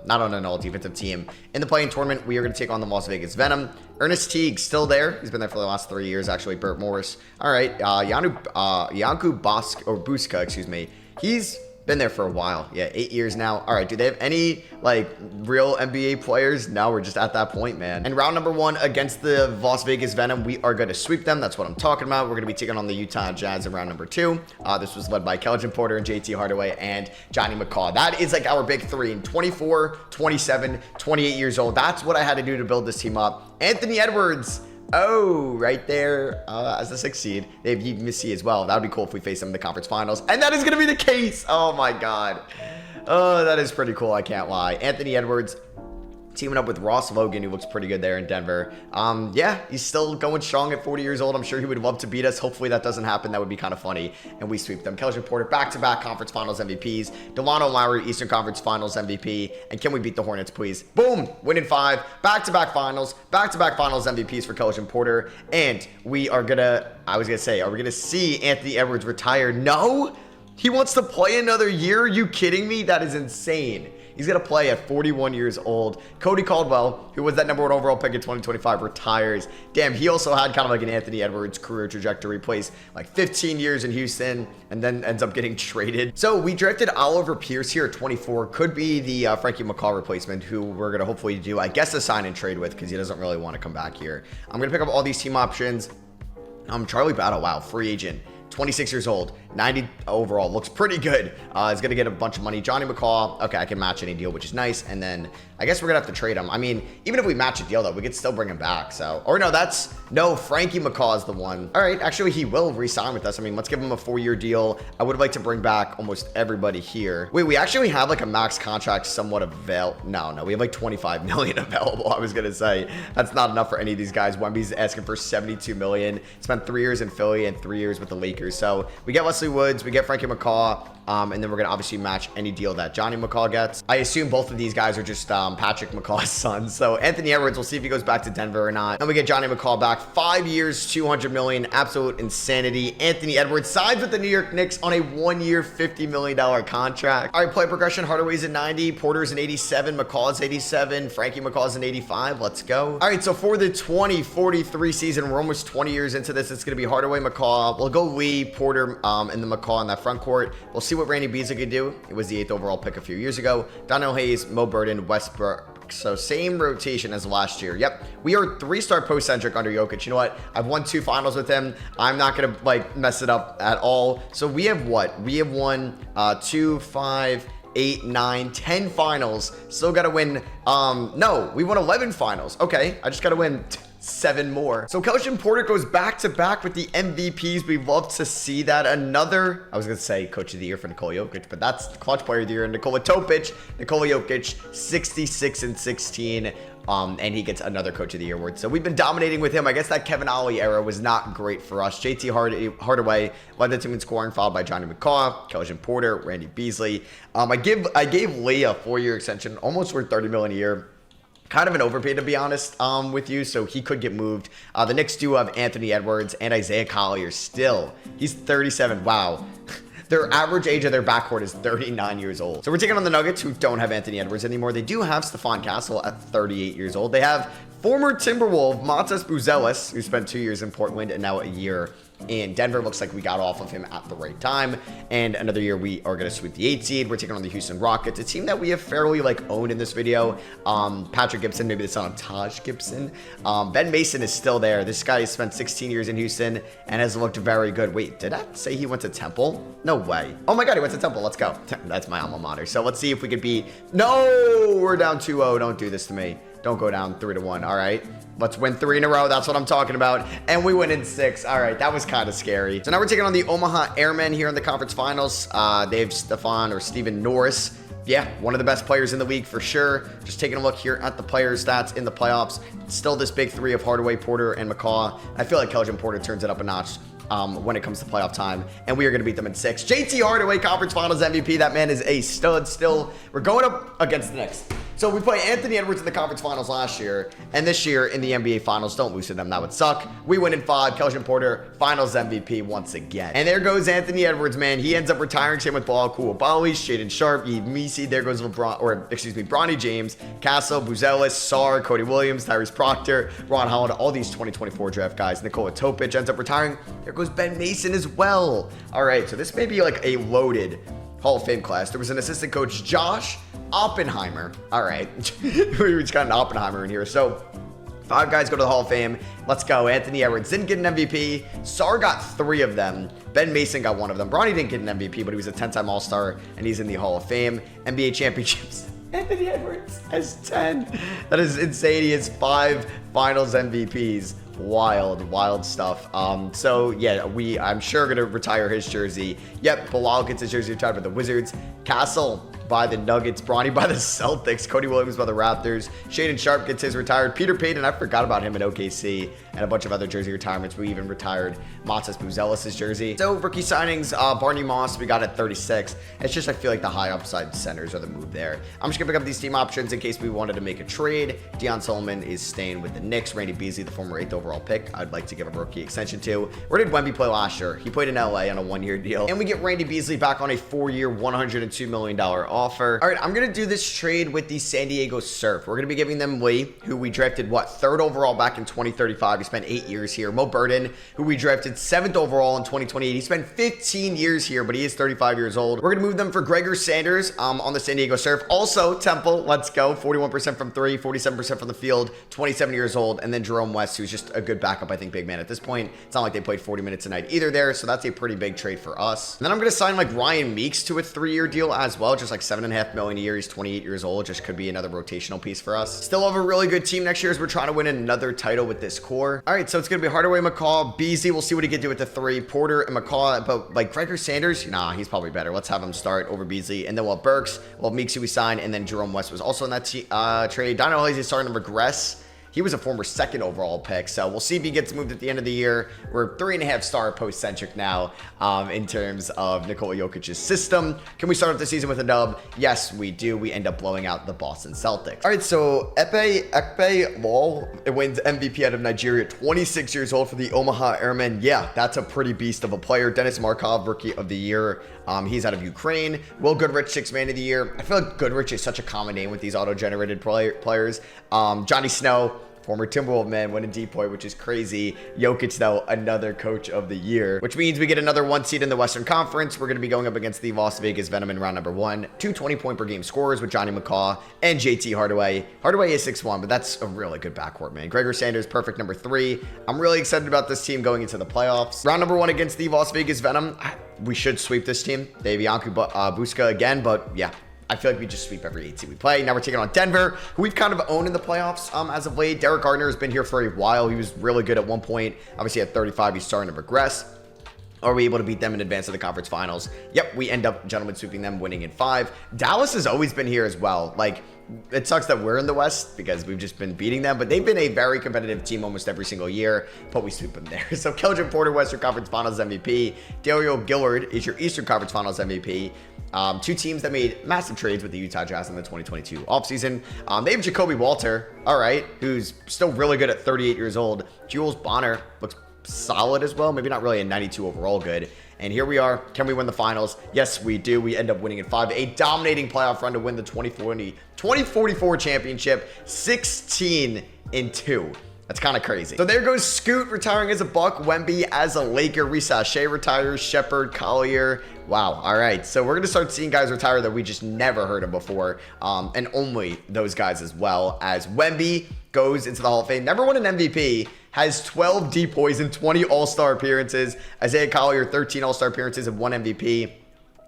not on an all defensive team. In the play-in tournament, we are going to take on the Las Vegas Venom. Ernest Teague still there. He's been there for the last 3 years, actually. Burt Morris. All right. Yanku Buska, excuse me. He's been there for a while. Yeah, 8 years now. All right, do they have any, like, real NBA players? No, we're just at that point, man. And round number 1 against the Las Vegas Venom, we are going to sweep them. That's what I'm talking about. We're going to be taking on the Utah Jazz in round number 2. This was led by Keldon Porter and JT Hardaway and Johnny McCaw. That is, like, our big 3 in 24, 27, 28 years old. That's what I had to do to build this team up. Anthony Edwards. Oh, right there as the 6th seed. They have Yves Missi as well. That would be cool if we face them in the conference finals. And that is going to be the case. Oh, my God. Oh, that is pretty cool. I can't lie. Anthony Edwards teaming up with Ross Logan, who looks pretty good there in Denver. Yeah, he's still going strong at 40 years old. I'm sure he would love to beat us. Hopefully that doesn't happen. That would be kind of funny. And we sweep them. Keldon Porter, back-to-back conference finals MVPs. Delano Lowry, Eastern Conference Finals MVP. And can we beat the Hornets, please? Boom! Winning 5. Back-to-back finals. Back-to-back finals MVPs for Keldon Porter. And we are gonna, I was gonna say, are we gonna see Anthony Edwards retire? No! He wants to play another year? Are you kidding me? That is insane. He's going to play at 41 years old. Cody Caldwell, who was that number 1 overall pick in 2025, retires. Damn, he also had kind of like an Anthony Edwards career trajectory. Plays like 15 years in Houston and then ends up getting traded. So we drafted Oliver Pierce here at 24. Could be the Frankie McCaw replacement, who we're going to hopefully do, I guess, a sign and trade with because he doesn't really want to come back here. I'm going to pick up all these team options. Charlie Battle, wow, free agent. 26 years old, 90 overall, looks pretty good. He's gonna get a bunch of money. Johnny McCaw, okay, I can match any deal, which is nice. And then I guess we're gonna have to trade him. I mean, even if we match a deal though, we could still bring him back. So, or no, Frankie McCaw is the one. All right, actually he will re-sign with us. I mean, let's give him a 4-year deal. I would like to bring back almost everybody here. Wait, we actually have like a max contract somewhat available. No, we have like 25 million available. I was gonna say that's not enough for any of these guys. Wemby's asking for 72 million. Spent 3 years in Philly and 3 years with the Lakers. So we get Wesley Woods, we get Frankie McCaw. and then we're going to obviously match any deal that Johnny McCall gets. I assume both of these guys are just Patrick McCall's sons. So Anthony Edwards, we'll see if he goes back to Denver or not. And we get Johnny McCall back. 5 years, $200 million. Absolute insanity. Anthony Edwards signs with the New York Knicks on a 1-year, $50 million contract. All right, play progression. Hardaway's at 90. Porter's an 87. McCall's 87. Frankie McCall's an 85. Let's go. All right, so for the 2043 season, we're almost 20 years into this. It's going to be Hardaway, McCall. We'll go Lee, Porter, and the McCall in that front court. We'll see what Randy Beasley could do. It was the 8th overall pick a few years ago. Donnell Hayes, Mo Burden, Westbrook. So same rotation as last year. Yep, we are 3-star post-centric under Jokic. You know what? I've won 2 finals with him. I'm not gonna like mess it up at all. So we have what? We have won 2, 5, 8, 9, 10 finals. Still gotta win. No, we won 11 finals. Okay, I just gotta win 7 more. So Kelvin Porter goes back to back with the MVPs. We love to see that. Another, I was gonna say coach of the year for Nikola Jokic, but that's clutch player of the year. Nikola Topic, Nikola Jokic, 66 and 16. And he gets another coach of the year award. So we've been dominating with him. I guess that Kevin Ollie era was not great for us. JT Hardaway led the team in scoring, followed by Johnny McCall, Kelvin Porter, Randy Beasley. I gave Lee a 4-year extension, almost worth $30 million a year. Kind of an overpay, to be honest, with you, so he could get moved. The Knicks do have Anthony Edwards and Isaiah Collier still. He's 37. Wow. Their average age of their backcourt is 39 years old. So we're taking on the Nuggets, who don't have Anthony Edwards anymore. They do have Stephon Castle at 38 years old. They have former Timberwolf Matas Buzelis, who spent 2 years in Portland and now a year in Denver. Looks like we got off of him at the right time. And another year we are going to sweep the 8 seed. We're taking on the Houston Rockets, a team that we have fairly owned in this video. Patrick Gibson, maybe the son of Taj Gibson. Ben Mason is still there. This guy has spent 16 years in Houston and has looked very good. Wait, did I say he went to Temple? No way. Oh my God, he went to Temple. Let's go. That's my alma mater. So let's see if we could beat. No, we're down 2-0. Don't do this to me. Don't go down 3-1. All right. Let's win 3 in a row. That's what I'm talking about. And we win in 6. All right. That was kind of scary. So now we're taking on the Omaha Airmen here in the conference finals. They have Stephen Norris. Yeah, one of the best players in the league for sure. Just taking a look here at the player stats in the playoffs. Still this big 3 of Hardaway, Porter, and McCaw. I feel like Kelvin Porter turns it up a notch when it comes to playoff time, and we are going to beat them in 6. JT Hardaway, conference finals MVP. That man is a stud still. We're going up against the Knicks. So we play Anthony Edwards in the conference finals last year, and this year in the NBA finals. Don't lose to them. That would suck. We win in 5. Kelvin Porter, finals MVP once again. And there goes Anthony Edwards, man. He ends up retiring. Same with Bilal Coulibaly, Shaedon Sharpe, Yves Missi. There goes Bronny James, Castle, Buzelis, Sarr, Cody Williams, Tyrese Proctor, Ron Holland, all these 2024 draft guys. Nikola Topic ends up retiring. There goes Ben Mason as well. All right, so this may be like a loaded Hall of Fame class. There was an assistant coach, Josh Oppenheimer. All right, we just got an Oppenheimer in here. So 5 guys go to the Hall of Fame. Let's go. Anthony Edwards didn't get an MVP. Sarr got 3 of them. Ben Mason got 1 of them. Bronny didn't get an MVP, but he was a 10-time All-Star, and he's in the Hall of Fame. NBA championships. Anthony Edwards has 10. That is insane. He has 5 finals MVPs. Wild stuff. So yeah, I'm sure gonna retire his jersey. Yep, Bilal gets his jersey retired by the Wizards. Castle by the Nuggets, Bronny by the Celtics, Cody Williams by the Raptors, Shaedon Sharpe gets his retired, Peter Payton, I forgot about him in OKC, and a bunch of other jersey retirements. We even retired Matas Buzelis' jersey. So rookie signings, Barney Moss, we got at 36. It's just, I feel like the high upside centers are the move there. I'm just gonna pick up these team options in case we wanted to make a trade. Deion Solomon is staying with the Knicks. Randy Beasley, the former 8th overall pick, I'd like to give a rookie extension to. Where did Wemby play last year? He played in LA on a 1-year deal. And we get Randy Beasley back on a 4-year, $102 million offer. All right, I'm going to do this trade with the San Diego Surf. We're going to be giving them Lee, who we drafted, 3rd overall back in 2035. He spent 8 years here. Mo Burden, who we drafted 7th overall in 2028. He spent 15 years here, but he is 35 years old. We're going to move them for Gregor Sanders on the San Diego Surf. Also, Temple, let's go. 41% from 3, 47% from the field, 27 years old. And then Jerome West, who's just a good backup, I think, big man at this point. It's not like they played 40 minutes a night either there, so that's a pretty big trade for us. And then I'm going to sign Ryan Meeks to a 3-year deal as well, just $7.5 million a year. He's 28 years old, just could be another rotational piece for us. Still have a really good team next year as we're trying to win another title with this core. All right, so it's going to be Hardaway, McCall, Beasley. We'll see what he can do with the 3. Porter and McCall, but Gregor Sanders, nah, he's probably better. Let's have him start over Beasley. And then we'll have Burks, we'll have Meeks, who we signed, and then Jerome West was also in that trade. Donnell Hayes is starting to regress. He was a former 2nd overall pick, so we'll see if he gets moved at the end of the year. We're 3.5-star post-centric now in terms of Nikola Jokic's system. Can we start off the season with a dub? Yes, we do. We end up blowing out the Boston Celtics. All right, so Ekpe Lol wins MVP out of Nigeria, 26 years old for the Omaha Airmen. Yeah, that's a pretty beast of a player. Dennis Markov, Rookie of the Year. He's out of Ukraine. Will Goodrich, 6th Man of the Year. I feel like Goodrich is such a common name with these auto-generated players. Johnny Snow, former Timberwolves man, winning Depoy, which is crazy. Jokic, though, another Coach of the Year, which means we get another 1 seed in the Western Conference. We're going to be going up against the Las Vegas Venom in round number 1. 2 20-point-per-game scorers with Johnny McCaw and JT Hardaway. Hardaway is 6'1", but that's a really good backcourt, man. Gregor Sanders, perfect number 3. I'm really excited about this team going into the playoffs. Round number 1 against the Las Vegas Venom. We should sweep this team. They have Yanku Buska again, but yeah, I feel like we just sweep every 8 seed we play. Now we're taking on Denver, who we've kind of owned in the playoffs as of late. Derek Gardner has been here for a while. He was really good at one point. Obviously at 35, he's starting to regress. Are we able to beat them in advance of the conference finals? Yep, we end up gentlemen sweeping them, winning in 5. Dallas has always been here as well. Like, it sucks that we're in the West because we've just been beating them, but they've been a very competitive team almost every single year, but we sweep them there. So Keldon Porter, Western Conference Finals MVP. Dario Gillard is your Eastern Conference Finals MVP. 2 teams that made massive trades with the Utah Jazz in the 2022 offseason. They have Jacoby Walter, all right, who's still really good at 38 years old. Jules Bonner looks solid as well, maybe not really a 92 overall good. And here we are. Can we win the finals? Yes, we do. We end up winning in 5. A dominating playoff run to win the 2044 championship, 16-2. That's kind of crazy. So there goes Scoot retiring as a Buck, Wemby as a Laker, Reece Shea retires, Shepard, Collier. Wow. All right. So we're going to start seeing guys retire that we just never heard of before. And only those guys as well, as Wemby goes into the Hall of Fame. Never won an MVP. Has 12 depoys and 20 All-Star appearances. Isaiah Collier, 13 All-Star appearances and 1 MVP.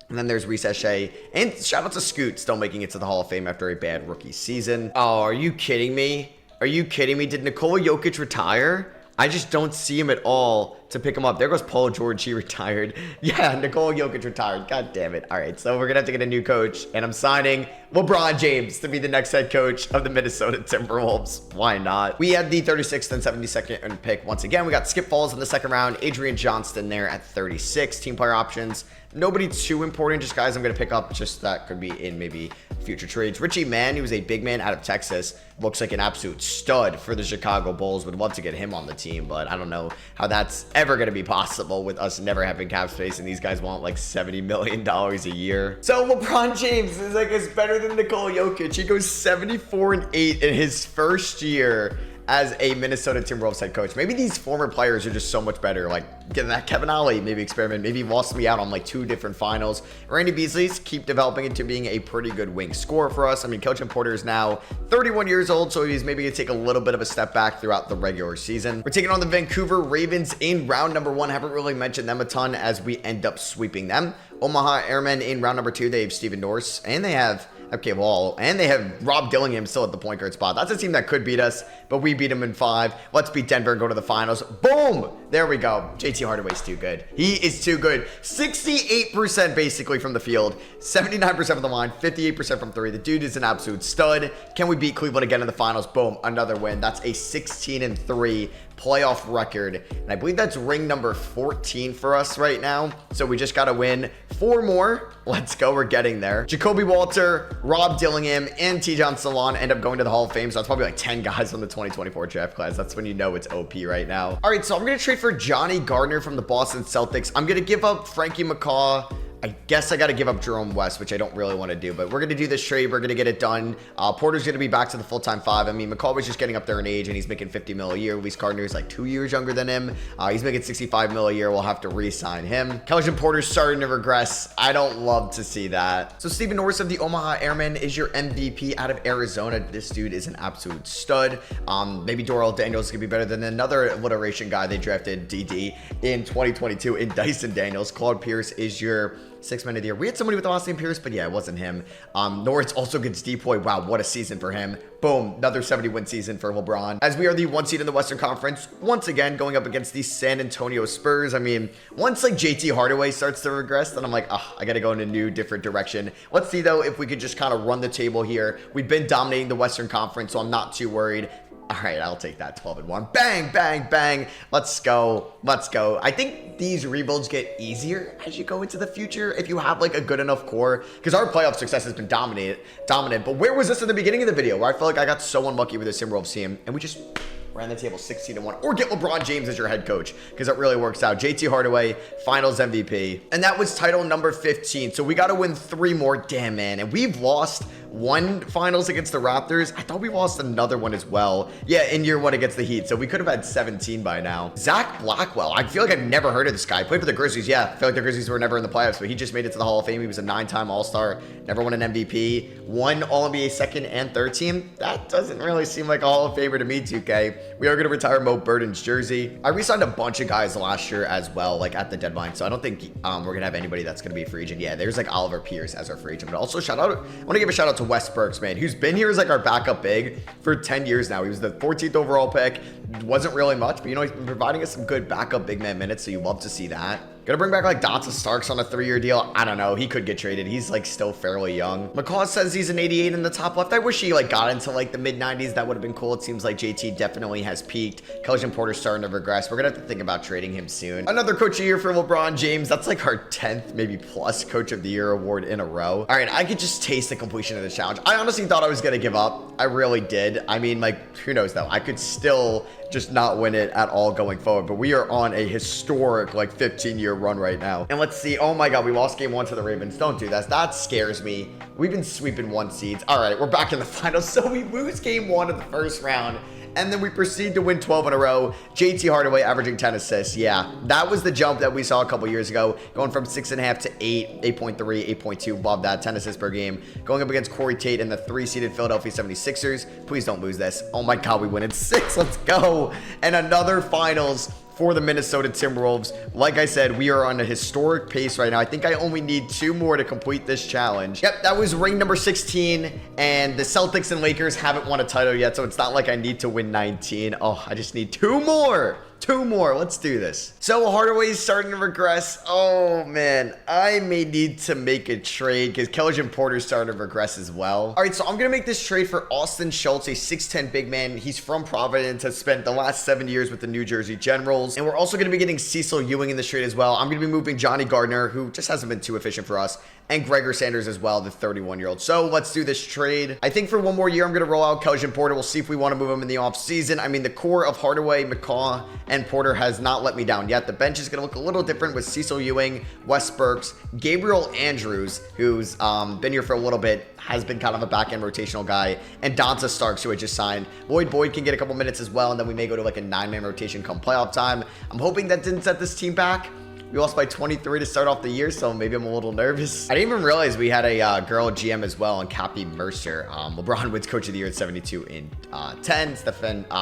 And then there's Reece Shea. And shout out to Scoot, still making it to the Hall of Fame after a bad rookie season. Oh, are you kidding me? Are you kidding me? Did Nikola Jokic retire? I just don't see him at all to pick him up. There goes Paul George. He retired. Yeah, Nikola Jokic retired. God damn it. All right, so we're going to have to get a new coach. And I'm signing LeBron James to be the next head coach of the Minnesota Timberwolves. Why not? We had the 36th and 72nd pick. Once again, we got Skip Falls in the 2nd round. Adrian Johnston there at 36. Team player options. Nobody too important, just guys I'm going to pick up, just that could be in maybe future trades. Richie Mann, he was a big man out of Texas. Looks like an absolute stud for the Chicago Bulls. Would love to get him on the team, but I don't know how that's ever going to be possible with us never having cap space, and these guys want like $70 million a year. So LeBron James is better than Nikola Jokic. He goes 74-8 in his first year as a Minnesota Timberwolves head coach. Maybe these former players are just so much better. Like, get that Kevin Ollie maybe experiment. Maybe he lost me out on like 2 different finals. Randy Beasley's keep developing into being a pretty good wing scorer for us. I mean, Keldon Porter is now 31 years old, so he's maybe gonna take a little bit of a step back throughout the regular season. We're taking on the Vancouver Ravens in round number 1. Haven't really mentioned them a ton as we end up sweeping them. Omaha Airmen in round number 2. They have Steven Dorse, and they have Okay, well, and they have Rob Dillingham still at the point guard spot. That's a team that could beat us, but we beat them in 5. Let's beat Denver and go to the finals. Boom! There we go. JT Hardaway's too good. He is too good. 68% basically from the field, 79% from the line, 58% from 3. The dude is an absolute stud. Can we beat Cleveland again in the finals? Boom, another win. That's a 16-3 playoff record, and I believe that's ring number 14 for us right now. So we just got to win 4 more. Let's go. We're getting there. Jacoby Walter, Rob Dillingham, and Tijon Salon end up going to the Hall of Fame. So that's probably like 10 guys from the 2024 draft class. That's when you know it's OP right now. All right, so I'm going to trade for Johnny Gardner from the Boston Celtics. I'm going to give up Frankie McCaw. I guess I got to give up Jerome West, which I don't really want to do, but we're going to do this trade. We're going to get it done. Porter's going to be back to the full-time 5. I mean, McCall was just getting up there in age, and he's making $50 million a year. Luis Gardner is like 2 years younger than him. He's making $65 million a year. We'll have to re-sign him. Keldon Porter's starting to regress. I don't love to see that. So Steven Norris of the Omaha Airmen is your MVP out of Arizona. This dude is an absolute stud. Maybe Doral Daniels could be better than another alliteration guy they drafted, DD, in 2022 in Dyson Daniels. Claude Pierce is your 6th man of the year. We had somebody with the last name Pierce, but yeah, it wasn't him. Norris also gets Depoy. Wow, what a season for him. Boom, another 70-win season for LeBron. As we are the 1 seed in the Western Conference, once again, going up against the San Antonio Spurs. I mean, once like JT Hardaway starts to regress, then I'm like, I got to go in a new, different direction. Let's see, though, if we could just kind of run the table here. We've been dominating the Western Conference, so I'm not too worried. All right, I'll take that 12-1. Bang, bang, bang. Let's go. Let's go. I think these rebuilds get easier as you go into the future if you have like a good enough core, because our playoff success has been dominant. But where was this in the beginning of the video where I felt like I got so unlucky with the Timberwolves team and we just ran the table 16-1, or get LeBron James as your head coach, because it really works out. JT Hardaway, finals MVP. And that was title number 15. So we got to win 3 more. Damn, man. And we've lost 1 finals against the Raptors. I thought we lost another one as well. Yeah, in year 1 against the Heat. So we could have had 17 by now. Zach Blackwell. I feel like I've never heard of this guy. Played for the Grizzlies. Yeah, I feel like the Grizzlies were never in the playoffs, but he just made it to the Hall of Fame. He was a 9-time All-Star. Never won an MVP. Won All-NBA second and third team. That doesn't really seem like a Hall of Famer to me, 2K. We are going to retire Mo Burden's jersey. I re-signed a bunch of guys last year as well, like at the deadline. So I don't think we're going to have anybody that's going to be a free agent. Yeah, there's like Oliver Pierce as our free agent. But also I want to give a shout out to Wes Burks, man, who's been here as like our backup big for 10 years now. He was the 14th overall pick. Wasn't really much, but you know, he's been providing us some good backup big man minutes. So you love to see that. Gonna bring back like Dotson Starks on a 3-year deal. I don't know. He could get traded. He's like still fairly young. McCaw says he's an 88 in the top left. I wish he like got into like the mid 90s. That would have been cool. It seems like JT definitely has peaked. Kelvin Porter's starting to regress. We're gonna have to think about trading him soon. Another coach of the year for LeBron James. That's like our 10th, maybe plus coach of the year award in a row. All right, I could just taste the completion of the challenge. I honestly thought I was gonna give up. I really did. I mean, like, who knows though? I could still just not win it at all going forward, but we are on a historic like 15-year run right now. And let's see. Oh my god, we lost game 1 to the Ravens. Don't do that. That scares me. We've been sweeping 1 seeds. All right, we're back in the finals. So we lose game 1 of the first round, and then we proceed to win 12 in a row. JT Hardaway averaging 10 assists. Yeah, that was the jump that we saw a couple years ago, going from 6.5 to 8, 8.3, 8.2. Love that. 10 assists per game. Going up against Corey Tate and the 3-seeded Philadelphia 76ers. Please don't lose this. Oh my god, we win in 6. Let's go. And another finals for the Minnesota Timberwolves. Like I said, we are on a historic pace right now. I think I only need 2 more to complete this challenge. Yep, that was ring number 16, and the Celtics and Lakers haven't won a title yet, so it's not like I need to win 19. Oh, I just need 2 more. 2 more. Let's do this. So Hardaway's starting to regress. Oh man, I may need to make a trade because Kelvin Porter's starting to regress as well. All right, so I'm gonna make this trade for Austin Schultz, a 6'10" big man. He's from Providence, has spent the last 7 years with the New Jersey Generals, and we're also gonna be getting Cecil Ewing in this trade as well. I'm gonna be moving Johnny Gardner, who just hasn't been too efficient for us, and Gregor Sanders as well, the 31-year-old. So let's do this trade. I think for 1 more year, I'm going to roll out Kelvin Porter. We'll see if we want to move him in the offseason. I mean, the core of Hardaway, McCaw, and Porter has not let me down yet. The bench is going to look a little different with Cecil Ewing, Wes Burks, Gabriel Andrews, who's been here for a little bit, has been kind of a back-end rotational guy, and Dotson Starks, who I just signed. Lloyd Boyd can get a couple minutes as well, and then we may go to like a 9-man rotation come playoff time. I'm hoping that didn't set this team back. We lost by 23 to start off the year, so maybe I'm a little nervous. I didn't even realize we had a girl GM as well, and Cappy Mercer. LeBron wins Coach of the Year at 72 in 10.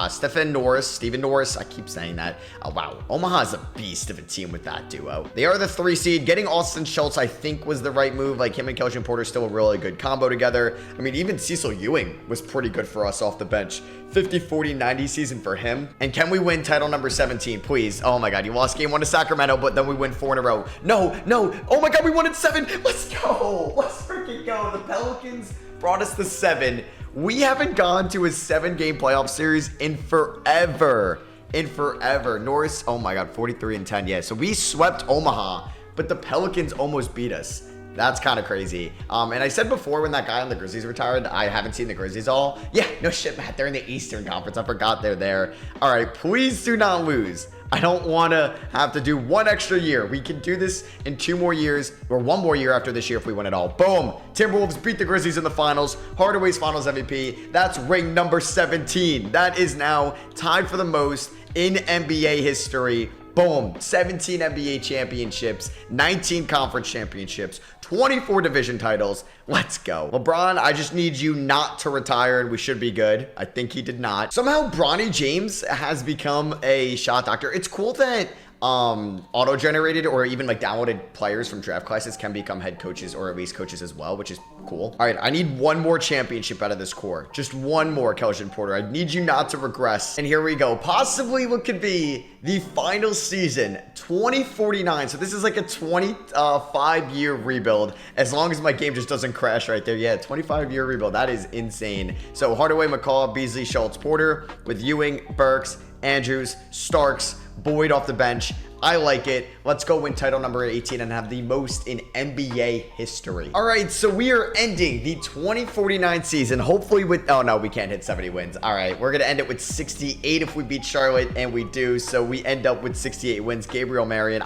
Steven Norris. I keep saying that. Oh, wow. Omaha's a beast of a team with that duo. They are the 3 seed. Getting Austin Schultz, I think, was the right move. Like, him and Kelvin Porter still a really good combo together. I mean, even Cecil Ewing was pretty good for us off the bench. 50, 40, 90 season for him. And can we win title number 17, please? Oh my god, you lost game 1 to Sacramento, but then we win 4 in a row. No. Oh my god, we won in 7. Let's go. Let's freaking go. The Pelicans brought us to 7. We haven't gone to a 7-game playoff series in forever. Norris, oh my god, 43 and 10. Yeah, so we swept Omaha, but the Pelicans almost beat us. That's kind of crazy. And I said before when that guy on the Grizzlies retired, I haven't seen the Grizzlies all. Yeah, no shit, Matt. They're in the Eastern Conference. I forgot they're there. All right, please do not lose. I don't want to have to do 1 extra year. We can do this in 2 more years, or 1 more year after this year if we win it all. Boom. Timberwolves beat the Grizzlies in the finals. Hardaway's finals MVP. That's ring number 17. That is now tied for the most in NBA history. Boom, 17 NBA championships, 19 conference championships, 24 division titles. Let's go. LeBron, I just need you not to retire and we should be good. I think he did not. Somehow Bronny James has become a shot doctor. It's cool that auto-generated or even like downloaded players from draft classes can become head coaches or at least coaches as well, which is cool. All right, I need one more championship out of this core. Just one more, Kelvin Porter. I need you not to regress. And here we go. Possibly what could be the final season, 2049. So this is like a 25-year rebuild, as long as my game just doesn't crash right there. Yeah, 25-year rebuild. That is insane. So Hardaway, McCall, Beasley, Schultz, Porter with Ewing, Burks, Andrews, Starks, Boyd off the bench. I like it. Let's go win title number 18 and have the most in NBA history. All right, so we are ending the 2049 season, hopefully with, oh no, we can't hit 70 wins. All right, we're gonna end it with 68 if we beat Charlotte, and we do, so we end up with 68 wins. Gabriel Marion,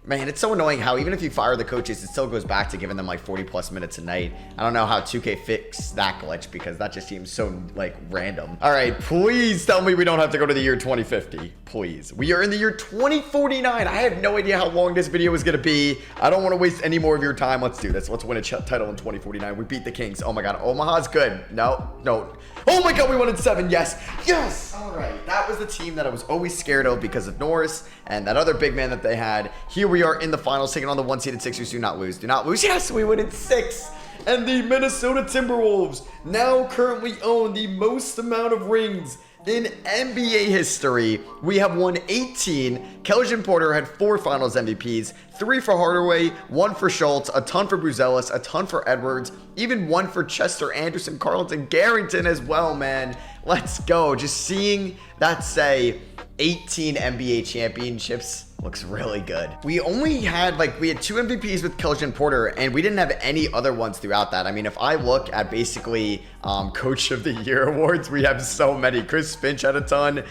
man, it's so annoying how even if you fire the coaches, it still goes back to giving them like 40 plus minutes a night. I don't know how 2K fixed that glitch because that just seems so like random. All right, please tell me we don't have to go to the year 2050. Please. We are in the year 2049. I have no idea how long this video is going to be. I don't want to waste any more of your time. Let's do this. Let's win a title in 2049. We beat the Kings. Oh my God. Omaha's good. No. Oh my God. We won in 7. Yes. Yes. All right. That was the team that I was always scared of because of Norris and that other big man that they had. Here we are in the finals, taking on the 1-seeded Sixers. Do not lose. Do not lose. Yes, we win in 6. And the Minnesota Timberwolves now currently own the most amount of rings in NBA history. We have won 18. Kelvin Porter had 4 finals MVPs, 3 for Hardaway, 1 for Schultz, a ton for Buzelis, a ton for Edwards, even 1 for Chester Anderson, Carlton Garrington as well, man. Let's go. Just seeing that say 18 NBA championships looks really good. We only had we had 2 MVPs with Kelvin Porter, and we didn't have any other ones throughout that. I mean, if I look at basically Coach of the Year awards, we have so many. Chris Finch had a ton.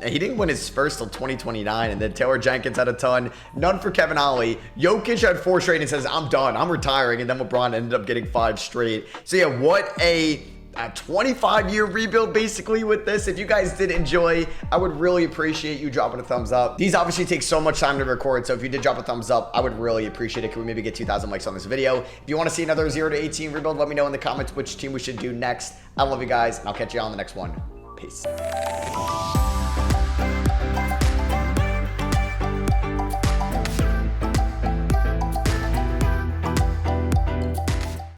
He didn't win his first till 2029, and then Taylor Jenkins had a ton. None for Kevin Ollie. Jokic had 4 straight and says, I'm done. I'm retiring. And then LeBron ended up getting 5 straight. So yeah, what a 25-year rebuild basically with this. If you guys did enjoy, I would really appreciate you dropping a thumbs up. These obviously take so much time to record, so if you did drop a thumbs up, I would really appreciate it. Can we maybe get 2,000 likes on this video? If you want to see another 0 to 18 rebuild, let me know in the comments which team we should do next. I love you guys, and I'll catch you on the next one. Peace.